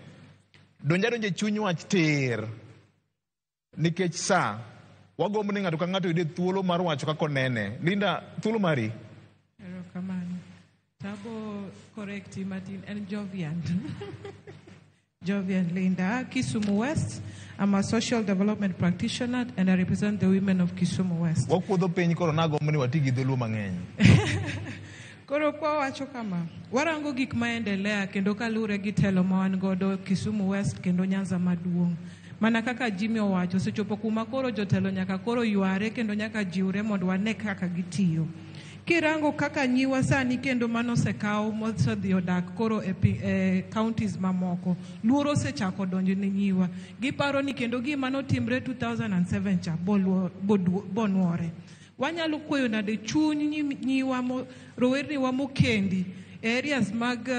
Speaker 1: donje chuny wach tir nikech sa wagombo ni ng'ato ka ng'ato yude thuolo mar wacho kako nene. Linda, thuolo mari.
Speaker 4: Erokamano. Tabo correcti Martin and Jovian. Jovian Linda, Kisumu West. I'm a social development practitioner and I represent the women of Kisumu West.
Speaker 1: Wakuodho piny koro nagombo ni watigi dholuo mang'eny.
Speaker 4: Koro kwa wacho kama warango gik maendelea kendo kalure gi telo ma wan godo Kisumu West kendo Nyanza maduong'. Mana kaka Jimmy owacho sechopo kuma koro jotelo nyaka koro yware kendo nyaka jiwre mondo wane kaka gitiyo. Kirango kaka nyiwa sani kendo mano sekaw mosedhi odak koro e counties mamoko. Luoro sechako donjo ne nyiwa. Giparo ni kendo gima notimre 2007 cha bonwore. Wanyalo kweyo nade chuny nyiwa rowerni wa mokendi areas mag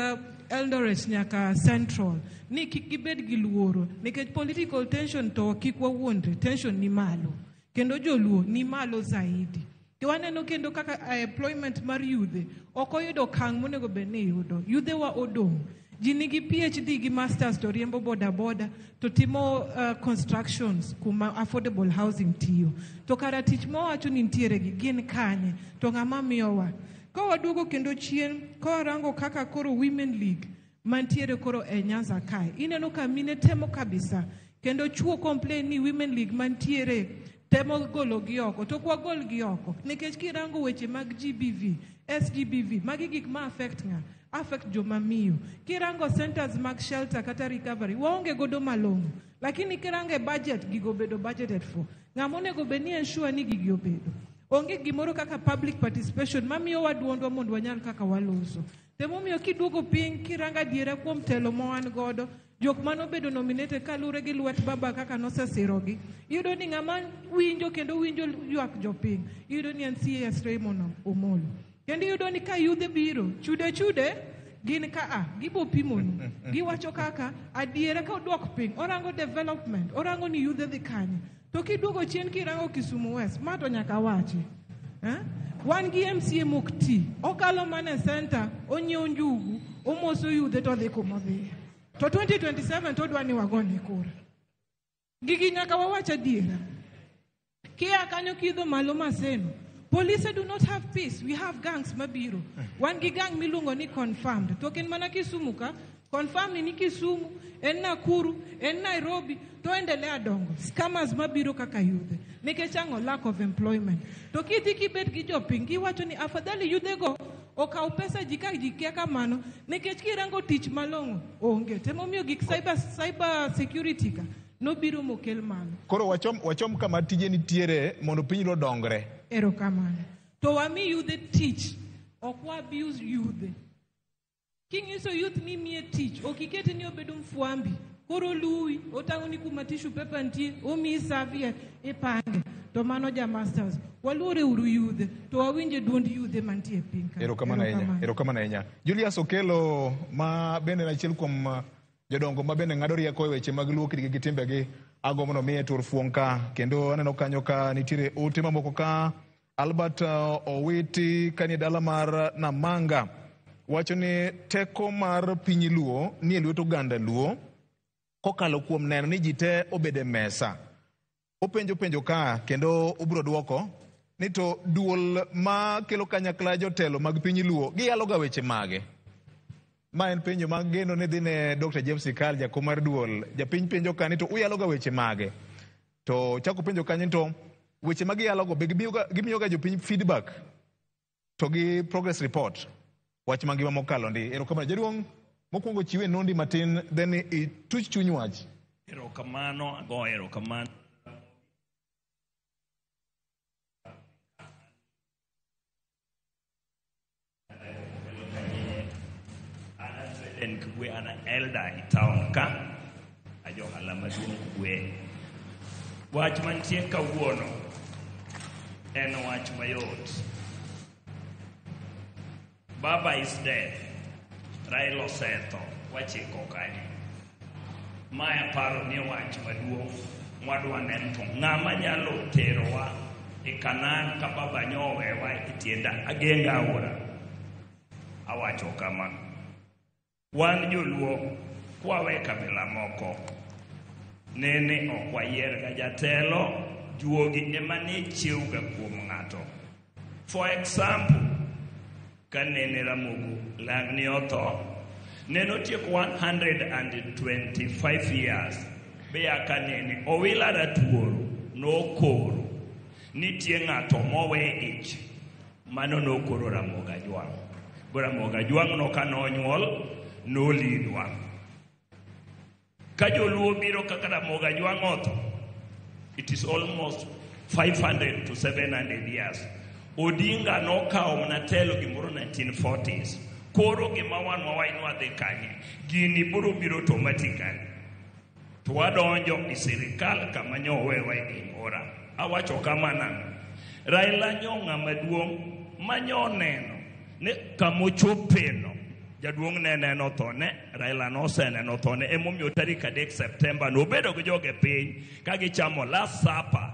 Speaker 4: Eldoret nyaka Central ni kik gibed gi luoro nikech political tension to kik wawuondre, tension ni malo kendo joluo ni malo zaidi. Waneno kendo kaka employment mar yudhe oko yudo kang' monego bed ni yudo. Yudhe wa odong' ji nigi PhD gi masters to riembo boda to timo constructions kuma affordable housing tiyo. To kara tich mowacho ni ntiere gi gin kanye to ng'ama miyowa. Ka waduogo kendo chien, ka warango kaka koro Women League mantiere koro e Nyanza kae. Ineno ka mine temo kabisa. Kendo chuo complain ni Women League mantiere temo golo gi oko. To kwa gol gi oko. Nikech kirango weche mag GBV, SGBV, magi gik ma affect nga. Affect joma miyo. Kirango centers mag shelter kata recovery, waonge godo malongo. Lakini kirango budget, gigo bedo budgeted for. Ng'amone go beni ensure ni gigi obedo. Onge gimoro kaka public participation, mamiyo waduondwa mondo wanyal kaka waloso. Temomiyo kiduogo piny kiranga diere kuom telo moan godo, jok mano bedo nominated kalure gi lwet baba kaka nosesirogi. Iyudo ni ng'ama winjo kendo winjo ywak jopiny. Iyudo ni NCS Raymond Omolo. Kendo iyudo ni ka yudhe biro, chude, gin ka gibo pimonu. Giwacho kaka, adiere ka odwok piny, orango development, orango ni yudhe dhi kanye. To kiduogo chien kirango Kisumu West, mato nyaka wachi. Wan gi MCA Mukti, okalo mane center, onyiewo njugu, omoso yudhe to dhi kuma dhi. To 2027 to dwani wagone kura. Gigi nyaka wawacha diera. Kia kanyo kidho malo Maseno. Police do not have peace. We have gangs mabiro. Wan gi gang milungo ni confirmed. Token mana Kisumu ka, confirmed ni Kisumu, en Nakuru, en Nairobi, to endelea dongo. Scammers mabiro kaka yudhe. Nikechango lack of employment. To kiti kibet gi jopiny, giwacho ni afadhali yudhe go, okaw pesa jika jikia kamano, nikech kirango tich malongo, onge. Temomiyo gik cyber security ka, no biro mokel malo.
Speaker 1: Koro wachom kama tije nitiere mondo piny ro dongre.
Speaker 4: Erokamano. To wami yudhe tich, okwa abuse yudhe. Kingiso youth ni miye tich, okikete ni obedo mfuambi. Koro lui, otangoni kuma tissue paper ntie, omi savie ipange. To mano ja masters. Waluore uru yudhe, to wawinje duond yudhe mantie pinka.
Speaker 1: Erokamano ahinya. Julius Okelo ma bende achiel kuom jodongo ma bende ng'ado rieko e weche mag luo kit gi timbegi, agombo no miye tur fuong ka, kendo aneno kanyo ka nitiere ote mamoko ka. Albert Owiti kanie dala mar Namanga wacho ni teko mar piny luo ni e lwet oganda luo kokalo kuom neno ni ji te obede mesa. Openjo ka kendo ubro duoko ni to duol ma kelo kanyakla jotelo mag piny luo giyalo ga weche mage. Ma en penjo mag geno ni dhine Dr. James Sikal, jakom mar duol. Japiny penjo ka ni to uyalo ga weche mage. To chako penjo kanyo to weche magi yalo go be gimiyo ga jopiny feedback to gi progress report. Wach mangima mokalo ndi. Erokamano jaduong' mokwongo chiwe nondi matin then ituch chuny wach.
Speaker 6: Erokamano, ago erokamano. En kwe ana elder i town ka ajo alama duong kwe. Wach mantie kawuono en wach mayot. Baba is dead. Raila osetho. Wachiko kanye. Maya paro ni wach maduong' mwadwa neno to ng'ama nyalo terowa e Kanaan ka baba nyowewa e tienda agenga ora. Awacho kama. Wan joluo kwawe kabila moko nene ok wayier ga jatelo, juogi ema ne chiewga kuom ng'ato. For example, ka nene Ramogo Lang ni otho, neno tieko 125 years, beya ka nene Owila Ratuoro nokoro nitie ng'ato mowe ich, mano nokoro Ramogi Ajwang'. Ramogi Ajwang' no kanonyuol nolidwa. Ka joluo biro kaka Ramogi Ajwang' otho, it is almost 500 to 700 years. Odinga nokawo mnatelo gimoro 1940s. Koro gima wan wawainwa dhi kanye. Gini biro automatically. To wadonjo i sirikal kama nyowewa e ora. Awacho kama nang'o. Raila nyong'a maduong' manyoneno ne kamochopeno. Jaduong' neno thone, Raila no seneno thone, emomiyo tarik 3 Septemba nobedo gi joge piny kagichamo last supper.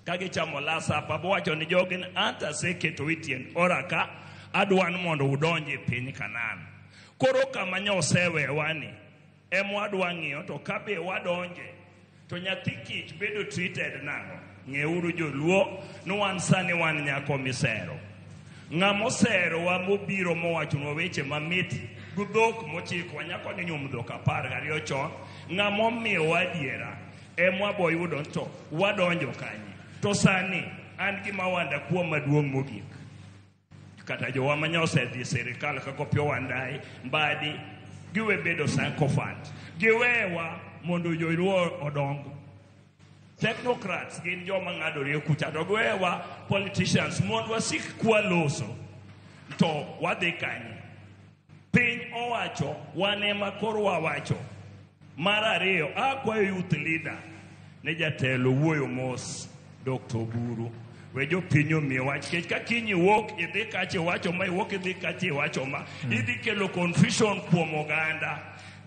Speaker 6: Kagichamo last supper, bowacho ni jogi anta seketo itien ora ka adwan mondo udonje piny Kanaan. Koro kama nyosewe wani emwadwa ng'iyo to kabe wadonje to nyathi kich bedo treated nango. Ng'euru joluo nuwan sani wan nyako misero. Ng'amosero wa mobiro mowachunwa weche mamit gudhok mochik wanyako ni nyum dhok 12 chon. Ng'amomiyo wadiera emwabo yudo to wadonjo kanyi. To sani an gima wanda kuom maduong' mogik. Kata jowa manyose dhi sirikal kako pyo wandai mbadi giwe bedo sycophant. Giwewa mondo joluo odongo. Technocrats gin joma ng'adore kucha to gwewa politicians mondo wasik kwa loso to wadhi kanyi. Piny owacho wan ema koro wawacho. Mar ariyo akwayo youth leader ne jatelo wuoyo mos Dr. Buru we jo piny omiyo wach kech ka kinyi wuok idhi kache wacho ma iwuok idhi kache wacho ma idhi kelo confusion kuom oganda.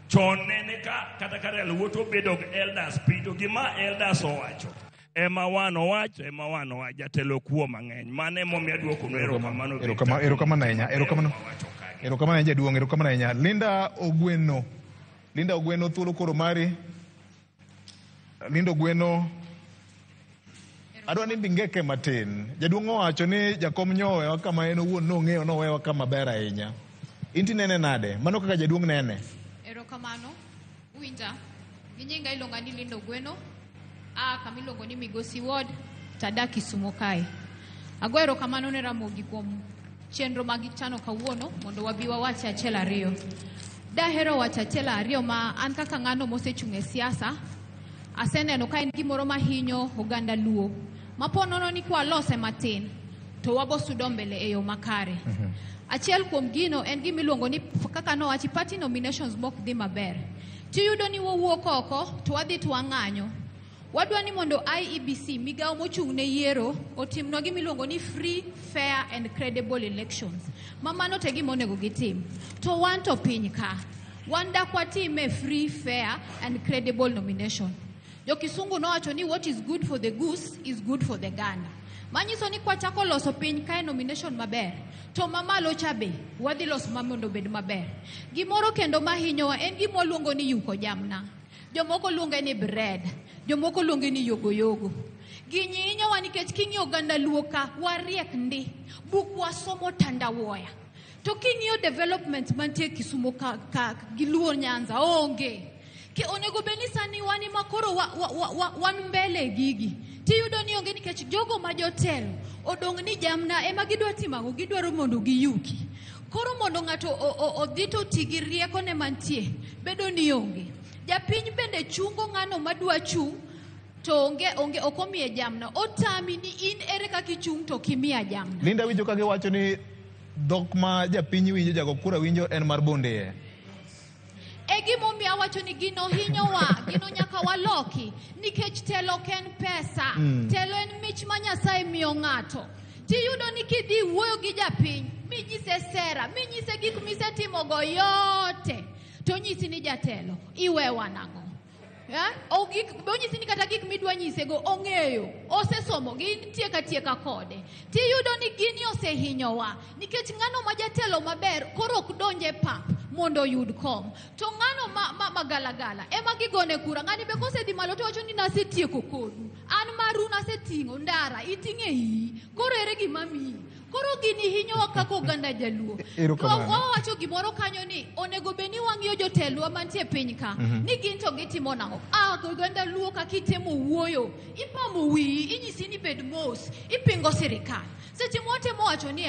Speaker 6: Chon nene ka kata kare wuoto bedo elders pito gima elders owacho ema wan owacho ema wan owacho jatelo kuo mang'eny mane momiyo duoko nero kamano
Speaker 1: erokamano ahinya erokamano jaduong' erokamano ahinya. Linda Ogweno thuolo koro mari. Linda Ogweno adwa ni ndingeke matin. Jaduong' owacho ni jakom nyowewa kama en owuon nong'eyo nowewa kama ber ahinya. Inti nene nade? Mano kaka jaduong' nene.
Speaker 7: Erokamano, uwinja, ginyinga ilonga ni Linda Ogweno, kamilongo ni Migosi Ward, tada Kisumo kae. Ago erokamano ne Ramogi kuom chenro magichano kawuono, mondo wabiwa wache achiel ariyo. Dahero wache achiel ariyo ma an kaka ng'ano mosechung' e siasa, aseneno ka en gimoro mahinyo oganda luo. Maponono ni kwa lose matin, to wabosudo mbele e yo makare. Achiel kuom gino en gimiluongo ni kaka nowachi party nominations mok dhi maber. Tiyudo ni wawuok oko to wadhi to wang'anyo. Wadwa ni mondo IEBC migawo mochung' ne yiero otimno gimiluongo ni free, fair and credible elections. Mamano te gimonego gitim. To wan to piny ka. Wan dakwa time free, fair and credible nomination. Jo Kisungu nowacho ni what is good for the goose is good for the gander. Manyiso ni kwa chako loso piny kae nomination maber. To mamalo chabe, wadhi loso mamondo bed maber. Gimoro kendo mahinyowa en gimo luongo ni yuko jamna. Jomoko luonge ni bread. Jomoko luonge ni yogo. Ginyinyowa nikech king'iyo oganda luo ka wariek ndi. Buk wasomo tandawoya. To king'iyo development mantie Kisumo ka giluo Nyanza onge. Ke onego beni sani wani makoro wan mbele gigi. Tiyudo ni onge nikech jogo majotelo odong' ni jamna ema gidwa timango gidwaro mondo giyuki. Koro mondo ng'ato odhi to tigi rieko ne mantie bedo ni onge. Japiny bende chungo ng'ano madwa chung' to onge okomiye jamna. Otami ni in ere kaka ichung' to kimiya jamna.
Speaker 1: Linda winjo kage wacho ni dhok ma japiny winjo jago kura winjo en mar bonde.
Speaker 7: Egimomi awacho ni gino hinyowa, gino nyaka waloki nikech telo ken pesa. Telo en mich ma Nyasaye miyo ng'ato. Tiyudo ni kidhi wuoyo gi japiny, minyise sera, minyise gik misetimogo yote, to nyisi ni jatelo, iwewa nang'o. Onyisi ni kata gik midwa nyisego ong'eyo, osesomo gi tieka kode. Tiyudo ni gini osehinyowa nikech ng'ano ma jatelo maber koro ok donje pap mondo yud kom. To ng'ano magalagala ema gigone kura. Ng'ani be kosedhi malo to wacho ni nasetieko kodu. An maru naseting'o ndara iting'e iyi. Koro ere gima miyi. Koro gini hinyowa kaka oganda jaluo. Wawacho gimoro kanyo ni onego beni wang'iyo jotelo mantie piny ka. Ni gin to gitimo nang'o. Oganda luo kaka itemo wuoyo. Ipamo wiyi, inyisi ni bed mos, ipingo sirikal. Seche motemo wacho ni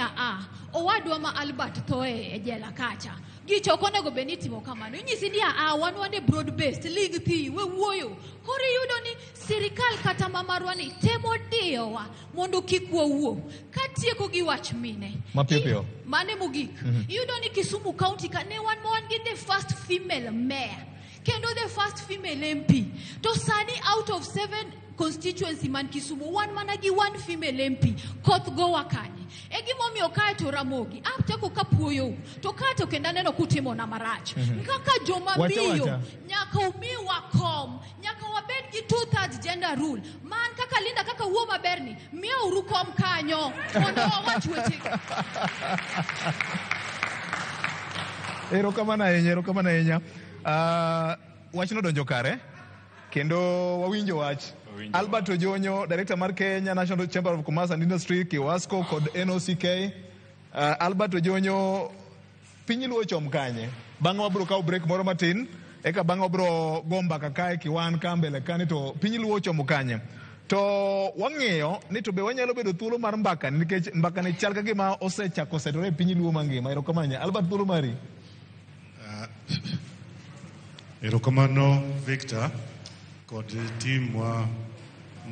Speaker 7: owadwa ma Albert thoe e jela kacha. Gichoko nego beni timo kamano. Inyisi ni wan broad based league thi we wuoyo. Koro yudo ni sirikal kata mamarwa ni temo diyowa mondo kik wawuo. Katieko gi wach mine.
Speaker 1: Mapiyo.
Speaker 7: Mane mogik. Yudo ni Kisumu County ka ne wan the first female mayor. Kendo the first female MP. To sani out of 7 constituency man Kisumu wan managi 1 female MP. Koth go wakanye. Egimomi okae to Ramogi. Apteko kapuoyo. To kato kenda neno kutimo na marach. Kaka joma miyo. Nyaka umiwa kom. Nyaka wabed gi 2/3 gender rule. Man kaka Linda kaka uo maberni. Miya urukom kanyo. Mondo wawach wetegi.
Speaker 1: Erokamano ahinya. Wachno donjo kare kendo wawinjo wach. Albert Ojonyo, Director mar Kenya National Chamber of Commerce and Industry, Kiwasco kod NOCK. Albert Ojonyo, piny luo chom kanye. Bang'e wabiro kawo break moro matin, eka bang'e wabiro go mbaka kae kiwan ka mbele kani to piny luo chomo kanye. To wang'eyo ni to be wanyalo bedo thuolo mar mbaka nikech mbaka ni chal ka gima osechako setore e piny luo mangima. Erokamano Albert, thuolo mari.
Speaker 9: Erokamano Victor kod team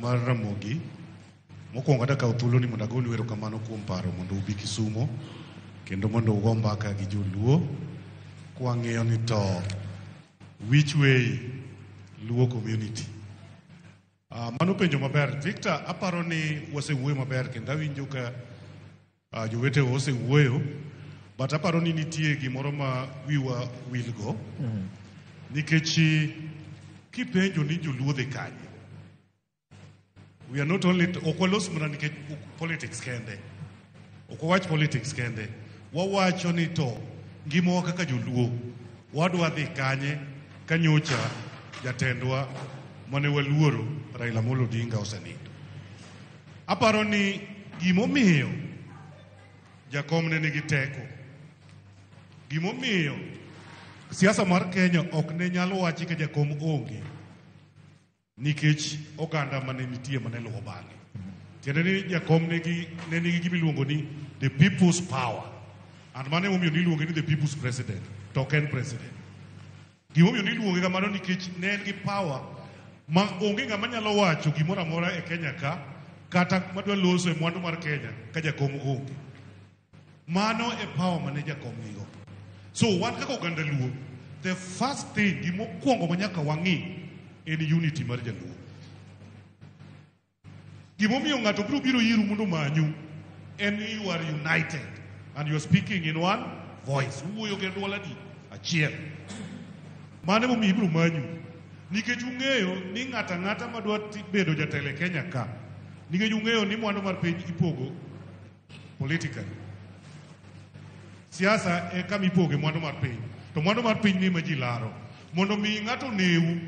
Speaker 9: mar Ramogi. Mokwongo adakawo thuolo ni mondo agonu erokamano kuom paro mondo ubi Kisumo kendo mondo ugo mbaka gi joluo kwang'eyo ni to which way Luo community. Mano penjo maber. Victor, aparo ni wasewuoyo maber kendo awinjo ka jowete osewuoyo, but aparo ni nitie gimoro ma wiwa wilgo. Nikech kipenjo ni joluo dhi kanye. We are not only okwalos mana nikech politics kende. Okwawach politics kende. Wawacho ni to ngimowa kaka joluo wadwa dhi kanye kanyocha jatendwa mane waluoro Raila Amolo Odinga osenindo. Aparo ni gimomiyo jakom ne nigi teko, gimomiyo siasa mar Kenya ok ne nyalo wachi ka jakom onge, nikech oganda mane nitie mane luwo bang'e. Tiende ni jakom ne nigi gimiluongo ni the people's power, and mane momiyo niluonge ni the people's president, token president. Gimomiyo niluonge kamano nikech ne en gi power ma onge ng'ama nyalo wacho gimoro amora e Kenya ka kata madwa loso e mwandu mar Kenya ka jakom onge. Mano e power mane jakom nigo. So wan kaka oganda Luo, the first thing gimokwongo manyaka wang'i en unity mar jaluo. Gimomiyo ng'ato biro iru mondo manyu en ni you are united and you are speaking in one voice. Uwuoyo gi dwol adi achiel. Mane momiyo ibiro manyu nikech ung'eyo ni ng'ata ng'ata madwa bedo jatelo e Kenya ka, nikech ung'eyo ni mwandu mar piny ipogo politically. Siasa e kama ipoge mwandu mar piny, to mwandu mar piny ni ma ji laro. Mondo mi ng'ato neu,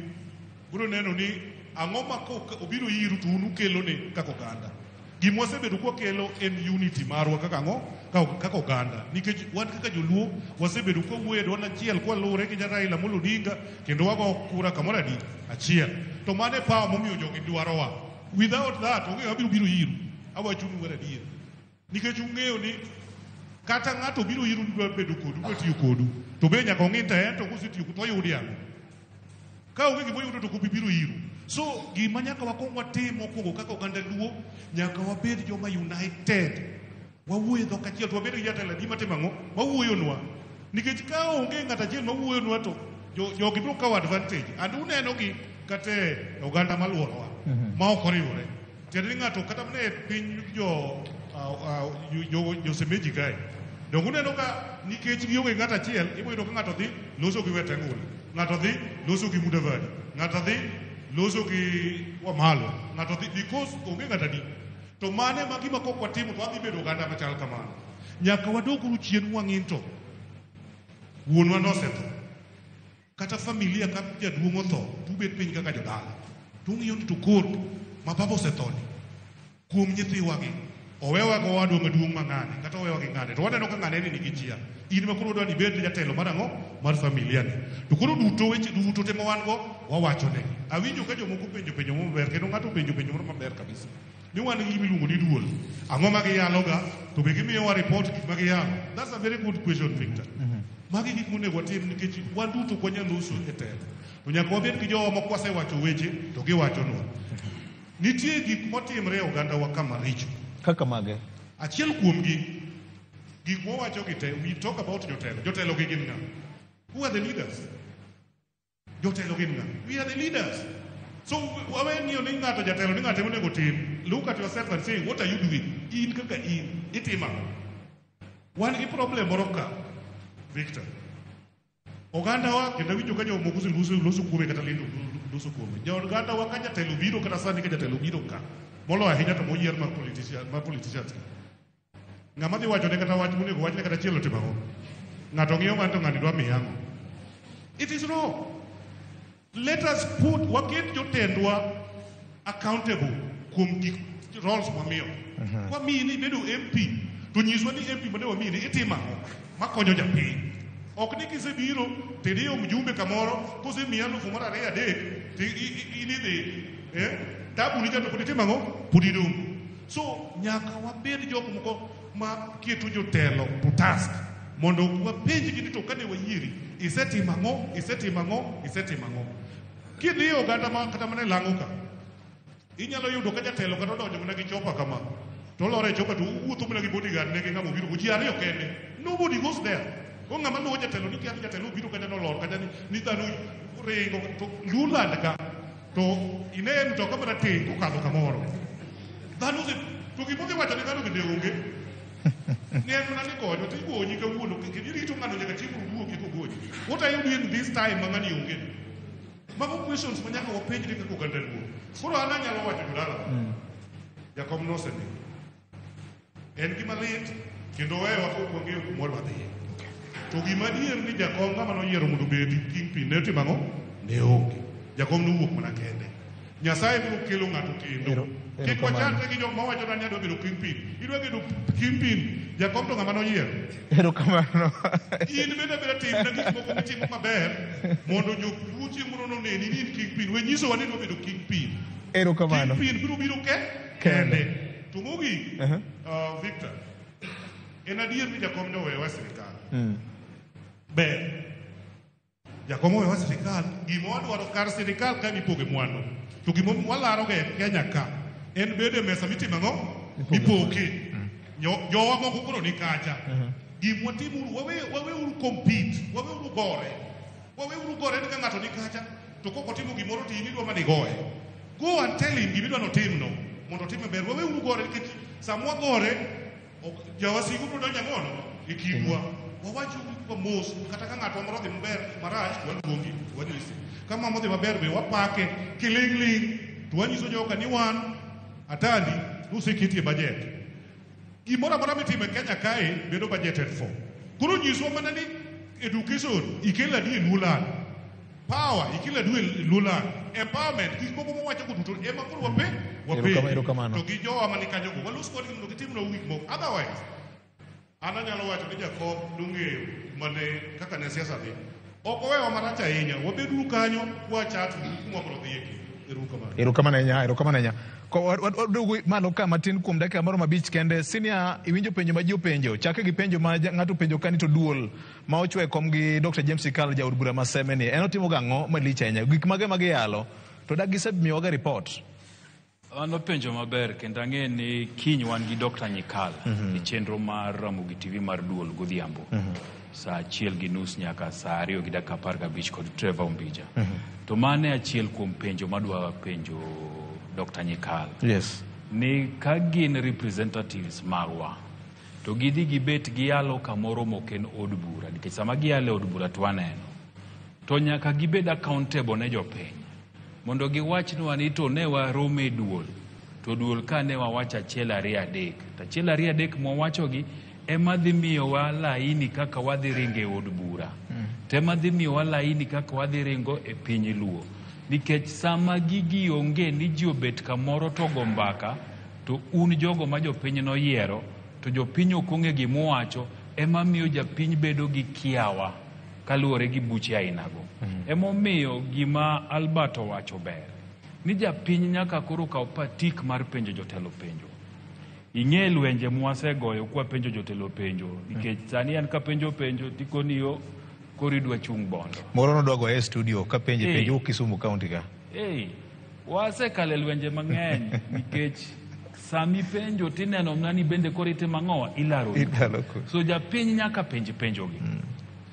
Speaker 9: biro neno ni ang'o ma obiro iru to un ukelo ne kaka oganda. Gima wasebedo kwakelo en unity marwa kaka ang'o kaka oganda, nikech wan kaka joluo wasebedo kwawuoyo e duol achiel kwaluwore gi Raila Amolo Odinga kendo wago kura kamoro adi achiel. To mane power momiyo jogi dwarowa. Without that onge wabiro iru, awachunu mar adier, nikech ung'eyo ni kata ng'ato biro iru dwa bedo kodu dwa tiyo kodu, to be nyaka ong'e to to kosetiyo to yudi ang'o. Ka onge gima yudo to kubi biro iru. So gima nyaka wakwong watim mokwongo kaka oganda Luo, nyaka wabed joma united. Wawuoyo dhok achiel to wabed gi jatelo adi matimo ang'o, wawuoyonwa. Nikech ka onge ng'ato achiel mawuoyonwa to jogi biro kawo advantage. And unenogi kata oganda maluorowa ma ok oriwore. Tiende ni ng'ato kata mne piny Josemeji kae, dong uneno ka nikech gionge ng'ato achiel, iboyudo ka ng'ato dhi loso gi Wetang'ula, ng'ato dhi loso gi Mudavadi, ng'ato dhi loso gi Wamalwa, ng'ato dhi because onge ng'ato adi. To mane ma gima kok watimo to wadhi bedo oganda machal kamano. Nyaka wadoguru chien wang'in to wuonwa nosetho, kata familia ka jaduong' otho, tubet piny kaka jodala, tung'iyo ni to koro ma baba osethoni kuom nyithiwagi owewa go wadwa maduong' mang'ane kata owewa gi ng'ane, to waneno ka ng'ane ni nigi chia. In ma koro dwa ni bed jatelo mar ang'o mar familia ni, to koro duto weche duto te ma wan go wawacho ne. Awinjo ka jomoko penjo maber, kendo ng'ato penjo moro maber kabisa ni wan gi miluongo ni duol, ang'o ma giyaloga to be gimiyowa report gik ma giyalo. That's a very good question, Victor. Magi gik monego watim nikech wan duto kwanyalo loso e telo, to nyaka wabed gi jowa ma kwasewacho weche to giwachonwa. Nitie gik motimre e oganda wa kama richo.
Speaker 1: Kaka mage?
Speaker 9: Achiel kuom gik mwawacho gi te, we talk about jotelo. Jotelo gi gin ng'a? Who are the leaders? Jotelo gin ng'a? We are the leaders. So when you ni ng'ato jatelo ni ng'ato monego tim, look at yourself and say, what are you doing? In kaka in itima. Wan gi problem moro ka, Victor. Oganda wa kendo winjo ka jomoko loso kuome kata lindo loso kuome. Oganda wa ka jatelo biro kata sani ka jatelo biro ka, molo ahinya to moyier mar politicians. Ng'ama dhi wacho ne kata wach monego wach ne kata chielo timo ang'o? Ng'ato ng'iyo ng'ato ng'ani dwa miyango. It is wrong. Let us put waket jotendwa accountable kuom gik roles mamiyo. Kwa miyi ni bedo MP, to nyiswa ni MP mane wamiyi ni itimo ang'o makonyo japiny. Ok ni kisebiro tidiyo mjumbe kamoro kosemiyi 2,000-3,000 inidhi tabu ni jato pudi timo ang'o pudi dong'. So nyaka wabed jok moko ma keto jotelo to task mondo wapenjgi ni to kane wayieri isetimo ang'o. Kidhi oganda ma kata mane lang'o ka inyalo yudo ka jatelo kata odonjo mana gi chopa kama to lore chopa to wuotho mana gi bodyguard ne gi ng'ama obiro go ji ariyo kende. Nobody goes there. Ko ng'ama luwo jatelo ni kiasi jatelo biro kata nolor kata ni dhano ringo to luland ka to ine mtoka mana tin kokadho kamoro. Dhano to gimodhi wacho ni dhano bende onge. Ni en mana ni konyo to igonyi kawuono kirito ng'ano nyaka chieng' ruoki kogonyi. What are you doing this time ma ng'ani onge? Mago questions ma nyaka wapenjre kaka oganda luo. Koro an anyalo wacho jodala. Jakom nosemi. En gima lit kendo wewa kok wang'eyo kumoro wadhiye. To gima adier ni jakom ng'ama noyiero mondo obed kingpin ne timo ang'o? Ne onge. Jakom nowuok mana kende. Nyasaye biro kelo ng'ato kendo. Kik wachandre gi jok mawacho ni adwa bedo kingpin. Idwa bedo kingpin, jakom to ng'ama noyiero.
Speaker 1: Erokamano.
Speaker 9: In bende biro timna gik moko mitimo maber mondo jopuonj chieng' moro noneni ni in kingpin. We nyisowa ni idwa bedo kingpin.
Speaker 1: Erokamano.
Speaker 9: Kingpin biro kende. To mogik, Victor, en adier ni jakom ne owewa sirikal. Ber. Jakom owewa sirikal, gima wadwaro kar sirikal ka mipoge mwandu. To gima walaro ga Kenya ka, en bedo mesa mitimo ang'o? Mipoke. Jowa moko koro ni kacha. Gima watimo waweuru compete, waweuru gore ni ka ng'ato ni kacha, to kok otimo gimoro to in idwa mani goye. Go and tell him gima idwa notim no, mondo time ber. Waweuru gore nikech samwa gore, jawasigu biro donjo ang'ono e kindwa. Wawacho kwa mos kata ka ng'ato moro dhi maber marach waluongi wanyisi. Ka mama dhi maber be wapake kiling'ling to wanyiso joka ni wan atandi useketi e budget. Gimoro amora mitimo e Kenya kae bedo budgeted for. Koro nyiswa mana ni education ikela di lulan. Power ikela di lulan. Empowerment gik moko mowacho ko duto ema koro wape. To gi jowa mani kanyo go walos kodgi mondo gitimno gik moko. Otherwise an anyalo wacho ni jakom dong'eyo mane kaka ne siasa dhi. Ok owewa marach ahinya. Wabeduru kanyo wachat kuma bro dhiye.
Speaker 1: Erokamano ahinya. Waduogo malo ka matin kuom dakika moro mabich kende. Senior, iwinjo penjo ma ji openjo. Chake gi penjo ma ng'ato penjo kani to duol ma ochwe kom gi Dr. James Ikal jaod bura masemeni. En otimo gang'o malich ahinya. Gik mage magiyalo to dak gisemiyowaga report.
Speaker 10: Ano penjo maber kendo ang'e ni kiny wan gi Dr. Nyikal e chenro mar Ramogi TV mar duol godhiambo. Saa 1:30 nyaka saa 2:15 kod Trevor Umbija. To mane achiel kuom penjo madwa penjo Dr. Nyikal.
Speaker 1: Yes.
Speaker 10: Ni ka gin representatives magwa to gidhi gibet giyalo kamoro moken od bura nikech sama giyalo od bura to waneno to nyaka gibed accountable ne jopiny mondo giwachnwa ni to ne warome duol to duol ka ne wawacho 1, 2, 3 to 1, 2, 3 mwawachogi ema dhi miyowa laini kaka wadhi ringo e od bura. Tema dhi miyowa laini kaka wadhi ringo e piny luo. Nikech sama gigi onge ni ji obet kamoro to go mbaka to un jogo ma jopiny noyiero to jopiny ok ong'e gimowacho ema miyo japiny bedo gi kiawa kaluwore gi buche ainago. Emomiyo gima Albert owacho ber ni japiny nyaka koro kaw patik mar penjo jotelo penjo. Ing'e lwenje mwasegoyo kwa penjo jotelo penjo nikech sani an ka penjo tikoni yo koridwa chung bondo.
Speaker 1: Moro nodwa go e studio ka penjo Kisumu County ka.
Speaker 10: Wasekale lwenje mang'eny nikech sami penjo tineno mnani bende korite mang'owa ilaro. So japiny nyaka penjogi.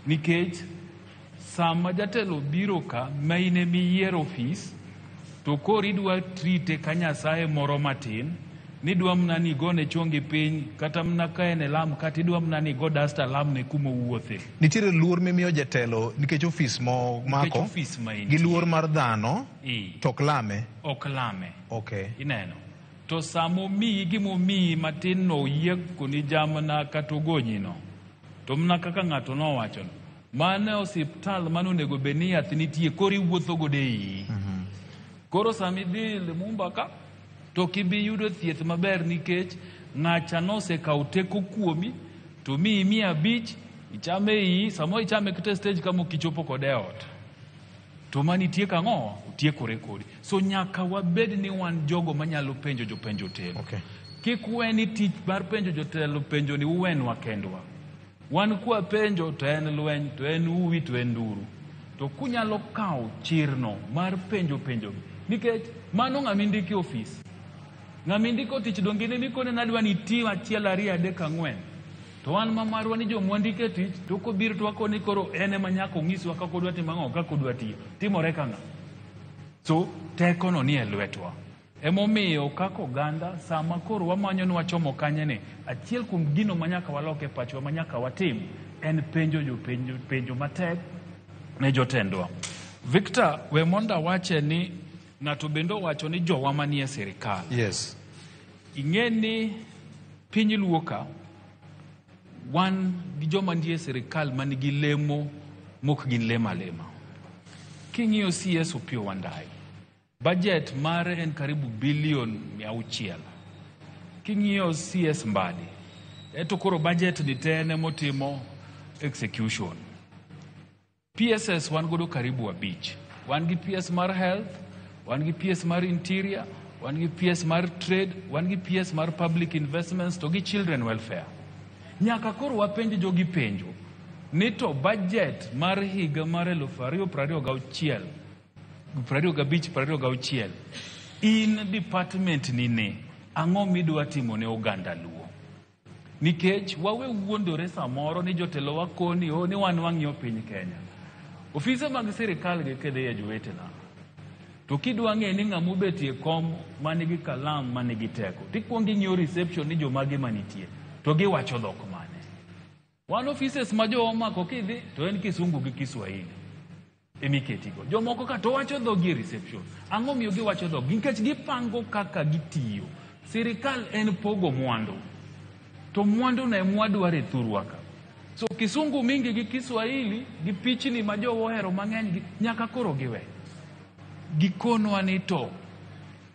Speaker 10: Nikech sama jatelo biro ka maine miyiero ofis to koridwa trite ka Nyasaye moro matin ni dwa mnani gone chongi piny kata mna kaene lam kata idwa mnani go dasta lam ne kuma wuothe.
Speaker 1: Nitiere luor mimiyo jatelo nikech ofis mo mako gi luor mar dhano tok lame.
Speaker 10: Ok lame.
Speaker 1: Okay.
Speaker 10: Ineno. To samo miyi gimomiyi matin no yie koni jamna kata ogonyino To mna kaka ng'ato nowacho, mane osiptal mane onego bed ni yath nitie koro iwuotho go dei. Koro sami dhi Lumumba ka to kibi yudo thieth maber nikech ng'acha nosekawo teko kuomi to miyi 500 ichame iyi, samo ichame kete stage kama kichopo kode ot. To manitie kang'o utiekore kodi. So nyaka wabed ni wan jogo manyalo penjo jopenjo telo. Kik weni tich mar penjo jotelo penjo ni uwenwa kendwa. Wan kwa penjo to en lweny, to en uwi, to en nduru. To kunyalo kawo chirno mar penjo nikech mano ng'ama indiki ofis. Ng'ama indiko tich dongine mikone nadwa ni ti achiel 2 3 4. To wan mamarwa ni jomwandike tich to kobiro to wakoni koro ene manyaka ong'iswa kaka odwa timo ang'o, kaka odwa tiyo. Timore kang'a. So teko no ni e lwetwa. Emomiyo kako oganda sama koro wamanyo ni wachomo kanyene, achiel kuom gino manyaka waloke pachwa manyaka watim en penjo matek ne jotendwa. Victor, we monda wache ni ng'ato bendo wacho ni jowa manie sirikal.
Speaker 1: Yes.
Speaker 10: Ing'eni piny luoka wan gi joma ndie sirikal manigi lemo mok gin lema. King'iyo CS Opiyo Wandayi, budget mare en karibu bilion 600. King'iyo CS Mbadi, eto koro budget ni tene motimo execution. PSS wan godo karibu 5. Wan gi PS mar health, wan gi PS mar interior, wan gi PS mar trade, wan gi PS mar public investments to gi children welfare. Nyaka koro wapenjo jogi penjo ni to budget mar higa mar 2025-26 in department nini ang'o midwa timo ne oganda luo. Nikech wawe wuondore samoro ni jotelo wakoni ni wan wang'iyo piny Kenya. Ofise mag sirikal gi kede ya jowetena. To kidwa ng'e ni ng'amu betie kom manigi kalam manigi teko. Tikwongo ing'iyo reception ni jomage manitie. To giwacho dhok mane. One offices ma jo omako kidhi to en Kisungu gi Kiswahili. Emiketigo. Jomoko ka to wacho dhok gi reception. Ang'o miyo giwacho dhok? Nikech gipango kaka gitiyo. Sirikal en pogo mwandu. To mwandu na mwadware thurwa ka. So Kisungu mingi gi Kiswahili gi pichni ma jo ohero mang'eny nyaka koro giwe. Gikonwa ni to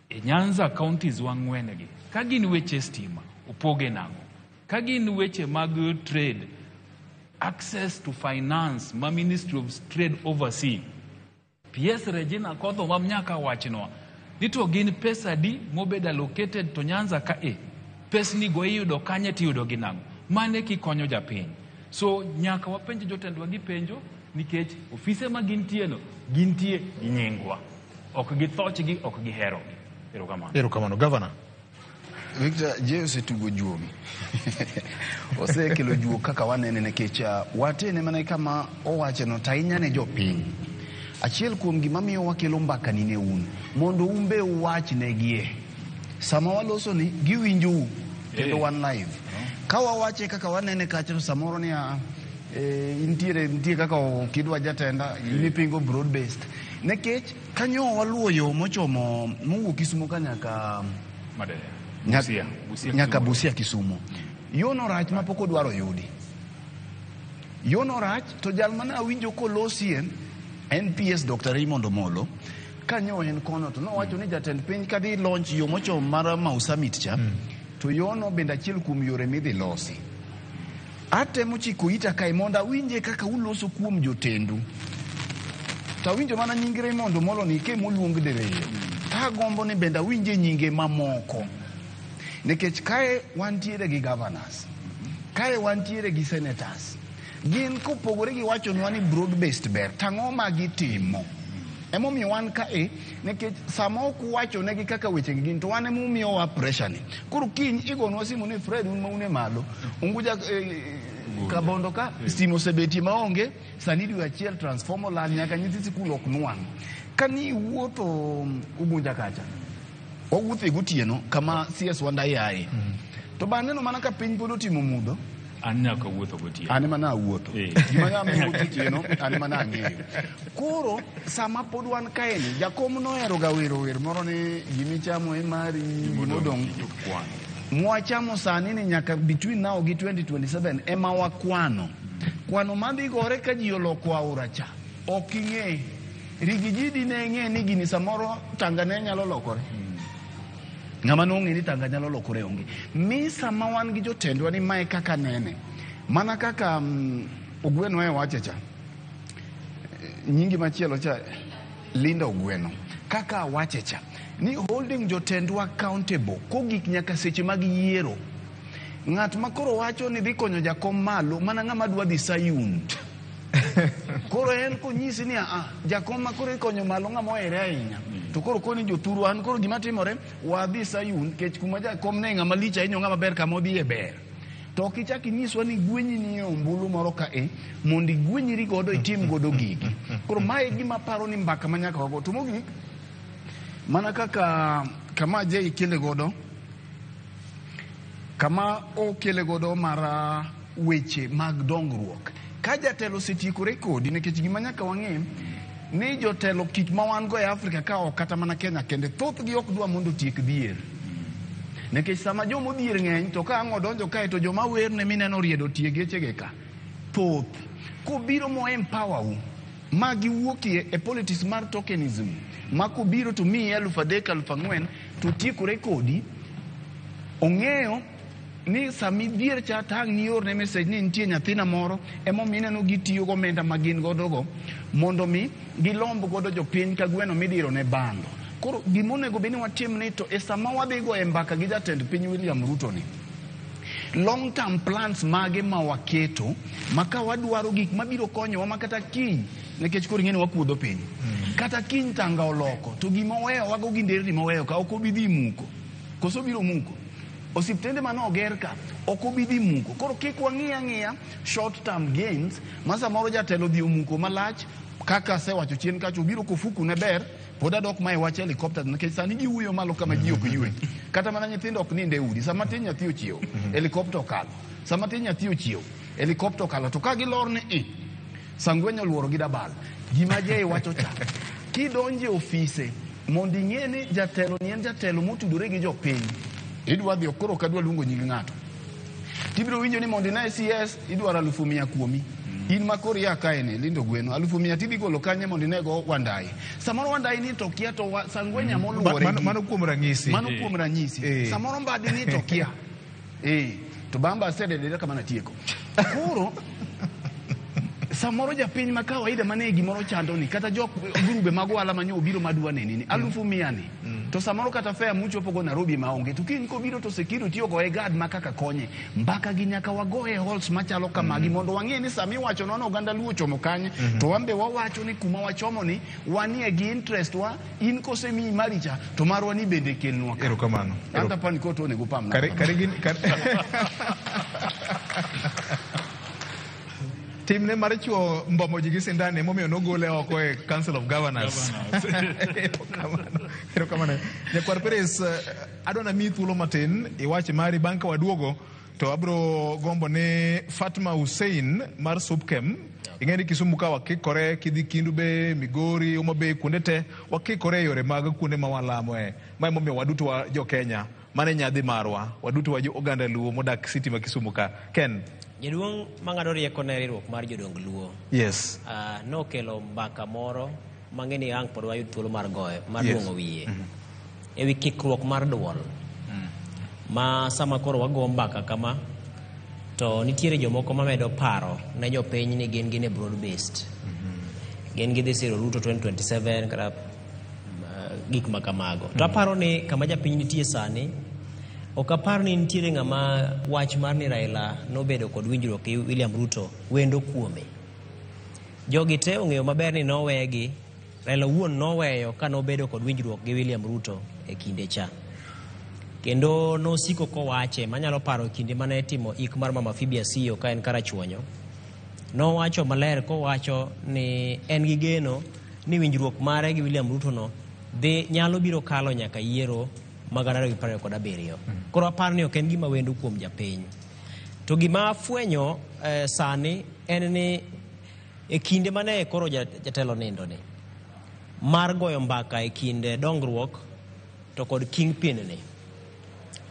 Speaker 10: e Nyanza counties wang'wen gi. Ka gin weche stima upoge nang'o. Ka gin weche mag trade, access to finance ma Ministry of Trade oversee. PS Regina Kodho ma mnyaka wachno. Nito gin pesa di mobeda allocated to Nyanza ka pesni go iyudo kanye tiyudo ginang'o. Mane kikonyo japiny. So nyaka wapenjo jotendwa gi penjo nikech ofise ma gintie no gintie gi nyingwa. Ok githoch gi, ok gihero gi.
Speaker 1: Erokamano. Governor.
Speaker 11: Victor, je osetugo juogi. Osekelo juo kaka wanene nikech watene mana kama owache no tainya ne jopiny. Achiel kuom gima miyo wakelo mbaka ni ne un mondo umbe uwach negie. Sama waloso ni giwinjo kendo one live. Ka wawache kaka wanene kacho samoro ni intie kaka kidwa jatenda imipingo broad based. Nekech kanyo waluo yo mochomo Mungu Kisumu kanyaka
Speaker 10: Madera.
Speaker 11: Nyaka Busia Kisumu. Yono rach mapoko dwaro yudi. Yono rach to jal mana winjo kolosien NPS Dr. Raymond Omolo kanyo en kono to nowacho ni jatend piny kadhi launch yo mocho mar Mau Summit cha to yono benda achiel kuom yore midhi losi. Atemo chiko ita kai monda winje kaka uloso kuom jotendu. Ta winjo mana nyingi Raymond Omolo ni ke moluong dereyo. Ta gombo ni benda winje nyinge mamoko. Nekech kae wantiere gi governors, kae wantiere gi senators. Gin kopogore gi wacho nwa ni broad based ber, tang'o ma gitimo. Emomiyo wan kae, nekech sama ok wacho negi kaka weche gin, to wan emomiyo wa pressure ni. Koro kiny igonwa simu ni Fred un maune malo, unguja kabondo ka stimo sebeti maonge, sani dwe achiel transformer lal nyaka nyithi sikul ok nwang'. Kani wuotho Ugunja kacha. Wawuothe gotieno kama CS Wandayi aye. To baneno mana ka piny pod otimo mudho.
Speaker 10: An nyaka wuotho gotieno.
Speaker 11: An mana awuotho. Gima nyama gotieno an mana ang'eyo. Koro sama pod wan kae ni jakom nohero ga wer moro ni gimichamo e mari gimodong' mwachamo sani ni nyaka between now gi 2027 ema wakwano. Kwano madhi gore ka ji oloko aora cha. Ok ing'e. Rigijidi ne ng'e ni gini samoro tanga ne nyalo lokore. Ng'ama nong'e ni tanga nyalo lokore onge. Mi sama wan gi jotendwa ni mae kaka nene. Mana kaka Ogweno wache cha. Nyingi machielo cha Linda Ogweno. Kaka wache cha. Ni holding jotendwa accountable. Kogik nyaka seche mag yiero. Ng'at makoro wacho ni dhi konyo jakom malo mana ng'ama dwa dhi Sayun. Koro en konyisi ni jakom makoro ikonyo malo ng'ama ohere ahinya. To koro koni jothuru an koro gima timore wadhi Sayun kech kuma jakom ne ng'ama lich ahinya ng'ama ber kama odhi e ber. To kichak inyiswa ni gwenyi ni ombulu moro ka mondo igwenyri godo itim godo gigi. Koro mae gima paro ni mbaka manyaka wago. To mogik mana kaka kama je ikele godo kama okele godo mara weche mag dongruok. Ka jatelo setikore kodi nikech gima nyaka wang'e ni jotelo kik ma wan go e Afrika ka ok kata mana Kenya kende thothgi ok dwa mondo tiek dhier. Nikech sama jomo dhier ng'eny to ka ang' odonjo kae to joma werne mineno riedo tie gechege ka thoth kobiro mo empower u ma giwuokie e politics mar tokenism ma kobiro to miyi 3,000 4,000 to tiekore kodi ong'eyo ni sami dhier cha tang' ni orne message ni nitie nyathina moro emo mineno gitiyo gomenda magin godo go mondo mi gilomb godo jopiny ka gweno midiro ne bando. Koro gimonego beni watim ni to e sama wadhi go e mbaka gi jatend piny William Ruto ni long term plans mage ma waketo maka wadwaro gik mabiro konyo wa makata kiny nikech koro ng'eni wakuodho piny kata kiny tanga oloko to gima weyo wago gi nderni moweyo ka ok obidhi muko koso biro muko osiptende mano oger ka ok obidhi muko. Koro kik wang'iya short term gains ma samoro jatelo dhi muko malach kaka sewacho chien kacho biro kofuku ne ber poda dok mai wache helicopter nikech sani giwuoyo malo kama ji ok yue kata mana nyithindo ok ninde udi sama tin nyathi ochiew helicopter okalo sama tin nyathi ochiew helicopter okalo to ka gilor ni sangwenyo luoro gi dabal gima je wacho cha kidonje ofise mondo ing'e ni jatelo ni en jatelo motudore gi jopiny idwa dhi okoro kadwa luongo nying ng'ato tibiro winjo ni mondo na CS idwaro 100,000 kuomi in makori ya kaene Lindo Gweno 100,000 tidhi golo kanye mondo nego Wandai samoro Wandai ni to kia to sangwenya moluore
Speaker 1: mano kuom ranyisi
Speaker 11: samoro mbadi ni to kia to bamba sede de kama natieko koro samoro japiny ma kawaida mane gimoro chando ni kata jok grube mag wala manyo biro madwa neni 100,000 ni to samoro kata fare mucho pogo Nairobi maonge to kin ko biro to security ogo e guard makaka konye mbaka gi nyaka wago e halls machalo kamagi mondo wang'e ni sami wacho nono oganda luo chomo kanye to wambe wawacho ni kuma wachomo ni wanie gi interest wa in kose mi maricha to marwa ni bende kelnwa ka
Speaker 1: erokamano
Speaker 11: anta pani ko to nego pam
Speaker 1: Tim ne mar chuo mbomo ji gi sindane momiyo nogole oko e Council of Governors. Erokamano. Nyakwar Perez, adwana mi thuolo matin iwache mari bang' ka waduogo to abro gombo ne Fatma Hussein mar Subkem. Ing'eni Kisumu ka wakikore kidhi Kindu be Migori Homa Bay kuonde te wakikore yore mag kuonde ma walamoe. Mae momiyo waduto wa jo Kenya mane nyadhi marwa waduto wa jo oganda luo modak city ma Kisumu ka. Ken
Speaker 16: Jaduong' mang'ado rieko ne riwruok mar jodong luo.
Speaker 1: Yes.
Speaker 16: Nokelo mbaka moro mang'eni ang' pod wayud thuolo mar goyo mar duong'o wiye. Ewi kikruok mar duol. Ma sama koro wago mbaka kama to nitiere jomoko mamedo paro ne jopiny ni gin e broad based. Gin gidhi siro Ruto 2027 kata gik makamago. To aparo ni kama japiny nitie sani ok apar ni nitiere ng'ama wach mar ni Raila nobedo kod winjruok gi William Ruto wendo kuome. Jogi te ong'eyo maber ni nowegi Raila wuon noweyo ka nobedo kod winjruok gi William Ruto e kinde cha. Kendo nosiko kowache manyalo paro kinde mane timo ik mar Mama Phoebe Asiyo ka en karachuonyo. Nowacho maler kowacho ni en gi geno ni winjruok mare gi William Ruto no dhi nyalo biro kalo nyaka yiero magana 2027. Koro apar ni ok en gima wendo kuom japiny. To gima fwenyo sani en ni e kinde mane koro jatelo nindo ni mar goyo mbaka e kinde dongruok to kod kingpin ni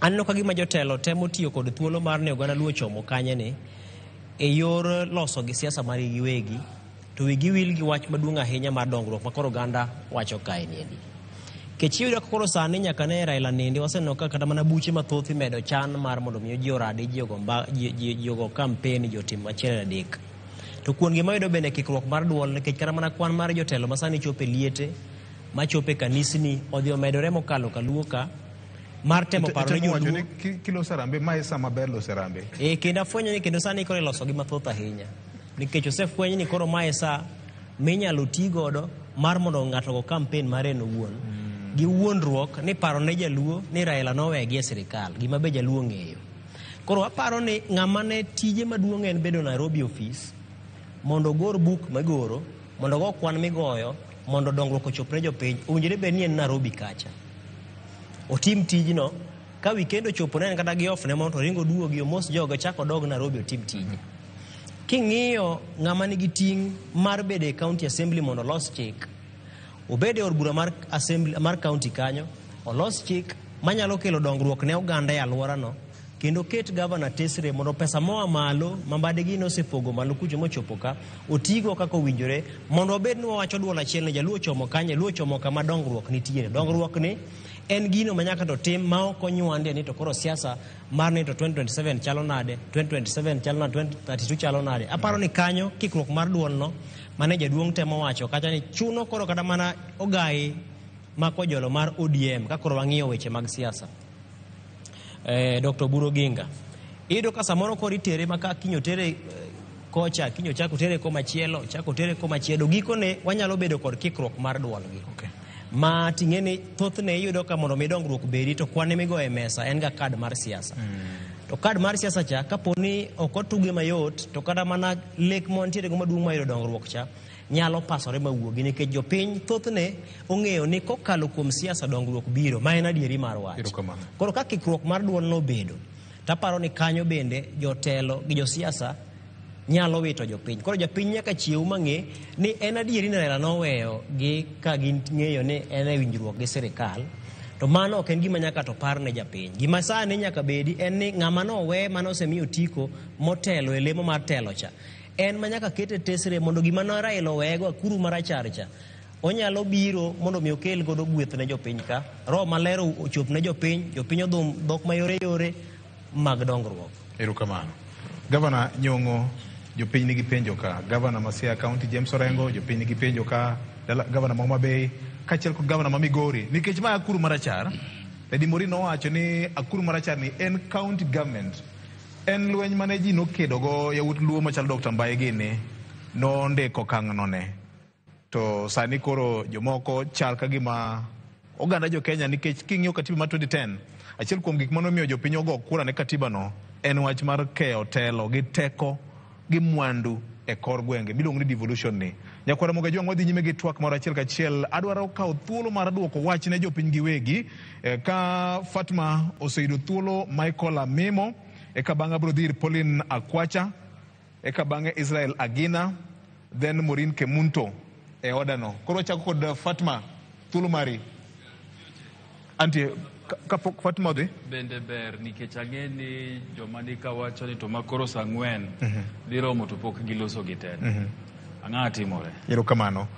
Speaker 16: aneno ka gima jotelo temo tiyo kod thuolo mar ne oganda luo chomo kanye ni e yor loso gi siasa mar giwegi, to wigi wil gi wach maduong' ahinya mar dongruok ma koro oganda wacho kae niendi. Kech iyudo ka koro sani nyaka ne Raila nindi waseneno ka kata mana buche mathoth imedo chan mar mondo miyo ji oradi, ji ogo kampen, ji otim achiel adek. To kuon gima yudo bende kikruok mar duol, nikech kata mana kwan mar jotelo ma sani chope liete, ma chope kanisni, odhi omedore mokalo kaluo ka, mar temo paro ne joluo.
Speaker 1: Kilo sarambe, ma esa maber lo sarambe.
Speaker 16: Kendo afwenyo ni kendo sani koro iloso gi mathoth ahinya. Nikech osefwenyo ni koro ma esa minyalo ti godo mar mondo ng'ato go kampen mare en owuon. Gi wuondruok ni paro ne jaluo ni Raila nowegi e sirikal, gima be jaluo ng'eyo. Koro aparo ni ng'ama ne tije maduong' en bedo Nairobi office, mondo ogor buk magoro, mondo go kwan migoyo, mondo dongruok ochopne jopiny, owinjore bed ni en Nairobi kacha. Otim tijno, ka weekend ochopo ne en kata gi off ne mondo ringo duogi omos jogo chako dog Nairobi otim tije. King'iyo ng'ama nigi ting' mar bede county assembly mondo los chik, obede od bura mar assembly mar county kanyo, olos chik manyalo kelo dongruok ne oganda e alworano, kendo ket governor tesre mondo pesa moa malo mambadegi nosepogo malo kucho mochopo ka otigo kaka owinjore, mondo obed ni wawacho duol achiel ne jaluo chomo kanye, luo chomo kama dongruok nitiere. Dongruok ni en gino manyaka to tim ma ok onywande ni to koro siasa mar ni to 2027 chalo nade, 2027 chalo nade, 2032 chalo nade. Aparo ni kanyo kikruok mar duol no mane jaduong' temo wacho kacha ni chuno koro kata mana ogai makojolo mar ODM ka koro wang'iyo weche mag siasa. Dr. Buro Ginga iyudo ka samoro koro itere maka kinyo tere kocha, kinyo chako tere komachielo, chako tere komachielo, gikone wanyalo bedo kod kikruok mar duol gi. Okay. Ma ting'eni thothne iyudo ka mondo mi dongruok bedi to kwan migo e mesa en ga kad mar siasa. To kad mar siasa cha kaponi ok otuge mayot to kata mana lek montiere go maduong' mayudo dongruok cha nyalo pasore mawuogi, nikech jopiny thothne ong'eyo ni kokalo kuom siasa dongruok biro, ma en adieri mar wach. Koro ka kikruok mar duol no bedo, taparo ni kanyo bende jotelo gi josiasa nyalo wito jopiny. Koro jopiny nyaka chiew mang'e ni en adieri ni Raila noweyo gi ka ging'eyo ni en e winjruok gi sirikal, to mano ok en gima nyaka to par ne japiny. Gima sani nyaka bedi en ni ng'ama nowe manosemiyo tiko motelo e lemo mar telo cha, en manyaka kete tesre mondo gima no Raila owego akuru marachar cha onyalo biro mondo mi okel godo gweth ne jopiny ka, roho maler ochop ne jopiny, jopiny odhum dhok mayore yore mag dongruok.
Speaker 1: Erokamano. Gavana Nyong'o, jopiny nigi penjo ka. Gavana ma Siaya County James Orengo, jopiny nigi penjo ka. Gavana ma Homa Bay, kachiel kod gavana ma Migori, nikech ma akuru marachar. Eddie Morin owacho ni akuru marachar ni en county government. En lweny mane ji nokedo go yawut luo machal Dr. Mbaye gini nondiko okang' no ne. To sani koro jomoko chal ka gima oganda jo Kenya, nikech king'iyo katiba mar 2010, achiel kuom gik manomiyo jopiny ogo kura ne katiba no en wach mar keyo telo gi teko gi mwandu e kor gwenge miluongo ni devolution ni. Nyakwara Moga Jwang' wadhi nyime gi twak moro achiel kachiel. Adwaro kawo thuolo mar duoko wach ne jopiny giwegi, ka Fatma oseyudo thuolo, Michael Amimo, eka bang'e abiro dhir Pauline Akwacha, eka bang'e Israel Agina, then Maureen Kemunto e odano. Koro chako kod Fatma, thuolo mari. Anti kapok Fatma odhi?
Speaker 10: Bende ber nikech ang'e ni joma ni kawacho ni to makoro saa 4 dhi romo to pok giloso gi tene. Ang'a timore?
Speaker 1: Erokamano.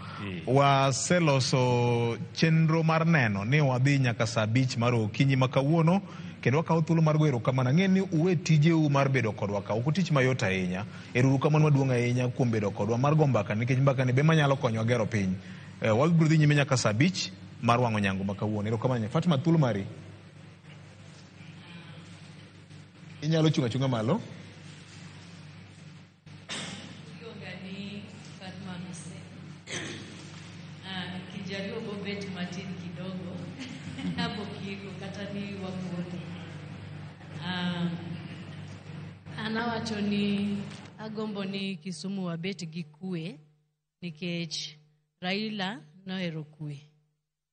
Speaker 1: Waseloso chenro mar neno ni wadhi nyaka saa 5 mar okinyi ma kawuono, kendo wakawo thuolo mar goyo erokamano. Ang'e ni uwe tijeu mar bedo kodwa ka ok tich mayot ahinya. Erokamano maduong' ahinya kuom bedo kodwa mar go mbaka, nikech mbaka ni be manyalo konyo gero piny. Wabiro dhi nyime nyaka saa 5 mar wang'o nyango ma kawuono. Erokamano. Fatma, thuolo mari. Inyalo chunga chunga malo.
Speaker 17: Kijaribu bobet matin kidogo hapo kiko kata ni wakuoni. Anawacho ni agombo ni Kisumu wabet gi kwe nikech Raila nohero kwe,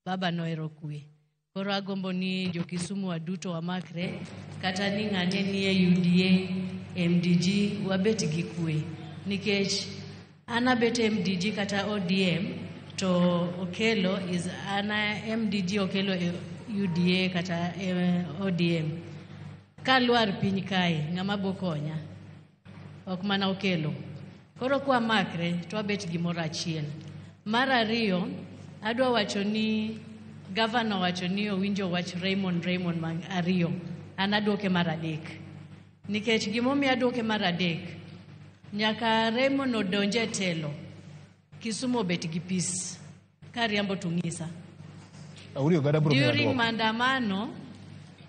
Speaker 17: baba nohero kwe. Koro agombo ni jo Kisumu waduto wamakre, kata ni ng'ane ni e UDA, MDG wabet gi kwe, nikech ana bet MDG kata ODM to Okelo is ana MDG Okelo UDA kata ODM kaluar piny kae ng'ama bokonya ok mana okelo koro kwa makre to abet gimoro achiel. Mar ariyo adwa wacho ni governor wacho ni owinjo wach Raymond ariyo an adwoke mar adek nikech gimomiyo adwoke mar adek nyaka Raymond odonje telo Kisumu bet gi peace kariambo tungisa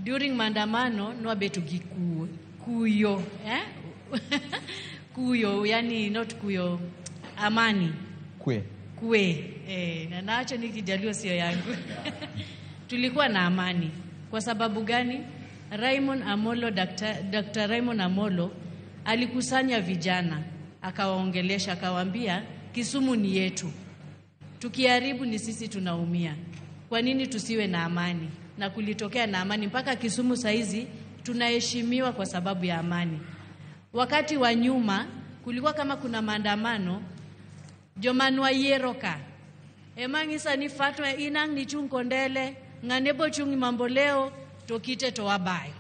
Speaker 17: during mandamano nwabeto gi kuyo kuyo yani not kuyo amani kwe na naacho ni Kijaluo sio yangu tulikuwa na amani kwa sababu gani? Dr. Raymond Amolo alikusanya vijana akawaongelesha akawaambia Kisumu ni yetu, tukiharibu ni sisi tunaumia, kwa nini tusiwe na amani? Na kulitokea na amani mpaka Kisumu saizi tunaheshimiwa kwa sababu ya amani. Wakati wa nyuma kulikuwa kama kuna maandamano jomanwa yeroka emangisa ni fatwa inang ni chung kondele nganebo chung mambo leo tokite to wabayo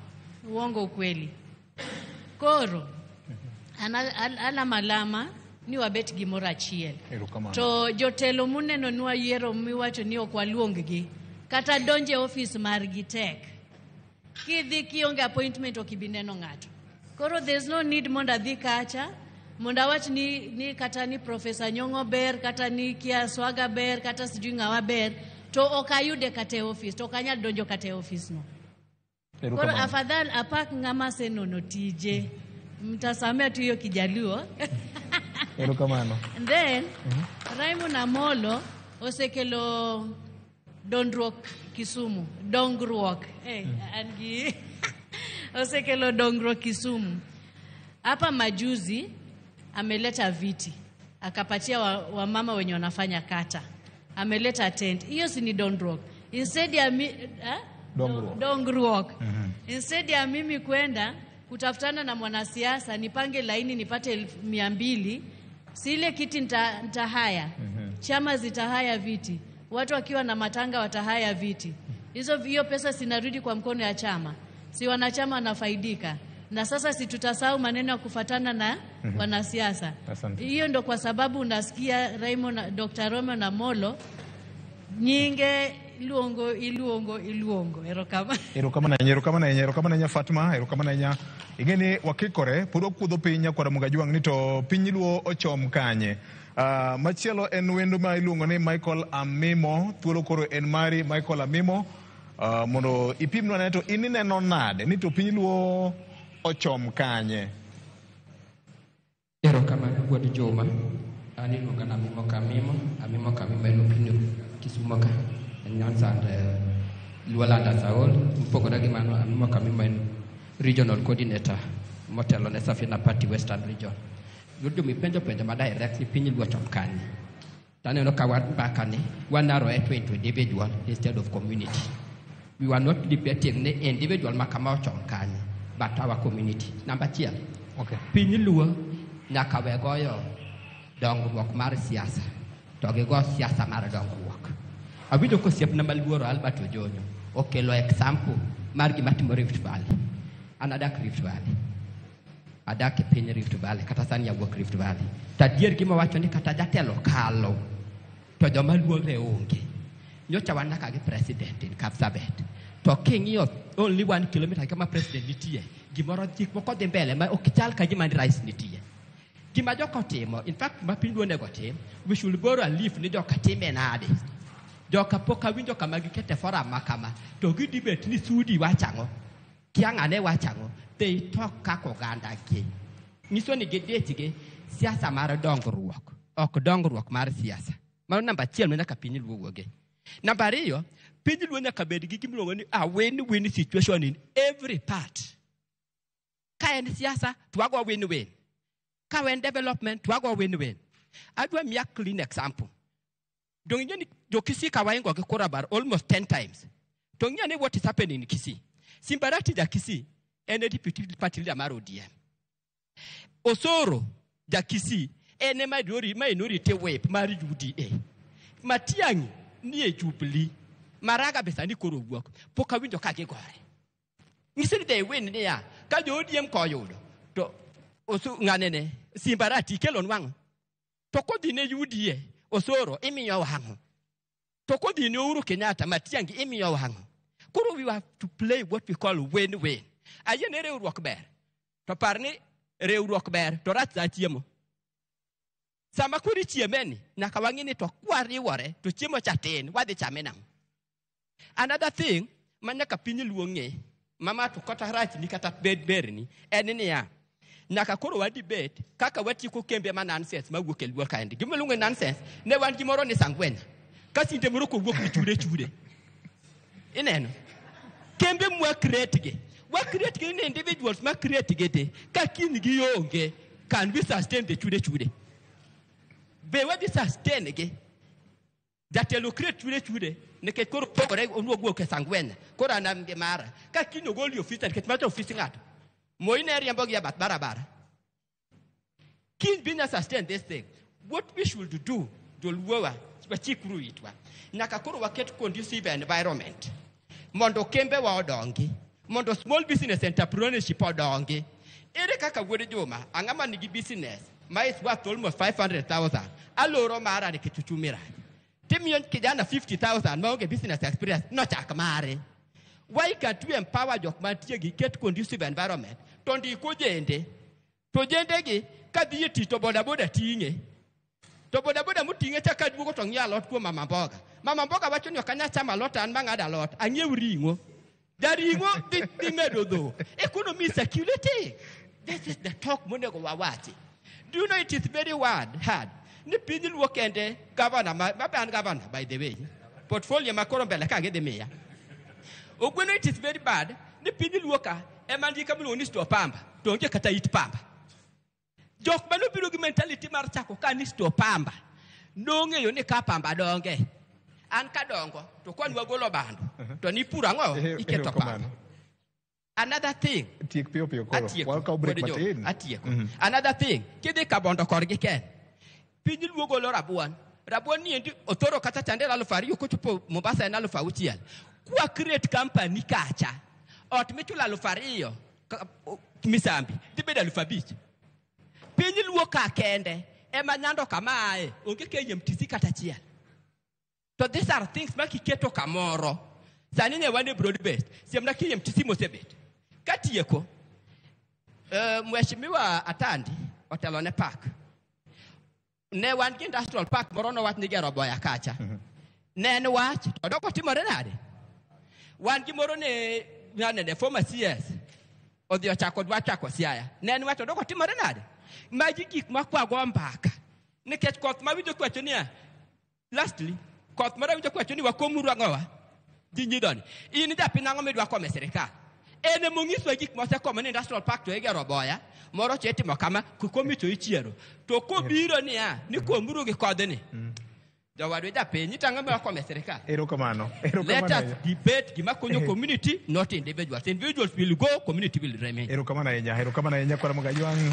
Speaker 17: uongo ukweli koro ana malama ni wabet gimoro achiel to jotelo muneno nwa yero miwacho ni ok waluonggi kata donje office margi tek kidhi kionge appointment okibineno ng'ato koro there's no need monda dhi kacha monda wach ni kata ni Professor Nyong'o ber kata ni Kia Swaga ber kata sijui ng'awa ber to okayude kate office to kanyal donjo kate office no koro afadhali apak ng'ama senono tije mtasamea tu hiyo Kijaluo
Speaker 1: erokamano.
Speaker 17: And then Raymond Amolo osekelo dongruok Kisumu angi osekelo dongruok Kisumu hapa majuzi ameleta viti akapatia wamama wenye wanafanya kata ameleta tent hiyo si ni dongruok instead ya dongruok instead ya mimi kwenda kutafutana na mwanasiasa nipange laini nipate 200 si ile kiti nitahaya chama zitahaya viti watu wakiwa na matanga watahaya viti hiyo pesa sinarudi kwa mkono ya chama si wanachama wanafaidika na sasa si tutasahau maneno ya kufatana na wanasiasa hiyo ndo kwa sababu unasikia Dr. Raymond Amolo nyinge iluongo
Speaker 1: erokamana nya Fatma erokamana nya ingeni wakikore pudo kudho pinya kwa Mugajuang ni to piny luo ochom kanye machielo en wendo ma iluongo ni Michael Amimo thuolo koro en mari Michael Amimo mondo ipimno ne to ineno nade ni to piny luo ochom kanye.
Speaker 5: Erokamano wuod Juma ani luonga na Amimo Kamimo en opinyo Kisumu ka Nyanza and Lualanda Saul mpogore gi mano Amimo Kamimo en regional coordinator motelo ne Safina Party Western Region. Yudo mi penjo ma directly piny luo ochom kanye. Taneno ka wan bakani wanaro into individual instead of community. We were not debating the individual makama ochom kanye but our community. Number 2.
Speaker 1: Okay.
Speaker 5: Piny luo nyaka we goyo dongruok mar siasa to gi go siasa mar dongruok. Awinjo kosiep na maluoro Albert Ojonyo okelo example mar gima timore Rift Valley. Anadak Rift Valley. Adak e piny Rift Valley kata sani awuok Rift Valley. Tadier gima wacho ni kata jatelo kalo to joma luore onge. Nyocha wan nyaka gi president in Kapsabet. To king'iyo only 1 kilometer kama president nitie gimoro chik moko dhi mbele ma okichal ka gima rais nitie. Gima joko timo, in fact ma piny luo nego tim, we should borrow a leaf ni joka time nade. Joka poka winjo kama gikete forum makama to gidibet ni sudi wachango kiangane wachango they talk kako ganda ki niso ni gedetige siasa mar dongruok ok dongruok mar siasa mano namba 1 mena ka piny luo woge. Namba 2 piny luo nyaka bed gi gimluongo ni a win-win situation in every part. Ka en siasa twago win-win, ka en development twago win-win. Adwa miya clean example. Don't you know Kisii kawaingo ke Korabar almost 10 times. Don't you know what is happening in Kisii? Simbarati ja Kisii ene deputy party leader mar ODM. Osoro ja Kisii ene minority whip mar UDA. Matiang'i ni e Jubilee. maraga besa ni koro wuok poka winjo ka gigore ngisi de win ni ya ka jo diem ko yudo to osu nganene simbarati kelon wang to kodi ne yudie osoro imiyo wang to kodi ne Uhuru Kenyatta Matiang'i imiyo wang koro we have to play what we call win-win ayene rewruok ber to parni rewruok ber to rach chiemo sama kuri chiemeni nyaka wang'ini to kwariwore to chiemo cha tin wadhi chame nang. Another thing manyaka piny luong'e mama to kata rach ni kata bed berni en niya nyaka koro wadi bet kaka watieko kembe ma nonsense mawuok e luor kaendi gimeluongo nonsense ne wan gimoro ni Sangwenya kasinde moro kowuok ni chure ineno kembe mwa create ge ne individuals ma create ge te ka kin gi yonge can we sustain the chure be we sustain ge jatelo create chure ne ke koro pogore onuogo ke Sangwenya koro anamge mara ka kin ogoli officer ke mato office ngato moine riambo gi abat barabara kin bina sustain this thing what we should do dolwowa wachikru itwa nyaka koro waket conducive environment mondo kembe wa odongi mondo small business entrepreneurship odongi ere kaka wuode Juma ang'ama nigi business ma is worth almost 500,000 aloro mara ni kichuchumira timion kijana 50,000 maonge business experience no chak mare. Why can't we empower jok mantie gi ket conducive environment to ndiko jende to jende gi kadhi ti to boda tinge to boda mutinge cha kaduogo to ng'ia lot kuom mama mboga wacho ni okanya chama lot an mang'ada lot anyiew ringo jaringo dhi medo dho economy security. This is the talk monego wawachi. Do you know it is very hard ni piny luok ende governor maban governor by the way portfolio makoro mbele ka gidhi miya ogweno it is very bad ni piny luoka ema ndika miluongo ni store pamba to onge kata it pamba jok mano biro gi mentality mar chako ka ni store pamba nong'eyo ni ka pamba donge an ka dongo to kwan wagolo bando to ni pura ng'o iketo pamba. Another thing
Speaker 1: tiek pio koro walka break matin
Speaker 5: atieko another thing kidhi ka bondo korgi ken piny luogolo rabuon ni endi othoro kata chandela 2,000 kochopo Mombasa na 6,000 kwa create company kacha ot michula 2,000 misambi dibeda 5,000 piny luoka kende ema nyando kamae onge ke MTC kata chiel. So these are things makiketo kamoro sani ne wane broad based siemna ki MTC mosebet katieko mheshimiwa Atandi otelo ne park ne wan gi industrial park moro no wat ni gero boya kacha ne en wach to doko timore nade wan gi moro ne ne former CS odhi ochako dwa chako Siaya ne en wach to doko timore nade magi gik makwago mbaka nikech koth mawinjo kwacho niya lastly koth mara winjo kwacho ni wakomuru ang'owa di nyidoni in japiny ang'o midwa kome sirikal ene mong'iswa gik mosekomo ni industrial park to igero boya moro chetimo kama kukomi to ichiero to kobiro niya ni komuru gi kodhni jowadwe japiny tang'o midwa kome sirikal.
Speaker 1: Erokamano.
Speaker 5: Let us debate gima konyo community not individuals. Individuals will go, community will remain.
Speaker 1: Erokamano ahinya kwa Mogajwang.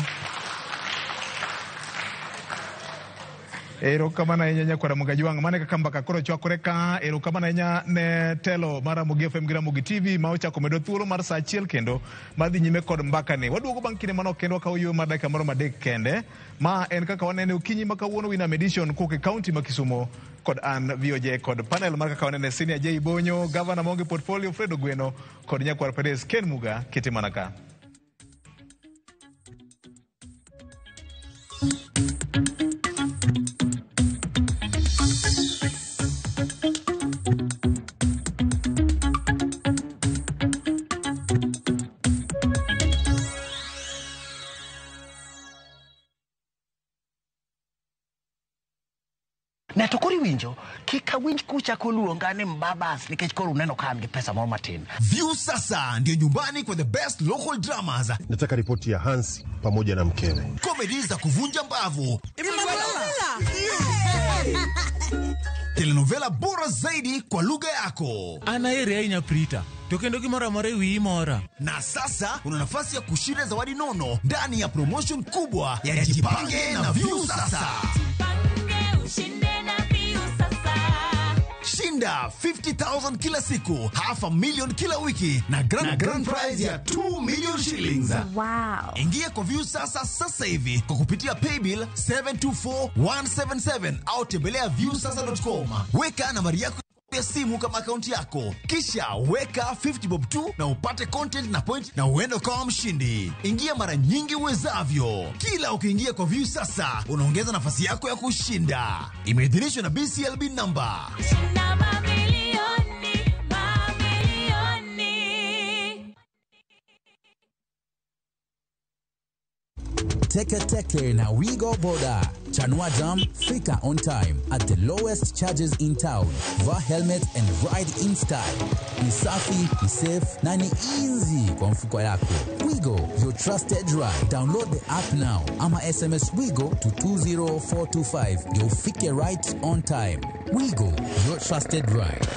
Speaker 1: Erokamano ahinya kwa Mogajwang mane kaka mbaka koro chwakore ka. Erokamano ahinya ne telo mara Mugi FM gira Mugi TV ma ochako medo thuolo mar saa achiel kendo madhi nyime kod mbaka ni waduogo bang' kinde manok kendo wakawo yweyo mar dakika moro madek kende ma en kaka wanene okinyi ma kawuono Winam Edition kuke kaunti ma Kisumo kod an VOJ kod panel mar kaka wanene Senior J Bonyo, Governor maonge portfolio Fred Ogweno kod Nyakwar Perez Ken Muga kete mana ka.
Speaker 11: Na to kori winjo kika winj kucha koluonga ni mbabas nikech koro uneno kama ni pesa moro matin.
Speaker 8: View sasa ndio nyumbani kwa the best local dramas.
Speaker 13: Nataka ripoti ya Hansi pamoja na mkewe.
Speaker 8: Comedy za kuvunja mbavu. Telenovela bora zaidi kwa lugha yako.
Speaker 18: Anaere ainya Prita. Tokendo kimora mare wi mora.
Speaker 8: Na sasa una nafasi ya kushinda zawadi nono ndani ya promotion kubwa ya Jipange na View sasa.
Speaker 19: Ushinde na View sasa.
Speaker 8: Shinda 50,000 kila siku, half a million kila wiki na grand prize ya 2 million shillings.
Speaker 15: Wow.
Speaker 8: Ingia kwa View sasa hivi kwa kupitia paybill 724177 au tembelea viewsasa.com. Weka nambari yako ya simu kama akaunti yako, kisha weka 50 bob tu na upate content na point na uende kama mshindi. Ingia mara nyingi uwezavyo. Kila ukiingia kwa View sasa unaongeza nafasi yako ya kushinda. Imeidhinishwa na BCLB number.
Speaker 19: Teke na Wigo Boda. Chanua Jam, fika on time at the lowest charges in town. Wear helmet and ride in style. Ni safi, ni safe, na ni easy kwa mfuko yako. Wigo, your trusted ride. Download the app now. Ama SMS Wigo to 20425. You'll fike right on time. Wigo, your trusted ride.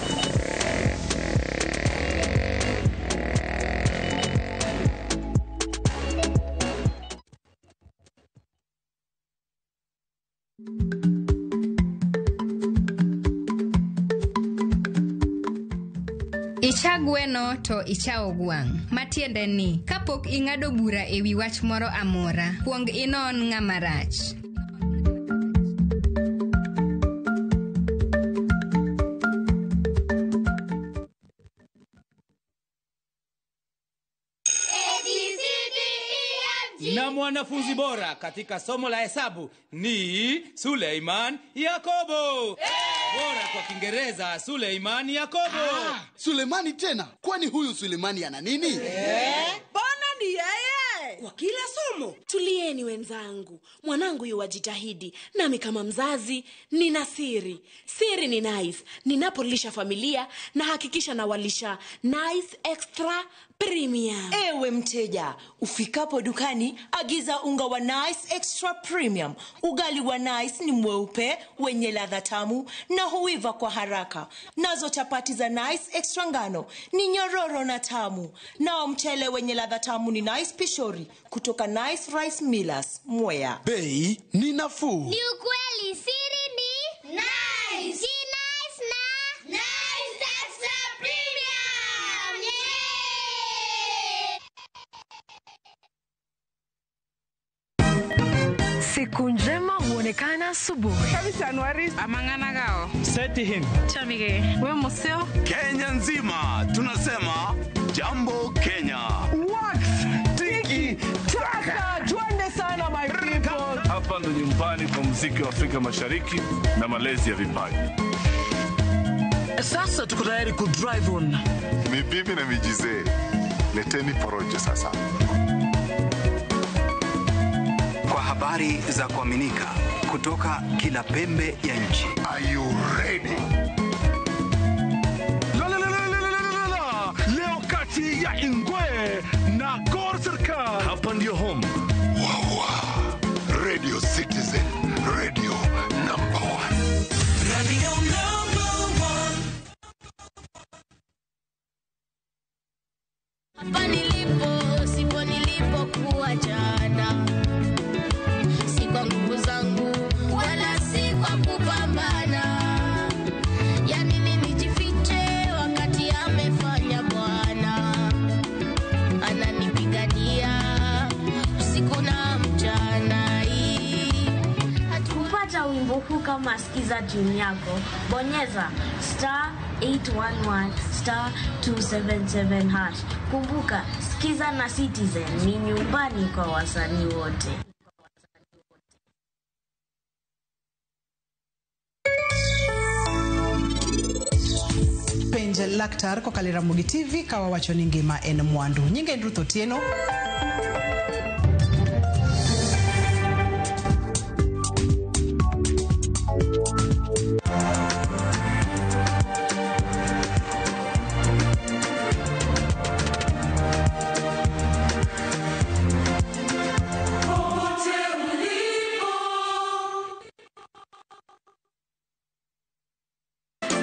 Speaker 20: Ichagweno to ichao gwang. Matiende ni, kapok ingado bura ewi wach moro amora, kuong inon ng'amarach.
Speaker 22: Na mwanafunzi bora katika somo la hesabu ni Suleiman Yakobo. Bora kwa Kiingereza Suleiman Yakobo.
Speaker 23: Suleimani tena? Kwani huyu Suleimani ana nini?
Speaker 24: Bwana ni yeye. Kwa kila somo. Tulieni wenzangu. Mwanangu yuwajitahidi. Nami kama mzazi nina siri. Siri ni nice. Ninapolisha familia na hakikisha na walisha nice extra premium.
Speaker 25: Ewe mteja, ufikapo dukani agiza unga wa nice extra premium. Ugali wa nice ni mweupe, wenye ladha tamu na huiva kwa haraka. Nazo chapati za nice extra ngano ni nyororo na tamu. Nao mchele wenye ladha tamu ni nice pishori kutoka Nice Rice Millers, Mwea.
Speaker 23: Bei ni nafuu.
Speaker 26: Ni ukweli, siri ni nice. Si nice na nice extra premium.
Speaker 15: Siku njema huonekana asubuhi.
Speaker 30: Kabisa Januari amangana gao.
Speaker 22: Seti him.
Speaker 30: Chamige. We museo.
Speaker 27: Kenya nzima tunasema jambo Kenya.
Speaker 30: What? Tiki taka. Twende sana my people.
Speaker 28: Hapa ndo nyumbani kwa muziki wa Afrika Mashariki na malezi ya vipaji.
Speaker 30: Sasa tuko tayari ku drive on.
Speaker 28: Mibibi na mijize. Leteni porojo sasa.
Speaker 31: Kwa habari za kuaminika kutoka kila pembe ya nchi.
Speaker 28: Are you ready?
Speaker 31: Leo kati ya Ingwe na Gor Serikali.
Speaker 28: Hapa ndio home.
Speaker 31: Radio Citizen, radio number 1.
Speaker 26: Radio number 1. Hapa nilipo, sipo nilipokuwa jana. Si kwa nguvu zangu, wala si kwa kupambana. Yani ninijifiche wakati amefanya Bwana. Ananipigania usiku na mchana.
Speaker 15: Kupata wimbo huu kama sikiza tune yako, bonyeza *811 *277 #. Kumbuka, sikiza na Citizen ni nyumbani kwa wasanii wote.
Speaker 32: Penje laktar kwa kalira Mugi TV kawa wacho ni ngima en mwandu. Nyinge Ruth Otieno.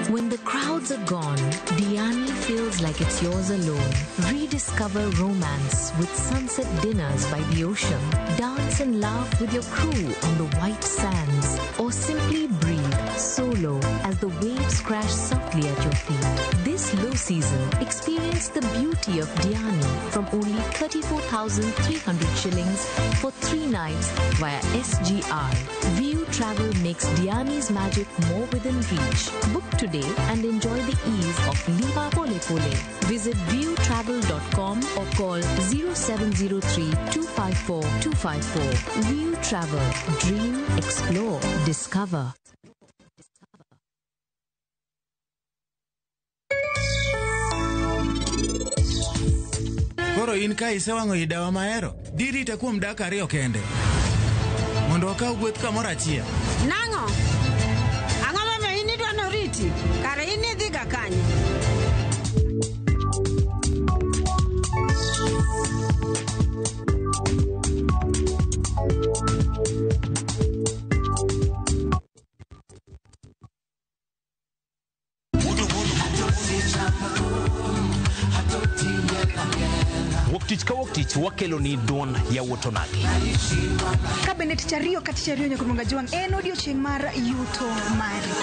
Speaker 33: When the crowds are gone, Diani feels like it's yours alone. Rediscover romance with sunset dinners by the ocean. Dance and laugh with your crew on the white sands. Or simply breathe solo as the waves crash softly at your feet. This low season, experience the beauty of Diani from only 34,300 shillings for 3 nights via SGR. View Travel makes Diani's magic more within reach. Book today and enjoy the ease of Liva Pole Pole. Visit viewtravel.com or call 0703 254 254. View Travel. Dream, explore, discover.
Speaker 18: Koro in ka isewango idawa mahero, diri itakuwa mdaka ariyo kende. Mondo wakaw gweth kamoro achiel.
Speaker 2: Nango? Ang'o ma ini dwano riti? Kare ini dhiga kanyo.
Speaker 3: Woktich ka woktich wakelo ni duon ya wotonagi.
Speaker 4: Kabinet chariyo kati chariyo nyakumunga juang en odiochieng' mar yuto mari.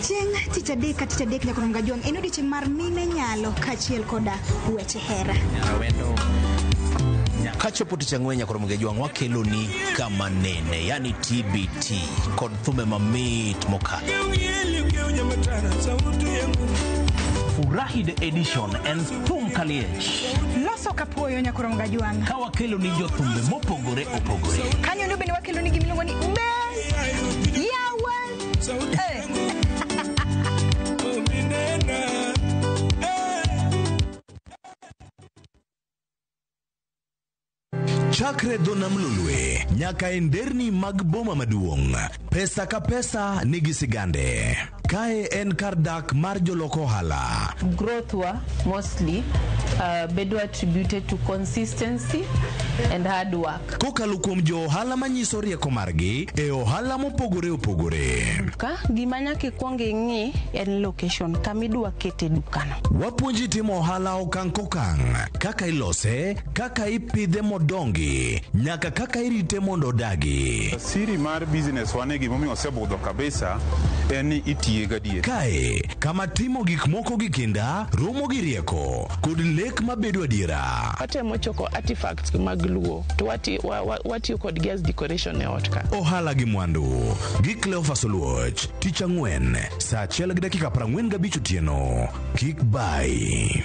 Speaker 4: Chieng' tich adek kati tich adek nyakumunga juang en odiochieng' mar mine nyalo kachiel koda weche hera.
Speaker 3: Kachopo tich ang'wen Nyakoromoge Juang wakelo ni kama nene, yani TBT kod thume mamit mokalo. Furahi the edition en thum kaliech.
Speaker 4: Loso kapuoyo Nyakoromoge Juang.
Speaker 3: Ka wakelo ni jothumbe mopogore opogore.
Speaker 4: Kanyo ndio bende wakelo ni gimiluongo ni
Speaker 3: Chakre Donam Lulwe, nyaka enderni mag boma maduong'. Pesa ka pesa nigi sigande. Kae en kardak mar joloko hala.
Speaker 6: Growth wa mostly bedo attributed to consistency and hard work.
Speaker 3: Kokalo kuom jo hala manyiso rieko margi e ohala mopogore opogore.
Speaker 6: Ka gima nyaka kuong ing'i en location kamidwa kete dukano.
Speaker 3: Wapuonji timo ohala okang' kokang', kaka ilose, kaka ipidhe modongi, nyaka kaka irite mondo dagi.
Speaker 7: Siri mar business wane gimomiyo osebudho kabisa en ni itiye gadier.
Speaker 3: Kae kama timo gik moko gi kinda, romo gi rieko kod lek mabedo adiera.
Speaker 9: Atemo choko artifacts mag luo to watiyo kod gas decoration e ot ka.
Speaker 3: Ohala gi mwandu gi Cleophas Oluoch, tich ang'wen saa 1:45 otieno. Kik bai.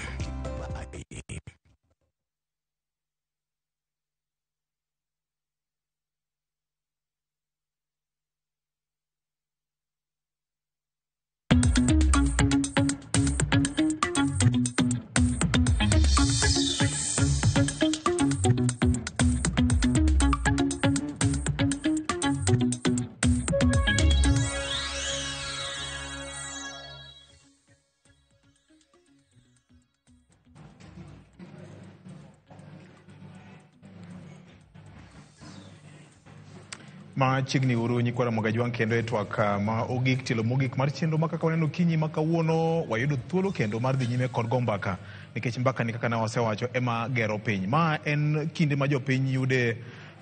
Speaker 1: Machiegni uru Nyakoromoge Juang kendo e twak ma ogik tilo mogik mar chenro ma kaka waneno kinyi ma kawuono wayudo thuolo kendo mar dhi nyime kod go mbaka nikech mbaka ni kaka ne wasewacho ema gero piny. Ma en kinde ma jopiny yude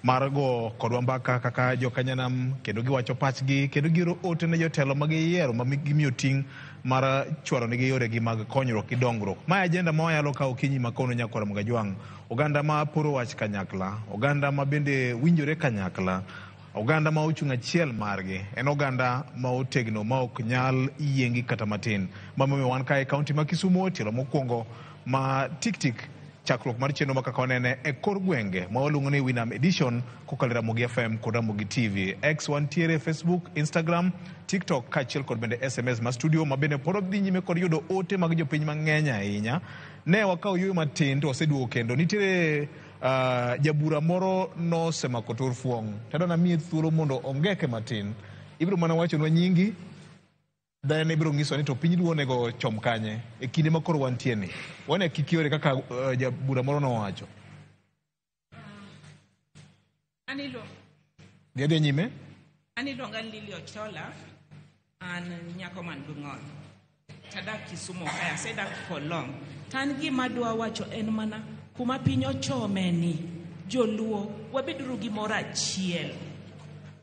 Speaker 1: mar go kodwa mbaka kaka jokanyanam kendo giwacho pachgi kendo giro ote ne jotelo mag yiero ma gimiyo ting' mar chwaro nigi yore gi mag konyruok gi dongruok. Ma ajenda ma wayalo kawo kinyi ma kono Nyakoromoge Juang. Oganda ma poro wach kanyakla, oganda ma bende winjore kanyakla, oganda ma ochung' achiel margi en oganda ma otegno ma ok nyal yiengi kata matin. Mamiyo wan kae kaunti ma Kisumu tilo mokwongo ma tik chakruok mar chenro ma kaka wanene e kor gwenge ma waluongo ni Winam Edition kokalo Ramogi FM kod Ramogi TV. X wantiere Facebook, Instagram, TikTok kachiel kod bende SMS ma studio ma bende pod dhi nyime kod yudo ote mag jopiny mang'eny ahinya. Ne wakawo yweyo matin to waseduogo kendo nitiere jabura moro no semako tor fuong' tado na miye thuolo mondo ongeke matin. Ibiro mana wachonwa nyingi dhane ibiro ng'iso ni to piny duonego chom kanye e kinde ma koro wantie ni. Wane kikiore kaka jabura moro no wacho.
Speaker 10: Anilo.
Speaker 1: Diade nyime?
Speaker 10: Anilo ngan Lily Ochola an nyako man Bung'ol. Tadak Kisumu kaya sedak for long. Tan gima dwa wacho en mana kuma piny ochomeni joluo wabeduru gi moro achiel.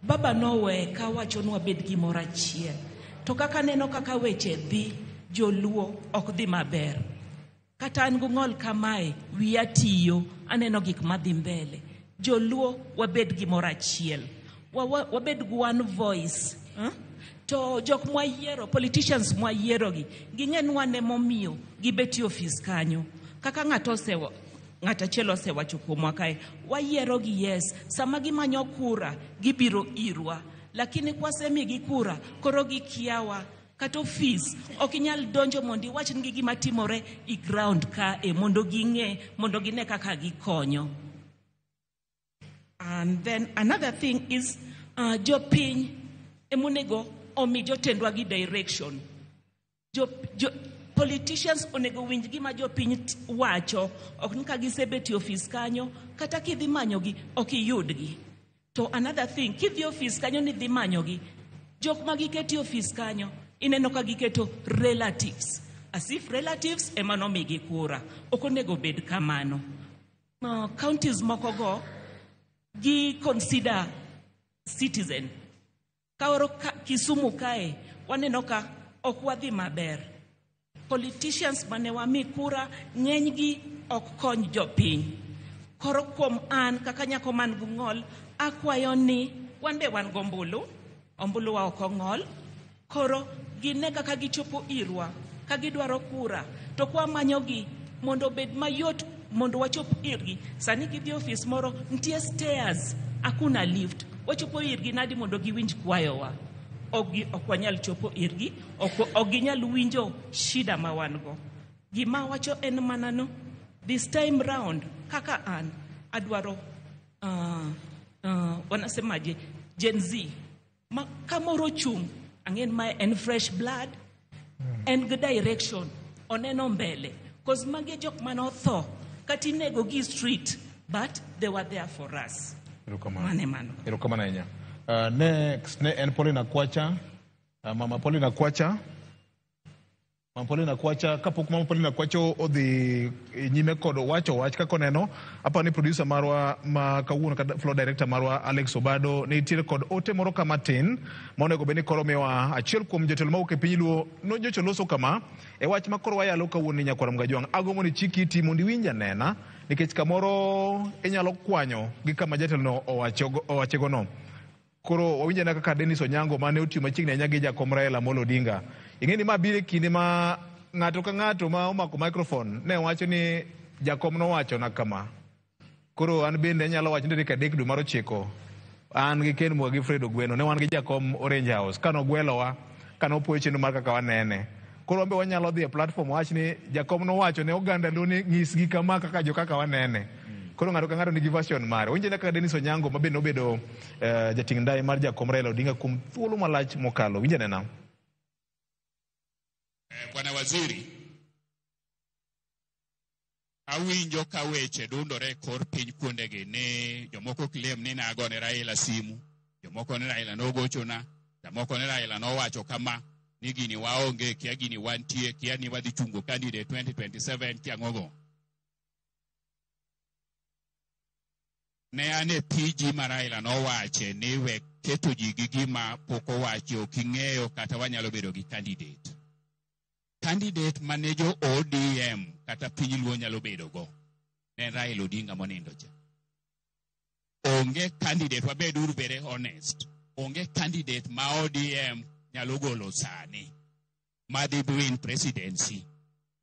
Speaker 10: baba nowe ka wachonwa bed gimoro achiel. To kaka neno kaka weche dhi, joluo ok dhi maber. Kata an gung'ol kamae, wiya tiyo, aneno gik madhi mbele. Joluo wabed gimoro achiel. Wabed gi one voice. To jok mwayiero, politicians mwayierogi, ging'en wane momiyo gibeti ofis kanyo. Kaka ng'ata achiel osewacho kuomwa kae, wayierogi yes, sama gimanyo kura, gibiro irwa. Lakini kwasemigi kura, koro gikiawa. Kata ofis, ok inyal donjo mondo iwach nigi gima timore i ground ka mondo ging'e, mondo gine kaka gikonyo. And then another thing is, jopiny emonego omi jotendwa gi direction. Politicians onego winj gima jopiny wacho, ok ni ka gisebeti ofis kanyo, kata kidhi manyogi, ok iyudgi. To another thing, kidhi ofis kanyo ni dhi manyogi, jok magiketi ofis kanyo, ineno ka giketo relatives. As if relatives ema nomigi kura. Ok onego bed kamano. Counties moko go, gi consider citizen. Kaoro Kisumu kae, waneno ka ok wadhi maber. Politicians mane wami kura, ng'enygi ok kony jopiny. Koro kuom an, kaka nyako man gung'ol, akwayo ni, wan be wan gombulu, ombulu wa ok ong'ol. Koro gine kaka gichopo irwa, ka gidwaro kura, to kwa manyogi, mondo bed mayot, mondo wachop irgi. Sani kidhi ofis moro, ntie stairs, akuna lift. Wachopo irgi nadi mondo giwinj kwayowa. Ok wanyal chopo irgi, ok ginyal winjo shida ma wan go. Gima wacho en manano, this time round, kaka an, adwaro, wanasemaje, Gen Z, kamoro chung, ang'en mae en fresh blood, en good direction, oneno mbele. Cause magi jok manotho, kati nego gi street, but they were there for us.
Speaker 1: Erokamana enya. Next, en Paulina Kwacha. Mama Paulina Kwacha. Mama Paulina Kwacha, kapok Mama Paulina Kwacha odhi nyime kod wacho wach kako neno, apa ni producer marwa ma kawuono ka floor director marwa Alex Obado ni tire kod ote moro kama tin, monego beni koro miwa achiel kuom jotelo ma wuok e piny luo no jocho loso kama e wach ma koro wayalo kawuono ni Nyakwar Mgajwang'. Agomo ni chiki ti mondo iwinja nena nikech kamoro inyalo kwanyo gi kama jatelo no owachego no. Koro wawinja na kaka Dennis Onyango mane otiyo machiegni ahinya gi Jakom Raila Amolo Odinga. Ing'eni ma bire kinde ma ng'ato ka ng'ato ma omako microphone ne wacho ni Jakom nowacho na kama. Koro an bende nyalo wacho ni ka dek dwe mar 9 an gi Ken Mwa gi Fred Ogweno ne wan gi Jakom Orange House kano gwelowa kano puoyo chenro mar kaka wanene. Koro wambe wanyalo dhi e platform wach ni Jakom nowacho ne oganda loni nyisgi kama kaka jo kaka wanene. Koro ng'ato ka ng'ato nigi version mare. Winje na kaka Dennis Onyango ma bende obedo jating' ndai mar Jakom Raila Odinga kuom thuolo malach mokalo. Winje nena.
Speaker 5: Bwana Waziri, awinjo ka weche dundore kor piny kuondegi ni jomoko claim ni nagone Raila simu, jomoko ni Raila nogochona, jomoko ni Raila nowacho kama ni gini waonge, kia gini wantie, kia ni wadhi chungo candidate 2027 kia ng'ogo. Ne ane PG ma Raila nowache ni we keto ji gi gima pok owache ok ing'eyo kata wanyalo bedo gi candidate. Candidate manejo ODM kata piny luo nyalo bedo go ne Raila Odinga monindo cha. Onge candidate, wabeduru very honest, onge candidate ma ODM nyalo golo sani madhi win presidency.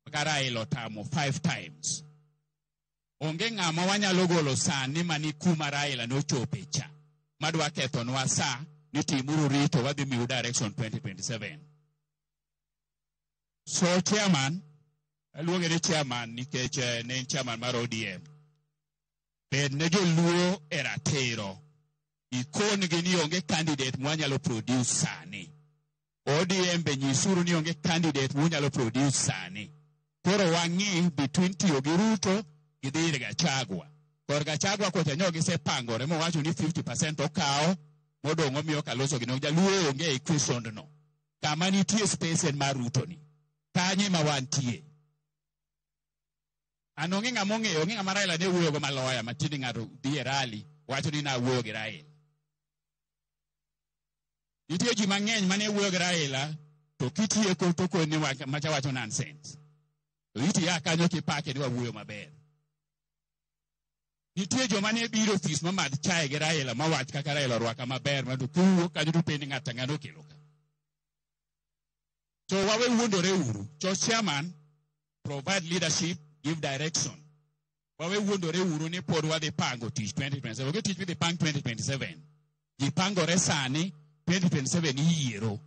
Speaker 5: Maka Raila otamo 5 times. Onge ng'ama wanyalo golo sani mani kuma Raila nochope cha madwa kethonwa sa ni timuru rito wadhi miu direction 2027. So chairman, aluonge ni chairman nikech ne en chairman mar ODM. Bed ne joluo e ratiro. Ikongi ni onge candidate mwanyalo produce sani. ODM be nyisuru ni onge candidate mwanyalo produce sani. Koro wang'i between tiyo gi Ruto gi dhi Gachagua. Kor Gachagua kocha nyogi se pangore mowacho ni 50% okawo modong' omiyo Kalonzo gi jaluo onge equation no. Kama nitie space en mar Ruto ni. Kanye ma wantie. Anonge ng'ama ong'eyo, onge ng'ama Raila ne wuoyo go maloya matini ng'ato dhi e rally wacho ni na wuoyo gi Raila. Nitie ji mang'eny mane wuoyo gi Raila to kitieko to koni macha wacho nonsense. To iti ya kanyo kipake ni wawuoyo maber. Nitie joma ne biro ofis mamadh chae gi Raila mawach kaka Raila orwaka maber ma to kuwuok kanyo to penjo ng'ato ng'ano kelo ka. So wawe wuondore uru. Church chairman provide leadership, give direction. Wawe wuondore uru ni pod wadhi pango tich 2027. Wage tich wadhi pang 2027. Jipangore sani 2027 iyiero.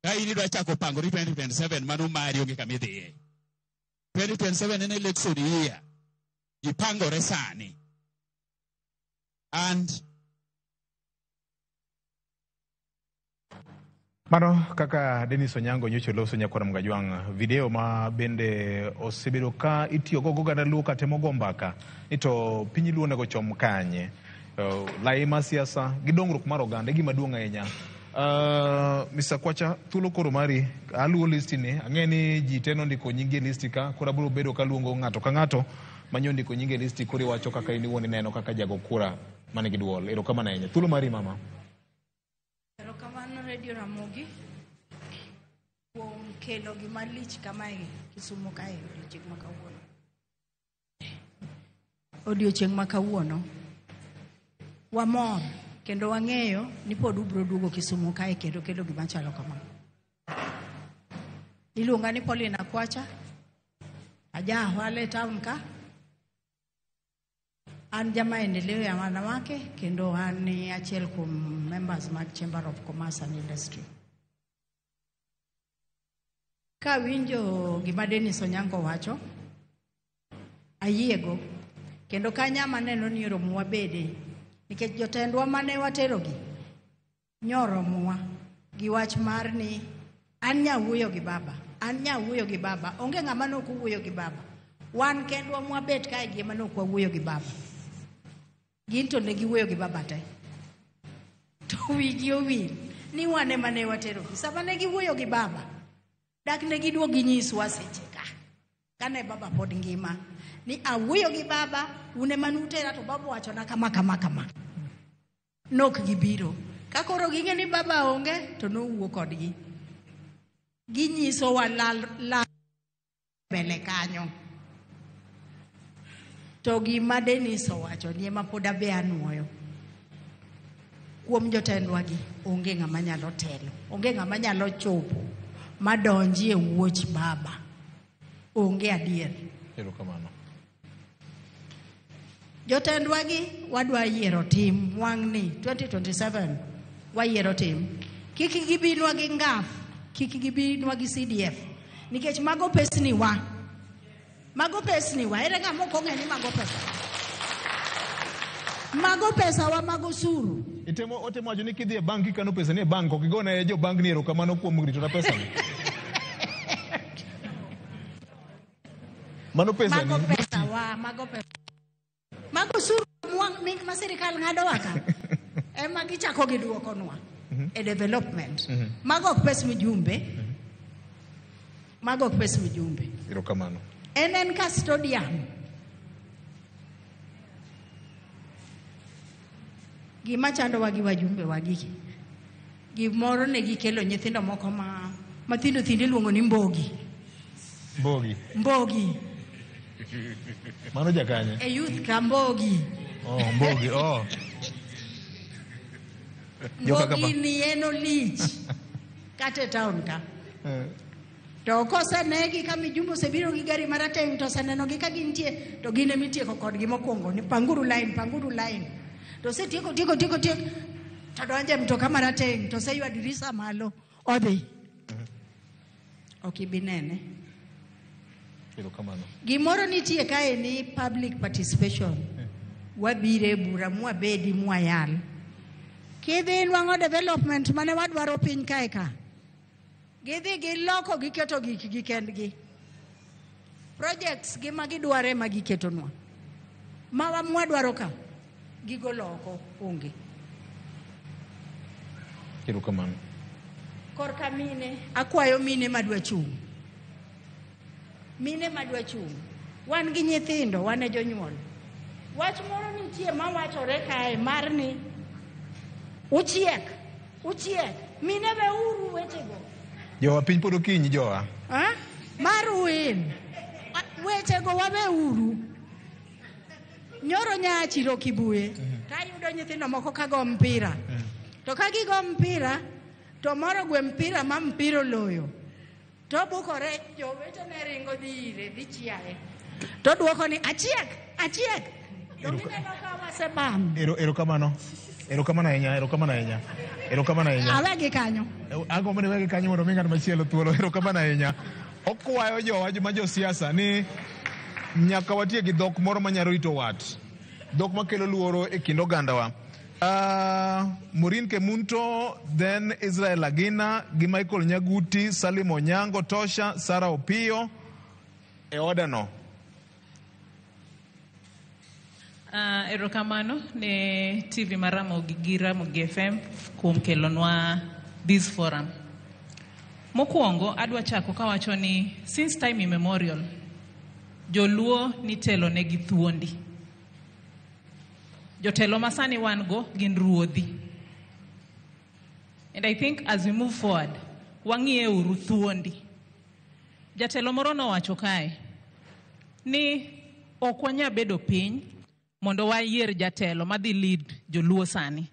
Speaker 5: Ka in idwa chako pangori 2027 mano mari onge kama idhiye. 2027 en election year. Jipangore sani. And
Speaker 1: Mano kaka Dennis Onyango nyocho loso nyakwara Mgajwang video ma bende osebedo ka itiyo go ganda luo katemo gombaka ito pinyi luo nego chom kanye lai ma siasa gidongruok mar oganda gima duong' ahinya. Mr. Kwacha thuolo koro mari aluo listi ni ang'eni ji teno ndiko nyingi listi ka kura biro bedo ka luongo ng'ato ka ng'ato manyo ndiko nyingi listi kuri wacho kaka ini woni neno kaka jago kura mane giduol erokamano ahinya thuolo mari mama.
Speaker 8: Erokamano Radio Ramogi kuom kelo gima lich kamae Kisumu kae odiochieng' ma kawuono wamor kendo wang'eyo ni pod ubro duogo Kisumu kae kendo kelo gima chalo kamano. Iluonga ni Paulina Kwacha aja wale town ka an jama endeleo ya wanawake kendo an ni achiel kuom members mag Chamber of Commerce and Industry. Ka winjo gima Dennis Onyango wacho ayiego kendo kanya maneno ni romo wabede nikech jotendwa mane waterogi nyoromowa gi wach mar ni an nyawuoyo gi baba onge ng'ama nok wuoyo gi baba wan kendwa mwabet kae gi ema nok wuoyo gi baba gin to ne giwuoyo gi baba te to wigi owil ni wane mane waterogi sama ne giwuoyo gi baba dak ne giduogi nyiswa seche ka kane baba pod ngima ni awuoyo gi baba une manutera to baba wacho na kama nok gibiro ka koro ging'e ni baba onge to nowuo kodgi ginyiso wa la bele kanyo to gima Dennis owacho ni ema pod abe anuoyo kuom jotendwa gi onge ng'ama nyalo telo onge ng'ama nyalo chopo madonji e wuoch baba onge adier.
Speaker 1: Erokamano.
Speaker 8: Jotendwa gi wadwa yiero tim wang'ni 2027 wayiero tim kik gibinwa gi ngaf kik gibinwa gi CDF nikech mago pesni wa ere ng'ama ok ong'e ni mago pesa wa mago suru
Speaker 1: otemo wacho ni kidhi e bank ikano pesa ni e bank ok igone jo bank ni erokamano kuom rito na pesa ni. Mago pesa mago suru ma sirikal ng'ado waka ema gichako giduokonwa e development mago ok pes mijumbe Erokamano.
Speaker 8: En custodian gima chando wagi wajumbe wagi gimoro ne gikelo nyithindo moko mathindo iluongo ni mbogi
Speaker 1: mano jakanye
Speaker 8: e youth ka mbogi mbogi ni eno lich kate town ka to kose negi ka mijumbo sebiro gi gari marateng to seneno gi ka gintie to gine mitieko kodgi mokwongo ni panguru line to se tieko to donje mtoka marateng to se ywa dirisa malo odhi okibinene. Gimoro nitie kae ni public participation wabire bura mwabedi mwayal kidhi nwango development mane wadwaro piny kae ka gidhi giloko giketo gik kendgi projects gi magidware magiketonwa mawa mwadwaro ka gigoloko onge.
Speaker 1: Erokamano.
Speaker 8: Korka mine akwayo mine madwa chung' wan gi nyithindo wan e jonyuol wach moro nitie mawachore kae mar ni uchiek Mine be uru wechego.
Speaker 1: Jowa piny pod okinyi jowa.
Speaker 8: Maru in. Wechego wabe uru. Nyoro nyachiro Kibuye. Tayudo nyithindo moko kago mpira. To kagigo mpira, to moro gwe mpira ma mpiro loyo. To bukore jowetene ringo dhire dhi chiaye. To duoko ni achiek. To mineno ka wasebam.
Speaker 1: Erokamano ahinya.
Speaker 8: Awegi kanyo.
Speaker 1: Agombo ni wegi kanyo mondo mi ng'at machielo thuolo. Erokamano ahinya. Okwayo jowa ma josiasa ni nyaka watie gi dhok moro manyalo rito wat. Dhok makelo luoro e kind ogandawa. Maureen Kemunto, then Israel Agina, gi Michael Nyaguti, Salim Onyango, Tosha, Sarah Opio, e odano.
Speaker 11: Erokamano ne TV Maramogi gi Ramogi FM kuom kelonwa this forum. Mokwongo adwa chako kawacho ni since time immemorial joluo nitelo ne gi thuondi. Jotelo masani wan go gin ruodhi. And I think as we move forward, wang'iye uru thuondi. Jatelo moro nowacho kae ni ok wanya bedo piny mondo wayier jatelo madhi lead joluo sani.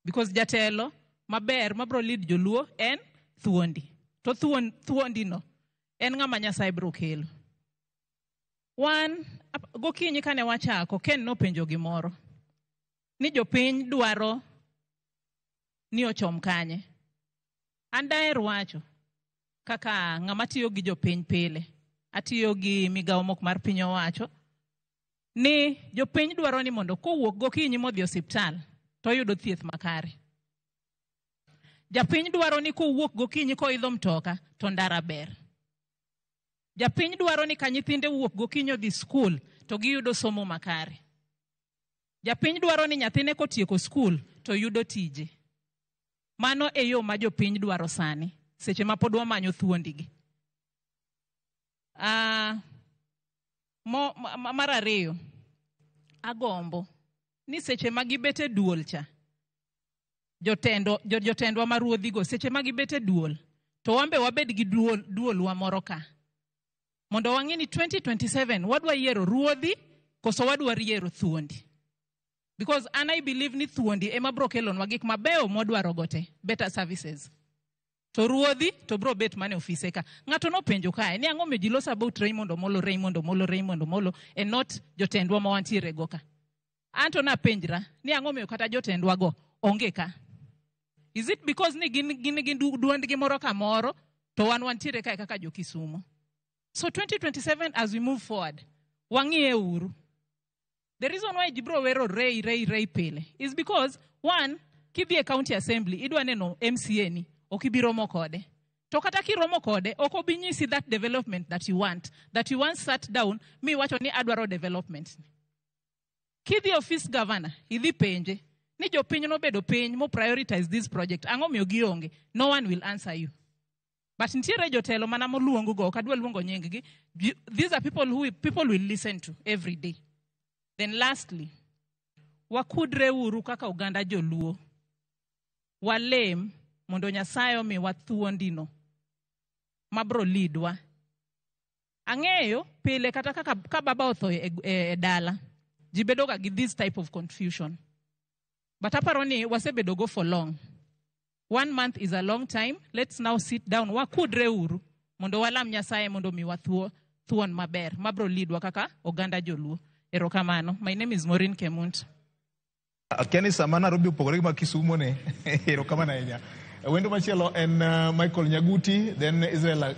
Speaker 11: Because jatelo maber mabro lead joluo en thuondi. To thuondi no en ng'ama Nyasaye bro kelo. Gokinyi kane wachako Ken nopenjo gimoro ni jopiny dwaro ni ochom kanye. An daher wacho kaka ng'ama tiyo gi jopiny pile, atiyo gi migawo mok mar piny owacho, ni jopiny dwaro ni mondo kowuok gokinyi modhi osiptal to yudo thieth makare. Japiny dwaro ni kowuok gokinyi koidho mtoka to ndara ber. Japiny dwaro ni ka nyithinde wuok gokinyi odhi skul to giyudo somo makare. Japiny dwaro ni nyathine kotieko skul to yudo tije. Mano e yo ma jopiny dwaro sani, seche ma pod wamanyo thuondigi. Mar ariyo, agombo ni seche ma gibete duol cha, jotendwa ma ruodhigo, seche ma gibete duol, to wambe wabed gi duol wa moro ka. Mondo wang'e ni 2027 wadwa yiero ruodhi koso wadwa yiero thuondi. Because I believe ni thuondi ema bro kelonwa gik mabeyo modwaro gote, better services. To ruodhi to bro bet mane ofise ka. Ng'ato no penjo kae ni ang'o me ji loso about Raymond Omolo and not jotendwa ma wantiere go ka. Anto na penjra ni ang'o me kata jotendwa go onge ka. Is it because ni gin duondgi moro ka moro to wantiere kae kaka jo Kisumu? So 2027 as we move forward, wang'iye uru. The reason why Jibro wero Ray pele is because one, kidhi e county assembly, idwa neno MCA ni, okibiromo kode. To kata kiromo kode, okobinyisi that development that you want sat down, mi wacho ni adwaro development. Kidhi office governor, idhi penje, ni jopiny no bedo piny mo prioritize this project, ang'o miyo gionge, no one will answer you. But ntiere jotelo mana moluongo go, kadwa luongo nyinggi, these are people who people will listen to every day. Then lastly, wakudre uru kaka uganda joluo. Walem mondo Nyasaye mi wathuondino mabro leadwa. Ang'eyo pile kata ka baba otho e dala, jibedo ga gi this type of confusion. But aparoni wasebedo go for long. 1 month is a long time. Let's now sit down. Wakudre uru mondo walam Nyasaye mondo mi wathuon maber mabro leadwa kaka uganda joluo. Erokamano. My name is Maureen Kemunto.
Speaker 1: Akiani samana Nairobi upogore ma Kisumu ne. Erokamano ahinya. Wendo machielo en Michael Nyaguti, then Israel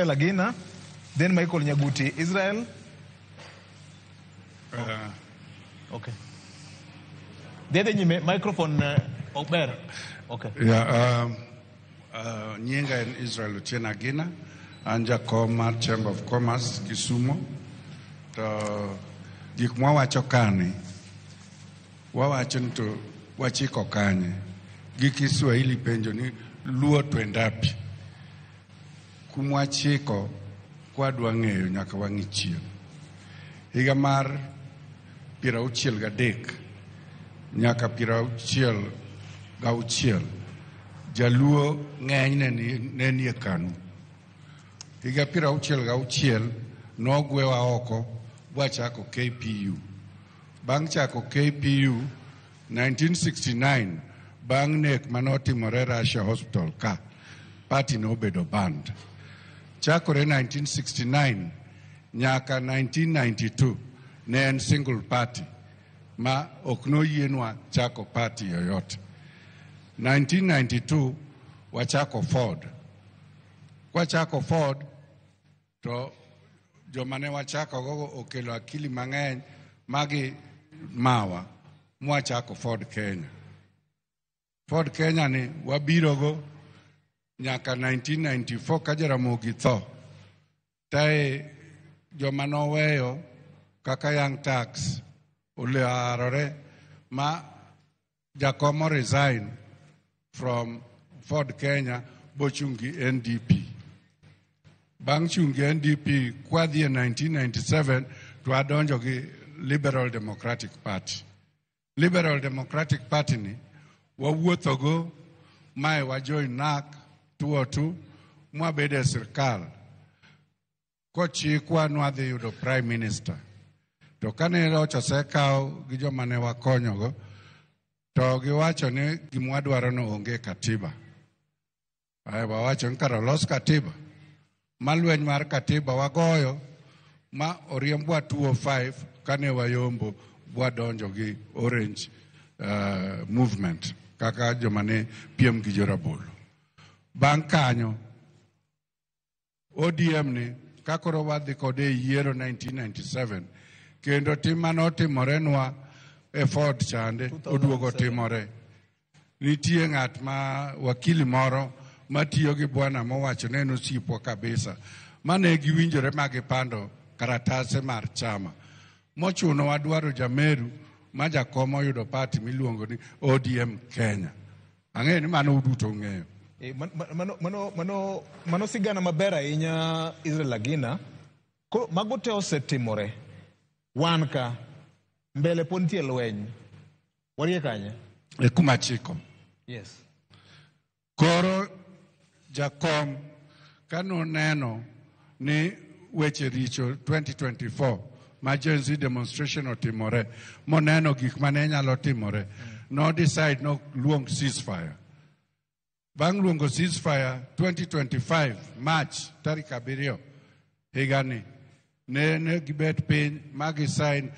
Speaker 1: Agina, then Michael Nyaguti. Israel? Okay. Dede nyime microphone ober. Okay.
Speaker 12: Yeah, nyinga en Israel Otieno Agina, anja mar Chamber of Commerce Kisumu. To gik mwawacho kani, wawacho ni to wachiko kanye. Gi Kiswahili penjo ni luo twendapi. Kumwachiko kwadwa ng'eyo nyaka wang'i chien. Higa mar 63 nyaka 66 Jaluo ng'eny ne nie KANU. Higa 66 nogwewa oko bwachako KPU. Bang' chako KPU 1969 bang' nek manotimore Russia Hospital ka party nobedo band. Chakore 1969 nyaka 1992 ne en single party ma ok noyienwa chako party yoyote. 1992 wachako Ford. Kwachako Ford to joma ne wachako go okelo akili mang'eny magi mawa mwachako Ford Kenya. Ford Kenya ni wabirogo nyaka 1994 ka Jaramogi tho. Tae joma noweyo kaka Young Tax olearore ma Jakomo resign from Ford Kenya bochungi NDP. Bang' chungi NDP kwadhi 1997 to adonjo gi Liberal Democratic Party. Liberal Democratic Party ni wawuothogo mae wajoin NAC 202 mwabede sirkal. Kochikwa nwadhi yudo Prime Minister. To kane locho sekao gi joma ne wakonyogo, to giwacho ni gimwadwaro no onge katiba. Wawacho ni kara los katiba. Malweny mar katiba wagoyo ma oriembwa 205 kane wayombo wadonjo gi Orange movement kaka joma ne piem gi jorabolo. Bang' kanyo ODM ni kakoro wadhi kode yiero 1997 kendo tim manotimorenwa e Ford chande oduogo timore. Nitie ng'at ma wakili moro matiyo gi bwana mowacho ne nosipwa kabisa mane giwinjore magipando karatase mar chama mochuno wadwaro Jameru ma Jakomo yudo party miluongo ni ODM Kenya. Ang'e ni mano uduto ung'eyo.
Speaker 1: Mano sigana maber ahinya Israel Agina. Mago te osetimore. Wan ka mbele pod nitie lweny. Warie kanye?
Speaker 12: E kuma chiko.
Speaker 1: Yes.
Speaker 12: Koro Jakom kano neno ni weche richo 2024 ma Gen Z demonstration otimore moneno gik mane nyalo timore no decide no luong ceasefire. Bang' luongo ceasefire 2025 March tarik 7 higani ne gibet piny magi sign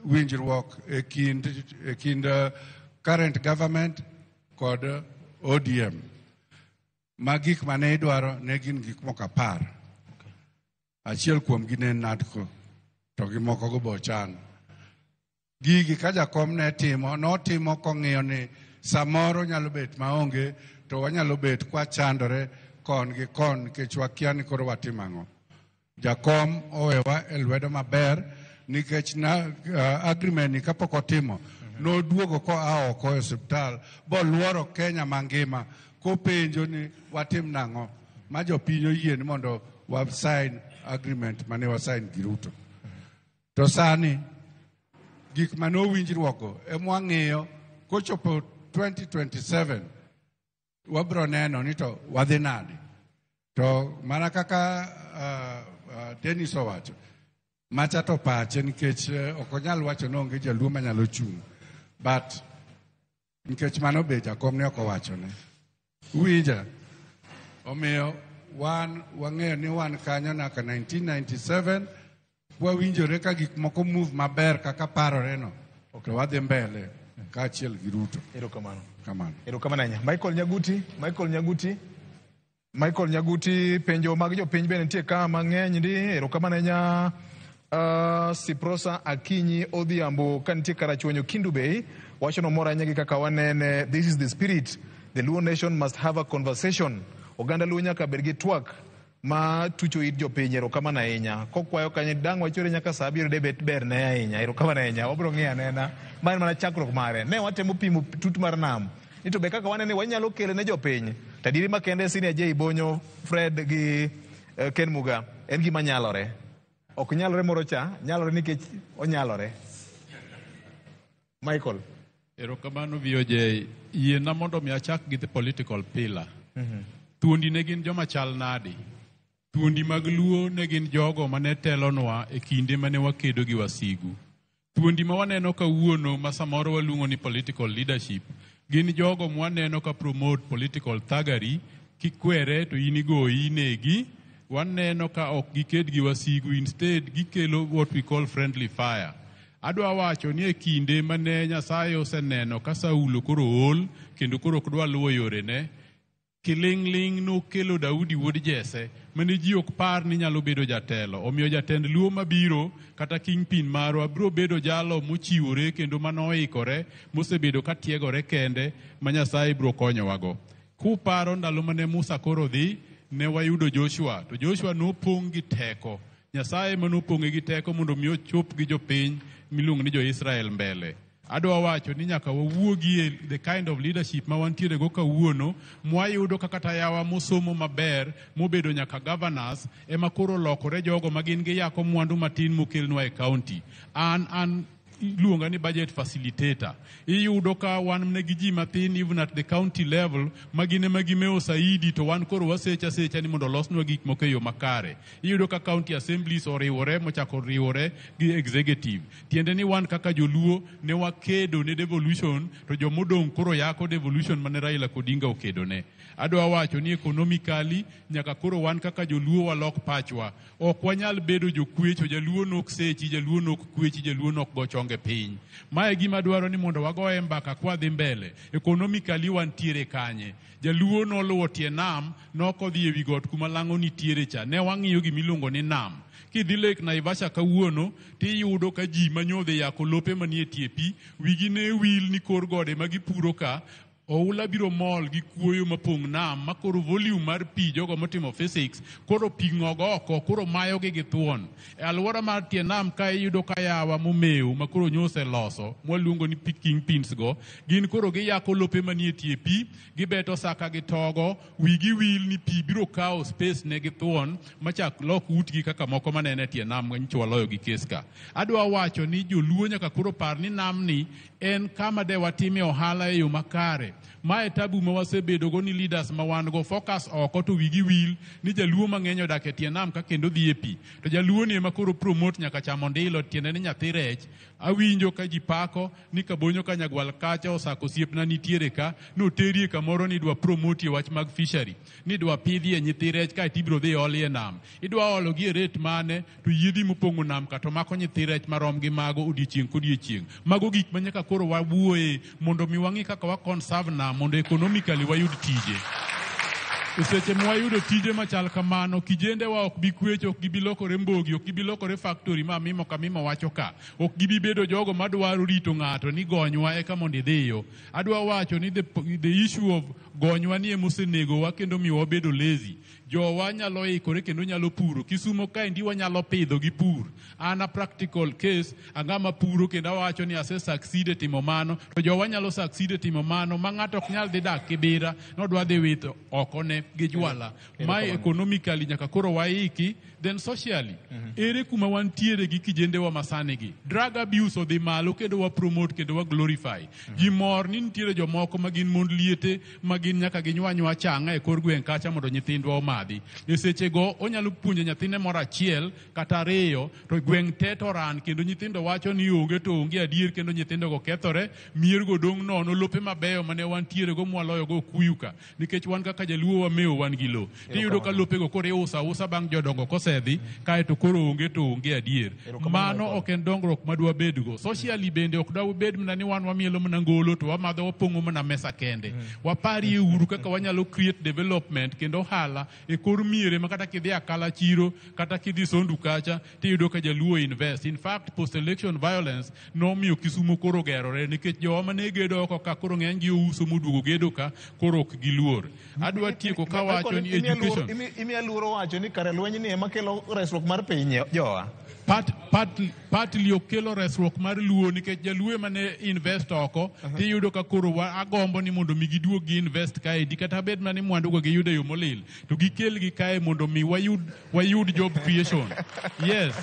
Speaker 12: winjruok e kind current government kod ODM. Ma gik mane idwaro ne gin gik moko 10. Achiel kuom gi ne NADCO to gi moko go bochan. Gigi ka Jakom ne timo, notimo kong'iyo ni samoro nyalo bet maonge to wanyalo bet kwa chandore kon gi kon nikech wakia ni koro watimo ang'o. Jakom owewa e lwedo maber nikech agreement ni kapok otimo noduogo koa oko e osiptal boluoro Kenya mangima kopenjo ni watim nang'o ma jopiny oyie ni mondo wa sign agreement mane wa sign gi Ruto. To sani gik mane owinjruokgo emwang'iyo kochopo 2027 wabro neno ni to wadhi nade. To mana kaka Dennis owacho macha to pache nikech ok onyal wacho ni onge jaluo manyalo chung'. But nikech mano be Jakom ne ok owachone. Uwinja omiyo wan wang'eyo ni wan kanyo nyaka 1997 wawinjore ka gik moko move maber kaka parore no to wadhi mbele kaachiel gi Ruto.
Speaker 1: Erokamano.
Speaker 12: Kamano.
Speaker 1: Erokamano ahinya. Michael Nyaguti penjo mag jopiny bende nitie ka mang'eny ndi. Erokamano ahinya. Siprosa Akinyi Odhiambo ka nitie karachuonyo Kindu Bay wacho no mora ahinya gi kaka wanene. This is the spirit. The Luo nation must have a conversation. Oganda Luo nyaka bed gi twak ma tucho it jopiny. Erokamano ahinya. Kokwayo kanyo dang' wachore nyaka saa 7 debet ber ne ahinya. Erokamano ahinya. Wabro ng'iyo anena. Mar mana chakruok mare. Ne watemo pimo tut mar nam. Ito be kaka wanene wanyalo kele ne jopiny. Tadiri makende Senior J Bonyo, Fred gi Ken Muga. En gima nyalore. Ok nyalore moro cha. Nyalore nikech onyalore. Michael.
Speaker 13: Erokamano VOJ, yiena mondo mi achak gi the political pillar. Thuondi ne gin joma chal nadi. Thuondi mag Luo ne gin jogo mane telonwa e kinde mane wakedo gi wasigu. Thuondi ma waneno kawuono ma samoro waluongo ni political leadership gin jogo mwaneno ka promote political thuggery, kikwere to inigoyi inegi. Waneno ka ok giked gi wasigu, instead gikelo what we call friendly fire. Adwa wacho ni e kinde mane Nyasaye oseneno ka Saulo koro ol kendo koro ok dwa luwo yorene, kiling'ling nokelo Daudi wuod Jesse mane ji ok par ni nyalo bedo jatelo. Omiyo jatend Luo mabiro kata kingpin marwa biro bedo jalo mochiwore kendo manoikore mosebedo ka tiegore kende ma Nyasaye biro konyowago. Kuparo ndalo mane Musa koro dhi, ne wayudo Joshua, to Joshua nopong' gi teko. Nyasaye manopong'e gi teko mondo mi ochop gi jopiny miluongo ni jo-Israel mbele. Adwa wacho ni nyaka wawuogie the kind of leadership ma wantiere go kawuono, mwayudo kaka tayawa mosomo maber, mobedo nyaka governors, ema koro lokore jogo magin gi yako mwandu matin mokelnwa e county. An luonga ni budget facilitator. Iyudo ka wan ne gi ji mathin even at the county level magine magimeo saidi to wan koro wasecha ni mondo losnwa gik moko e yo makare. Iyudo ka county assemblies oriwore mochako riwore gi executive. Tiende ni wan kaka joluo ne wakedo ne devolution to jomodong' koro yako devolution mane Raila Odinga okedo ne. Adwa wacho ni economically nyaka koro wan kaka joluo walok pachwa. Ok wanyal bedo jokwecho, jaluo nok sechi, jaluo nok kwechi, jaluo nok gochonge piny. Mae gima dwaro ni mondo wagoye mbaka kwa dhi mbele. Economically wantiere kanye. Jaluo noluwo tie nam, nokodhi ewi got kuma lang'o nitiere cha. Ne wang'iyo gimiluongo ni nam. Kidhi Lake Naivasha kawuono, tiyudo ka ji manyodhe yako lope manie tie pi, wigi ne wil ni kor gode magipuro ka, oula biro mol gi kuoyo mapong' nam, makoro volume mar pi jogo motimo physics, koro pi ng'ogo oko, koro mayo gi thuon. E alwora mar tie nam ka iyudo ka yawa momeo, makoro nyose loso, mwaluongo ni kingpins go, gin koro giyako lope manie tie pi, gibeto saka gi togo, wigi wil ni pi biro kao space ne gi thuon, machak lok utgi kaka moko manene tie nam nchwaloyo gi keska. Adwa wacho ni joluo nyaka koro par ni nam ni en kama de watime ohala e yo makare. Mae tabu ma wasebedo go ni leaders ma wan go focus oko to wigi wil ni jaluo mang'eny odak e tie nam ka kendo dhi e pi. To jaluo ni ema koro promote nyaka chamo ndilo, tiende ni nyathi rech. Awinjo ka ji pako ni Kabonyo ka Nyagwal kacha osako siepna nitiere ka, no terie kamoro ni dwa promote wach mag fishery, ni dwa pidhie nyithi rech ka tibiro dhi olie nam. Idwa olo gi rate mane to yiedhi mopong'o nam ka to mako nyithi rech marom gi mago odiechieng' kodiechieng'. Mago gik manyaka koro wawuoye mondo mi wang'i kaka wa conserve nam mondo economically wayud tije. Seche mwayudo tije machal kamano, kijende wa ok bi kwecho, ok gibi lokore mbogi, ok gibi lokore factory ma mimo kamimo wacho ka. Ok gibi bedo jogo madwaro rito ng'ato ni gonywa eka mondo idhiyo. Adwa wacho ni the issue of gonywa ni emosenego wa kendo mi wabedo lazy. Jowa nyalo ikore kendo nyalo puro. Kisumo ka indi wanyalo pidho gi pur. An a practical case, angama puro kendo wacho ni ase succeed timo mano. To jowa nyalo succeed timo mano. Ma ng'ato ok nyal dhi dak kibira, no dwa dhi wito oko ne gi jwala. Mai economically nyaka koro waiki, then socially. Ere kuma wantiere gi kijende wa masane gi. Drug abuse odhi malo kendo wa promote kendo wa glorify. Jimor ni nitiere jomoko magin mond liete, magin nyaka ginywanywa changa e kor gweng' kacha mondo nyithindwa omadhi. E seche go onyalo puonjo nyathine moro achiel kata ariyo, to gweng' te to ran kendo nyithindo wacho ni onge to onge adier, kendo nyithindo go kethore, mier go dong' nono, lope mabeyo mane wantiere go mwaloyo go kuyuka. Nikech wan kaka jaluo wameo wan gi lo. Tiyudo ka lope go koro usa bang' jodongo kosedhi, kae to koro onge to onge adier. Mano ok en dongruok madwa bedgo. Socially bende ok dwa bed mana ni wan wamielo mana ngolo to wamadho wapong'o mana mesa kende. Wapari uru kaka wanyalo create development kendo hala e kor miere makata kidhi Akala chiro kata kidhi Sondu kacha tiyudo ka jaluo invest. In fact, post-election violence nomiyo Kisumo koro gerore nikech jowa mane gedo oko ka koro ng'eny gi ouso moduogo gedo ka koro ok giluor. Adwa tieko ka wacho ni education.
Speaker 1: Imiya luoro wacho ni kare lweny ni ema kelo resruok mar piny jowa. Partly okelo resruok mar luo nikech jaluo mane invest oko, tiyudo ka koro agombo ni mondo mi giduog gi invest kae di kata bed mani mwandu go giyudo yo molil to gikel gi kae mondo mi wayud job creation. Yes.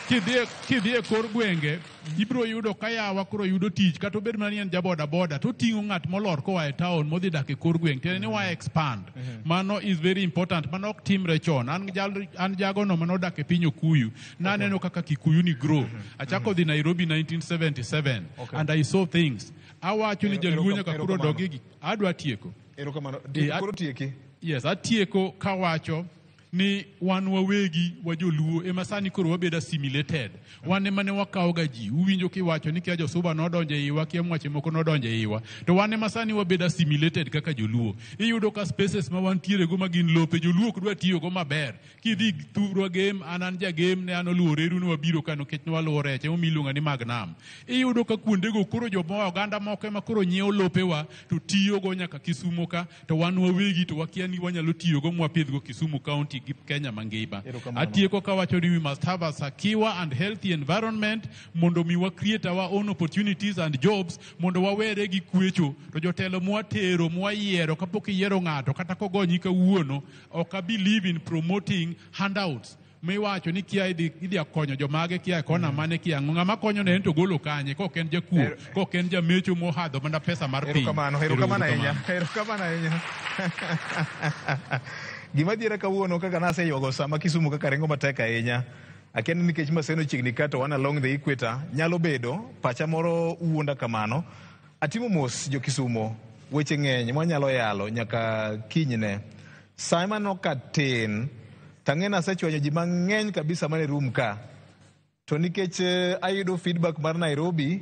Speaker 13: kidhi e kor gwenge ibiro yudo ka yawa koro yudo tich kata obed mana ni en jaboda boda to ting'o ng'at molor koa e town modhi dak e kor gweng' tiende ni wa expand. Mano is very important. Mano ok timre chon. An jagono manodak e piny Okuyu naneno kaka Kikuyu ni grow. Achako dhi Nairobi 1977 and I saw things. Awacho ni jaluo nyaka koro dogigi. Adwa tieko.
Speaker 1: Erokamano. Koro tieki.
Speaker 13: Yes, atieko kawacho ni wan wawegi wa joluo ema sani koro wabedo assimilated. Wan ema ne wakawoga ji. Uwinjo kiwacho ni kia josuba nodonje iwa, kia mwache moko nodonje iwa. To wan ema sani wabedo assimilated kaka joluo. Iyudo ka spaces ma wantiere go magin lope joluo kudwa tiyo go maber. Kidhi thurwa game, anan ja game ne anoluo reru ni wabiro kano kech nwaluo reche umilunga ni Magnam. Iyudo ka kuonde go koro joma oganda moko ema koro nyiewo lopewa to tiyo go nyaka Kisumu ka, to wan wawegi to wakia ni wanyalo tiyo go mwapidh go Kisumu County Kenya mangima. Atieko kawacho ni we must have a secure and healthy environment mondo miwa create our own opportunities and jobs mondo wawere gi kwecho to jotelo mwatero mwayiero kapok iyiero ng'ato kata kogonyi kawuono. Ok believe in promoting handouts. Miwacho ni kia idhi akonyo jomage kia kona mane kia ng'ama konyo ne ento golo kanye kok en jakuo kok en jamecho mohadho mana pesa mar piny.
Speaker 1: Erokamano ahinya. Gima diera kawuono kaka naseyuago sama Kisumu kaka rengo matek ahinya. Akiani nikech maseno chiegni kato wan along the equator nyalo bedo pacha moro uonda kamano. Atimo mos jo Kisumu weche ng'eny mwanyalo yalo nyaka kinyne. Sama nokatin tang'ena asechwanyo ji mang'eny kabisa mane room ka. To nikech ayudo feedback mar Nairobi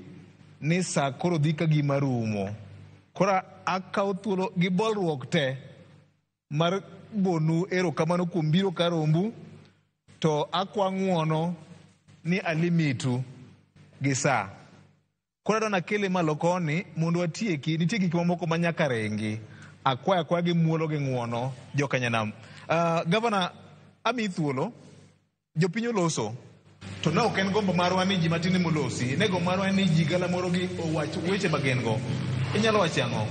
Speaker 1: ni sa koro dhi ka gima rumo. Kora akaw thuolo gi bolruok te mar bonu erokamano kuom biro ka rombu, to akwa ng'uono ni alimitu gi sa. Kora dona kele malo koni mondo atieki, nitie gik mamoko manyaka rengi. Akwa gi muolo gi ng'uono jokanyanam. Governor, ami thuolo, jopiny oloso. To na ok en gombo marwa ni ji matini molosi, ne gombo marwa ni ji gala moro gi owach weche magengo. Inyalo wacho ang'o?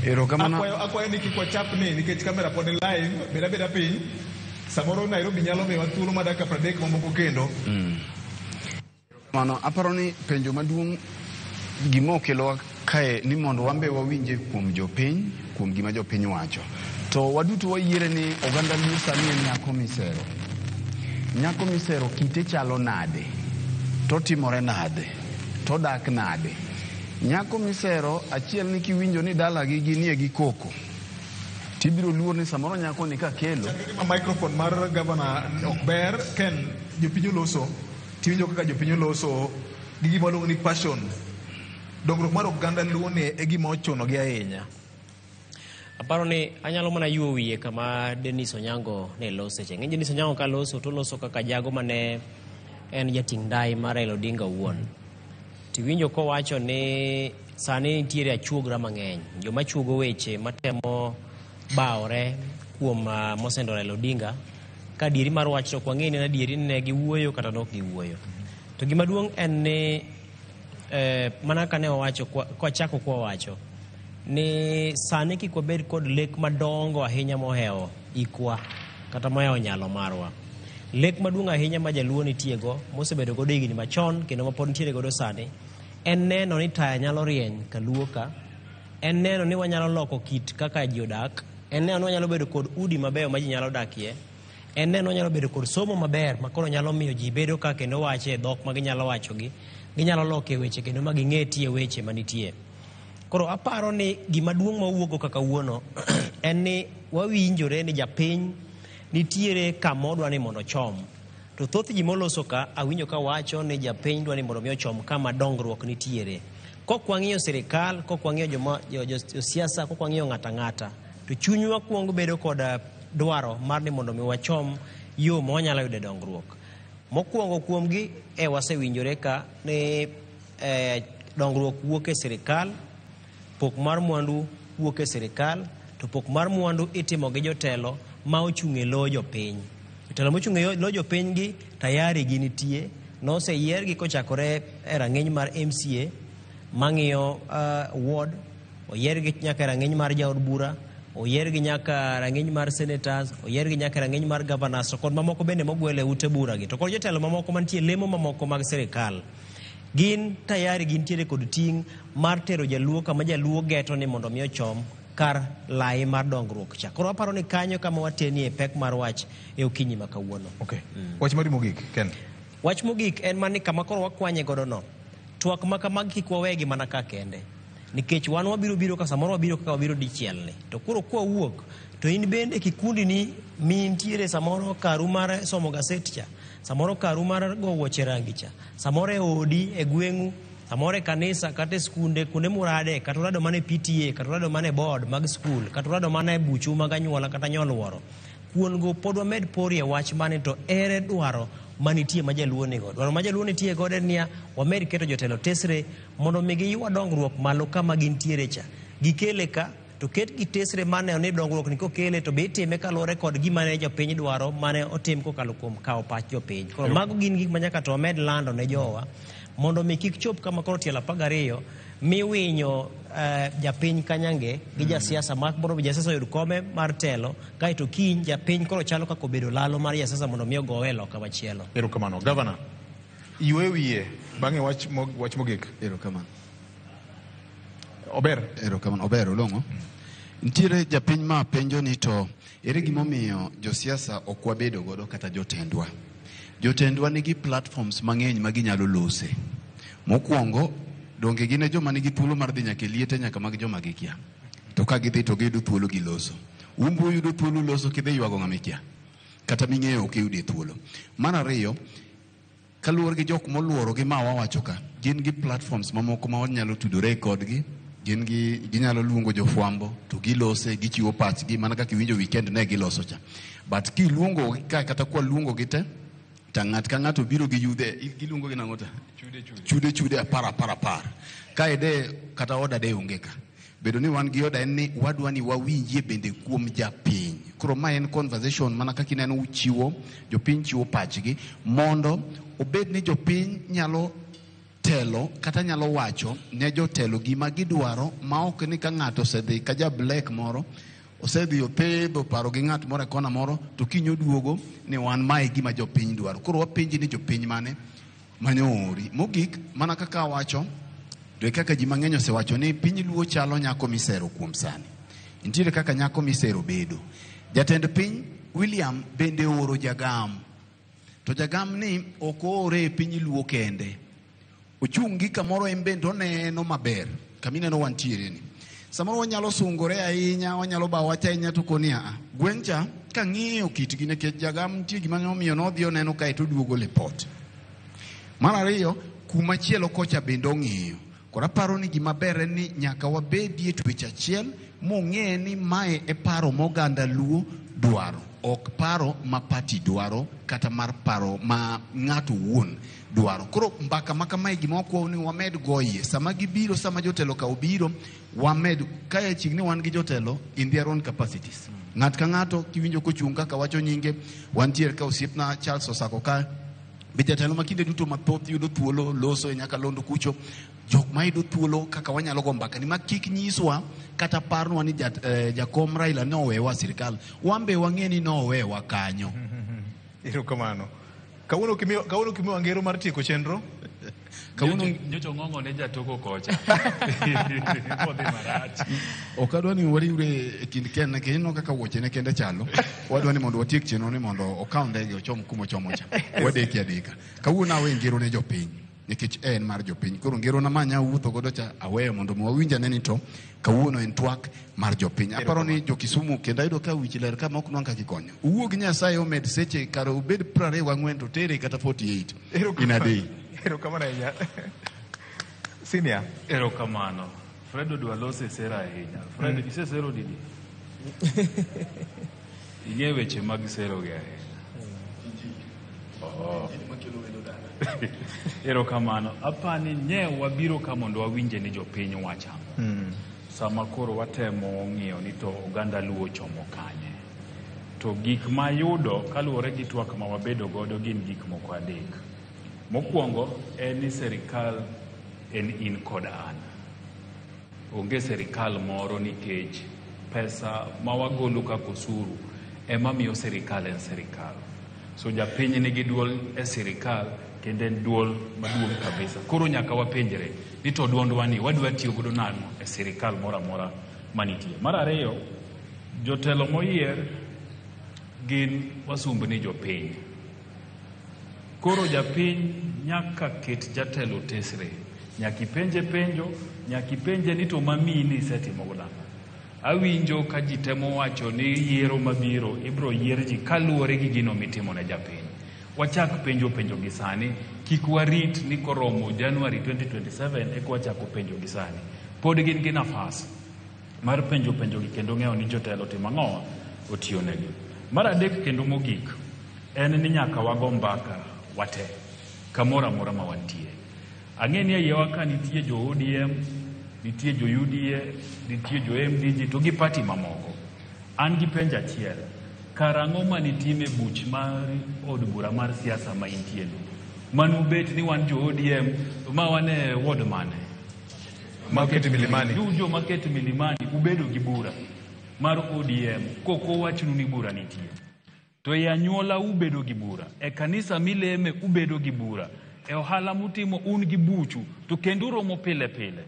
Speaker 1: Akwayo ni kik wachap ni nikech kamera pod live, beda piny. Samoro Nairobi nyalo miwa thuolo ma dakika 30 mamoko kendo.
Speaker 14: Mano aparo ni penjo maduong' gima okelowa kae ni mondo wambe wawinje kuom jopiny, kuom gima jopiny wacho. To waduto wayiere ni oganda luo sani en nyako misero. Nyako misero kite chalo nade? To timore nade? To dak nade? Nyako misero achiel ni kiwinjo ni dala gi ginie gi koko. Tibiro luor ni samoro nyako ni ka kelo.
Speaker 1: Microphone mar Governor Okber ken jopiny loso. Tiwinjo kaka jopiny loso gi gima luongo ni passion. Dongruok mar oganda luo ne e gima ochuno gi ahinya.
Speaker 16: Aparo ni anyalo mana yuo wiye kama Dennis Onyango ne loso che. Ng'eny Dennis Onyango ka loso to loso kaka jago mane en jating dai mar Raila Odinga wuon. Tiwinjo ko wacho ni sani nitiere achuogra mang'eny. Joma chuogo weche matemo baore kuom mosendo Raila Odinga. Ka dieri mar wach to kwang'e ni dieri ne giwuoyo kata nok giwuoyo. To gima duong' en ni mana kane owacho kwa chako kwa wacho ni sani kik wabed kod lek madongo ahinya mohewo ikwa kata mohewo nyalo marwa. Lek maduong' ahinya ma jaluo nitiego mosebedo godo higni machon kendo ma pod nitiere godo sani en neno ni taya nyalo rieny ka luo ka, en neno ni wanyalo loko kit kaka ji odak, en neno ni wanyalo bedo kod udi mabeyo ma ji nyalo dakie, en neno wanyalo bedo kod somo maber ma koro nyalo miyo ji bedo ka kendo wache dhok ma ginyalo wachogi, ginyalo loke weche kendo ma ging'e tie weche manitie. Koro aparo ni gima duong' mawuogo kaka wuono en ni wawinjore ni japiny nitiere kamodwa ni mondo chom. To thoth ji moloso ka awinjo ka wacho ni japiny dwa ni mondo mi ochom kama dongruok nitiere. Kok wang'iyo sirikal, kok wang'iyo josiasa, kok wang'iyo ng'ata ng'ata, to chunywa kuongo bedo kod dwaro mar ni mondo mi wachom yo ma wanyalo yude dongruok. Mokwongo kuomgi wasewinjore ka ni dongruok wuok e sirikal, pok mar mwandu wuok e sirikal, to pok mar mwandu itimo gi jotelo ma ochung' e lo jopiny. Jotelo mochung' e lo jopiny gi tayari ginitie, noseyiergi kochakore e rang'iny mar MCA mang'iyo ward, oyiergi nyaka e rang'iny mar jaod bura, oyiergi nyaka rang'iny mar senators, oyiergi nyaka rang'iny mar governors, to kod mamoko bende mogwele ute buragi, to kod jotelo mamoko mantie lemo mamoko mag sirikal. Gin tayari gintiere kod ting' mar tero jaluo kama jaluo geto ni mondo mi ochom kar lai mar dongruok cha. Koro aparo ni kanyo kama watenie pek mar wach e okinyi ma kawuono.
Speaker 1: Okay. Wach mari mogik, Ken?
Speaker 16: Wach mogik en mani kama koro wakwanye godo no. Twak ma kamagi kik wawegi mana ka kende. Nikech wan wabiro ka samoro wabiro kaka wabiro dichiel ni. To koro kwa wuok, to in bende kikundi ni mintiere samoro karu mar somo gaset cha. Samoro karu mar go wuoche rangi cha. Samoro e odi, e gweng'u, samoro e kanisa, kata skunde, kunde murade, kata urado mane PTA, kata urado mane board mag skul, kata urado mane buchu mag anyuola kata nyoluoro. Kuon go pod wamed porie wach mane to ere dwaro manitie ma jaluo nigo. Dwaro ma jaluo nitie godo niya, wamed keto jotelo tesre mondo mi giywa dongruok malo kama gintiere cha. Gikele ka to ket gi tesre mane ni dongruok ni kokele to be itime kaluwore kod gima ne jopiny dwaro mane otim kokalo kuom kawo pach jopiny. Koro mago gin gik manyaka to wamed lando ne jowa mondo mi kik chop kama koro tielo 12 mi winyo japiny kanyange gi jasiasa mak mondo jasiasa yud kome mar telo kaito kiny japiny koro chalo kako bedo lalo mar jasiasa mondo mi ogowe loka machielo.
Speaker 1: Erokamano. Governor, ywe wiye bang'e wach mogik.
Speaker 17: Erokamano.
Speaker 1: Ober.
Speaker 17: Erokamano. Ober Olong'o. Ntiere japiny ma penjo ni to ere gimomiyo josiasa ok wabedo godo kata jotendwa. Jotendwa nigi platforms mang'eny ma ginyalo lose. Mokwongo, donge gine joma nigi thuolo mar dhi nyaka liete nyaka mag joma gikia. To ka gidhi to giyudo thuolo gi loso. Umbu yudo thuolo loso kidhi ywago ng'ama ikia. Kata ming'eyo ok yudi thuolo. Mar ariyo, kaluwore gi jok moluoro gi ma wawacho ka, gin gi platforms mamoko ma wanyalo tudore kodgi, ginyalo luongo jofwambo to gilose, gichiwo pachgi mana kaka iwinjo weekend ne giloso cha. But kiluongo ka kata kwa luongo gi te, ta ng'at ka ng'ato biro gi yudhe, giluongo gi nang'o ta? Chude apar. Ka ede kata oda de onge ka. Bedo ni wan gi oda en ni wadwa ni wawinjie bende kuom japiny. Koro ma en conversation mana kaka ineno uchiwo, jopiny chiwo pachgi mondo obed ni jopiny nyalo telo kata nyalo wacho ne jotelo gima gidwaro ma ok ni ka ng'ato osedhi ka ja black moro osedhi opedho paro gi ng'at moro e kona moro to kinyo duogo ni wan mae gima jopiny dwaro. Koro wapenji ni jopiny mane manyoori. Mogik mana kaka wacho to kaka ji mang'eny osewacho ni piny luo chalo nyako misero kuom sani. Nitiere kaka nyako misero bedo. Jatend piny William bende oro jagam. To jagam ni ok oore e piny luo kende. Ochungi kamoro en bende oneno maber. Kamineno wantiere ni. Samoro wanyalo sungore ahinya, wanyalo ba wach ahinya to konia. Gwencha ka ng'iyo kitgi nikech jagam nitie gima omiyo nodhi oneno kae to duogo lipot. Mar ariyo, kuma chielo kocha bende ong'iyo. Kora paro ni gima ber en ni nyaka wabedie twech achiel mong'e ni mae e paro moganda luo dwaro. Ok paro ma party dwaro kata mar paro ma ng'ato wuon dwaro. Koro mbaka makama gima okwo ni wamed goye. Sama gibiro, sama jotelo ka obiro, wamed kaya chigni wan gi jotelo in their own capacities. Ng'at ka ng'ato kiwinjo kochung' kaka wacho nyinge, wantiere ka osiepna Charles Osako ka jatelo makinde duto mathoth yudo thuolo loso e Nyakalondo kucho, jok ma yudo thuolo kaka wanyalo go mbaka ni ma kik nyiswa kata parnwa ni jakom Raila ne owewa sirikal, wambe wang'e ni no owewa kanyo.
Speaker 1: Erokamano. Kawuono kimiyo angero mar tieko chenro?
Speaker 19: Nyocho ng'ong'o ne jatoko kocha. Kodhi marach.
Speaker 17: Ok adwa ni wariwre e kind Ken ne kendo kaka wuoche ne kende chalo. Wadwa ni mondo watiek chenro ni mondo okaw ndege ochom kumo chomo cha. Wadeki adeka. Kawuono awe ngero ne jopiny. Nikech en mar jopiny. Koro ngero na manya wuotho godo cha aweyo mondo mwawinja ne ni to kawuono en twak mar jopiny. Aparo ni jo Kisumu kendo ayudo ka wich ler kama ok nwang' kikonyo. Uwuog Nyasaye omed seche karo obed 24 to tere kata 48 in a day.
Speaker 1: Erokamano ahinya. Senior.
Speaker 19: Erokamano. Fred odwa lose sera ahinya. Fred isesero didi? Ing'e weche mag sero gi ahinya. Erokamano. Apani nye wabiro ka mondo wawinje ni jopiny wachamo. Sama koro watemo ng'iyo ni to oganda luo chomo kanye. To gik ma yudo kaluwore gi twak ma wabedo godo gin gik moko adek. Mokwongo en ni serikal en in kod an. Onge serikal moro nikech pesa ma wagolo kaka osuru ema miyo sirikal en sirikal. So japiny nigi duol e sirikal kendo en duol maduong' kabisa. Koro nyaka wapenjre ni to duondwa ni wadwa tiyo godo nang'o e sirikal moro amora manitie. Mar ariyo, jotelo moyier gin wasumbni jopiny. Koro japiny nyaka ket jatelo tesre, nyaka ipenje penjo, nyaka ipenje ni to mamini isetimo godo. Awinjo ka ji temo wacho ni yiero mabiro ibro yier ji kaluwore gi gino mitimo ne japiny. Wachak penjo gi sani, kik warit ni koromo January 2027 eka wachako penjo gi sani. Pod gin gi nafas mar penjo gi kendo ng'eyo ni jotelo timo ang'o otiyo negi. Mar adek kendo mogik en ni nyaka wago mbaka wate kamoro amora ma wantie. Ang'e ni ayewa ka nitie jo ODM, nitie jo UDA, nitie jo MDG to gi party mamoko. An gi penjo achiel, karang'o manitime buch mar od bura mar siasa ma intie no? Manu bet ni wan jo ODM ma wane ward mane?
Speaker 1: Market Milimani.
Speaker 19: Jo Market Milimani ubedo gi bura mar ODM koko wachnu ni bura nitie. To e anyuola ubedo gi bura, e kanisa mileme ubedo gi bura, e ohala mutimo un gi buchu, to kendo romo pile pile.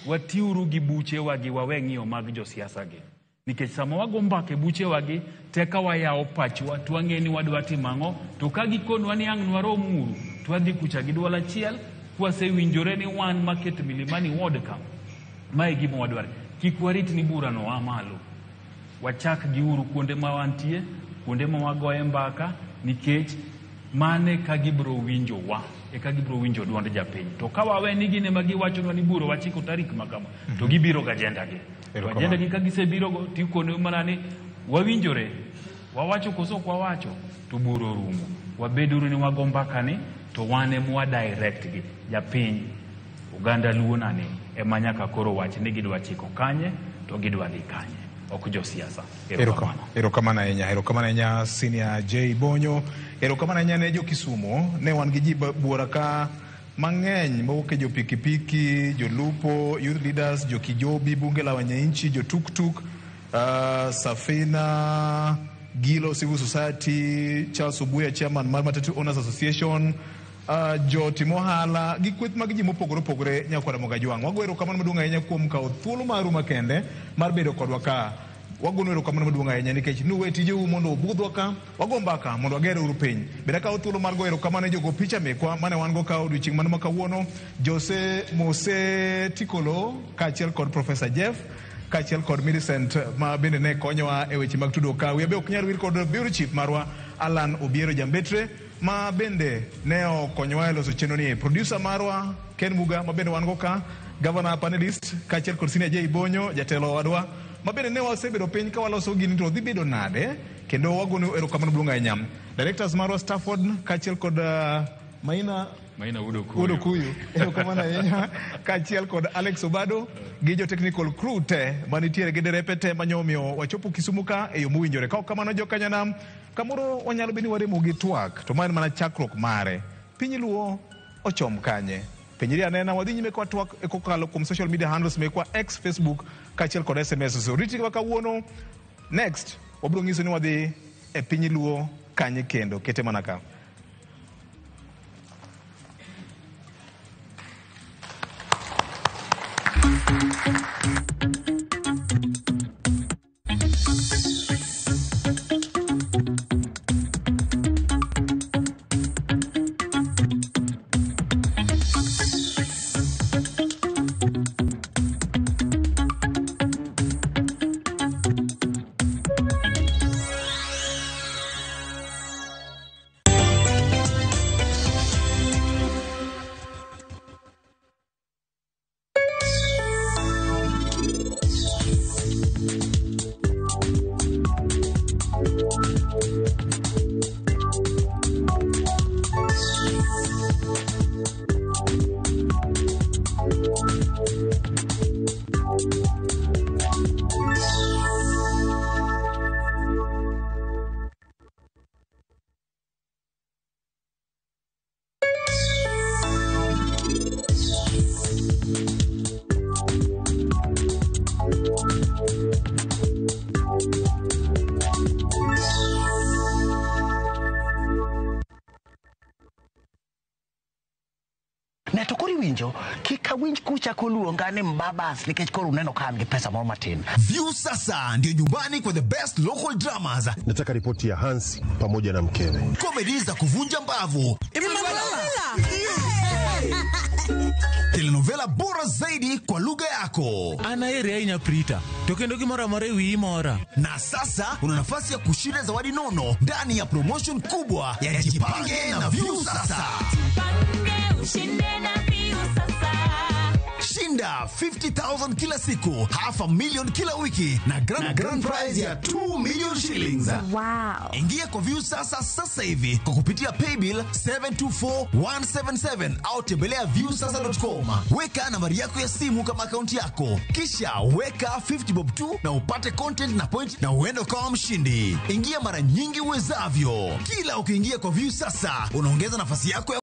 Speaker 19: Watiuru gi buche wagi wawe ng'iyo mag jo siasa gi. Nikech sama wago mbake buche wagi, teka wayawo pachwa, twang'e ni wadwa timo ang'o, to ka gikonwa ni ang' nwarom uru, twadhi kucha gi duol achiel, kwasewinjore ni wan Market Milimani ward ka. Mae gima wadware. Kik warit ni bura no amalo. Wachak gi uru kuonde ma wantie, kuonde ma wagoye mbaka, nikech mane ka gibro winjo wa, e ka gibro winjo duond japiny. To ka wawe ni gine ma giwachonwa ni buro wachiko tarik makama, to gibiro ga agenda gi. To agenda gi ka gisebiro go, tikone mana ni wawinjore, wawacho koso kwa wacho, to buro rumo. Wabeduru ni wago mbaka ni, to wane mwa direct gi japiny Uganda Luo nani ema nyaka koro wach ni gidwa chiko kanye to gidwa dhi kanye, ok jo siasa.
Speaker 1: Erokamano ahinya Senior J Bonyo. Erokamano ahinya ne jo Kisumo. Ne wan gi ji buora ka mang'eny mowuok e jo pikipiki, jo lupo, youth leaders, jo Kijobi, bunge la wananchi, jo tuktuk, Safina Gilo, Civil Society, Charles Ubuya, Chairman mar Matatu Owners Association, jo timo ohala gi kweth mag ji mopogore opogore nyakwara Mogajwang'. Wago erokamano maduong' ahinya kuom kawo thuolo maru makende mar bedo kodwa ka. Wagono erokamano maduong' ahinya nikech nuwe tijeu mondo obudhwa ka, wago mbaka mondo wagere uru piny. Bende akawo thuolo mar go erokamano jogo picha mekwa mane wan go ka odiochieng' mano ma kawuono, Jose Mose Tikolo kaachiel kod Professor Jeff kaachiel kod Millicent ma bende ne konyowa e weche mag tudruok ka. Wiya be ok nyal wir kod Bureau Chief marwa Alan Obiero Jambetre ma bende ne okonyowa e loso chenro ni. Producer marwa Ken Muga ma bende wan go ka, Governor panelist kaachiel kod Senior J Bonyo, jatelo wadwa ma bende ne wasebedo piny ka waloso gini to dhi bedo nade, kendo wagono erokamano maduong' ahinya. Directors marwa Stafford kaachiel kod Maina Udo Kuyu, erokamano ahinya, kaachiel kod Alex Obado gi jo technical crew te manitiere gi derepe te manyomiyo wachopo Kisumu ka e yo mowinjore. Ka ok kamano jo Kanyanam, kamoro wanyalo beni waremo gi twak, to man mana chakruok mare. Piny Luo ochom kanye? Penjiri anena wadhi nyime kwa twak e kokalo kuom social media handles mekwa X, Facebook kaachiel kod SMS. So riti kawuono, next wabiro ng'iso ni wadhi e piny Luo kanye kendo. Kete mana ka.
Speaker 15: Ne to kori winjo kika winj kucha koluongane mbabas nikech koro uneno kama ni pesa moro matin.
Speaker 3: View sasa ndio nyumbani kwa the best local dramas.
Speaker 20: Nataka ripoti ya Hansi pamoja na mkewe.
Speaker 3: Comedy za kuvunja mbavu. Telenovela bora zaidi kwa lugha yako.
Speaker 18: Anaere ainya Prita. Tokendo gimora mara wi mora.
Speaker 3: Na sasa una nafasi ya kushinda zawadi nono ndani ya promotion kubwa ya Jipange na View sasa.
Speaker 21: Ushinde na View sasa.
Speaker 3: Shinda 50,000 kila siku, $500,000 kila wiki na grand prize ya 2 million shillings.
Speaker 21: Wow.
Speaker 3: Ingia kwa View sasa hivi kwa kupitia paybill 724177 au tembelea viewsasa.com. Weka nambari yako ya simu kama akaunti yako, kisha weka 50 bob tu na upate content na point na uende kama mshindi. Ingia mara nyingi uwezavyo. Kila ukiingia kwa View sasa unaongeza nafasi yako ya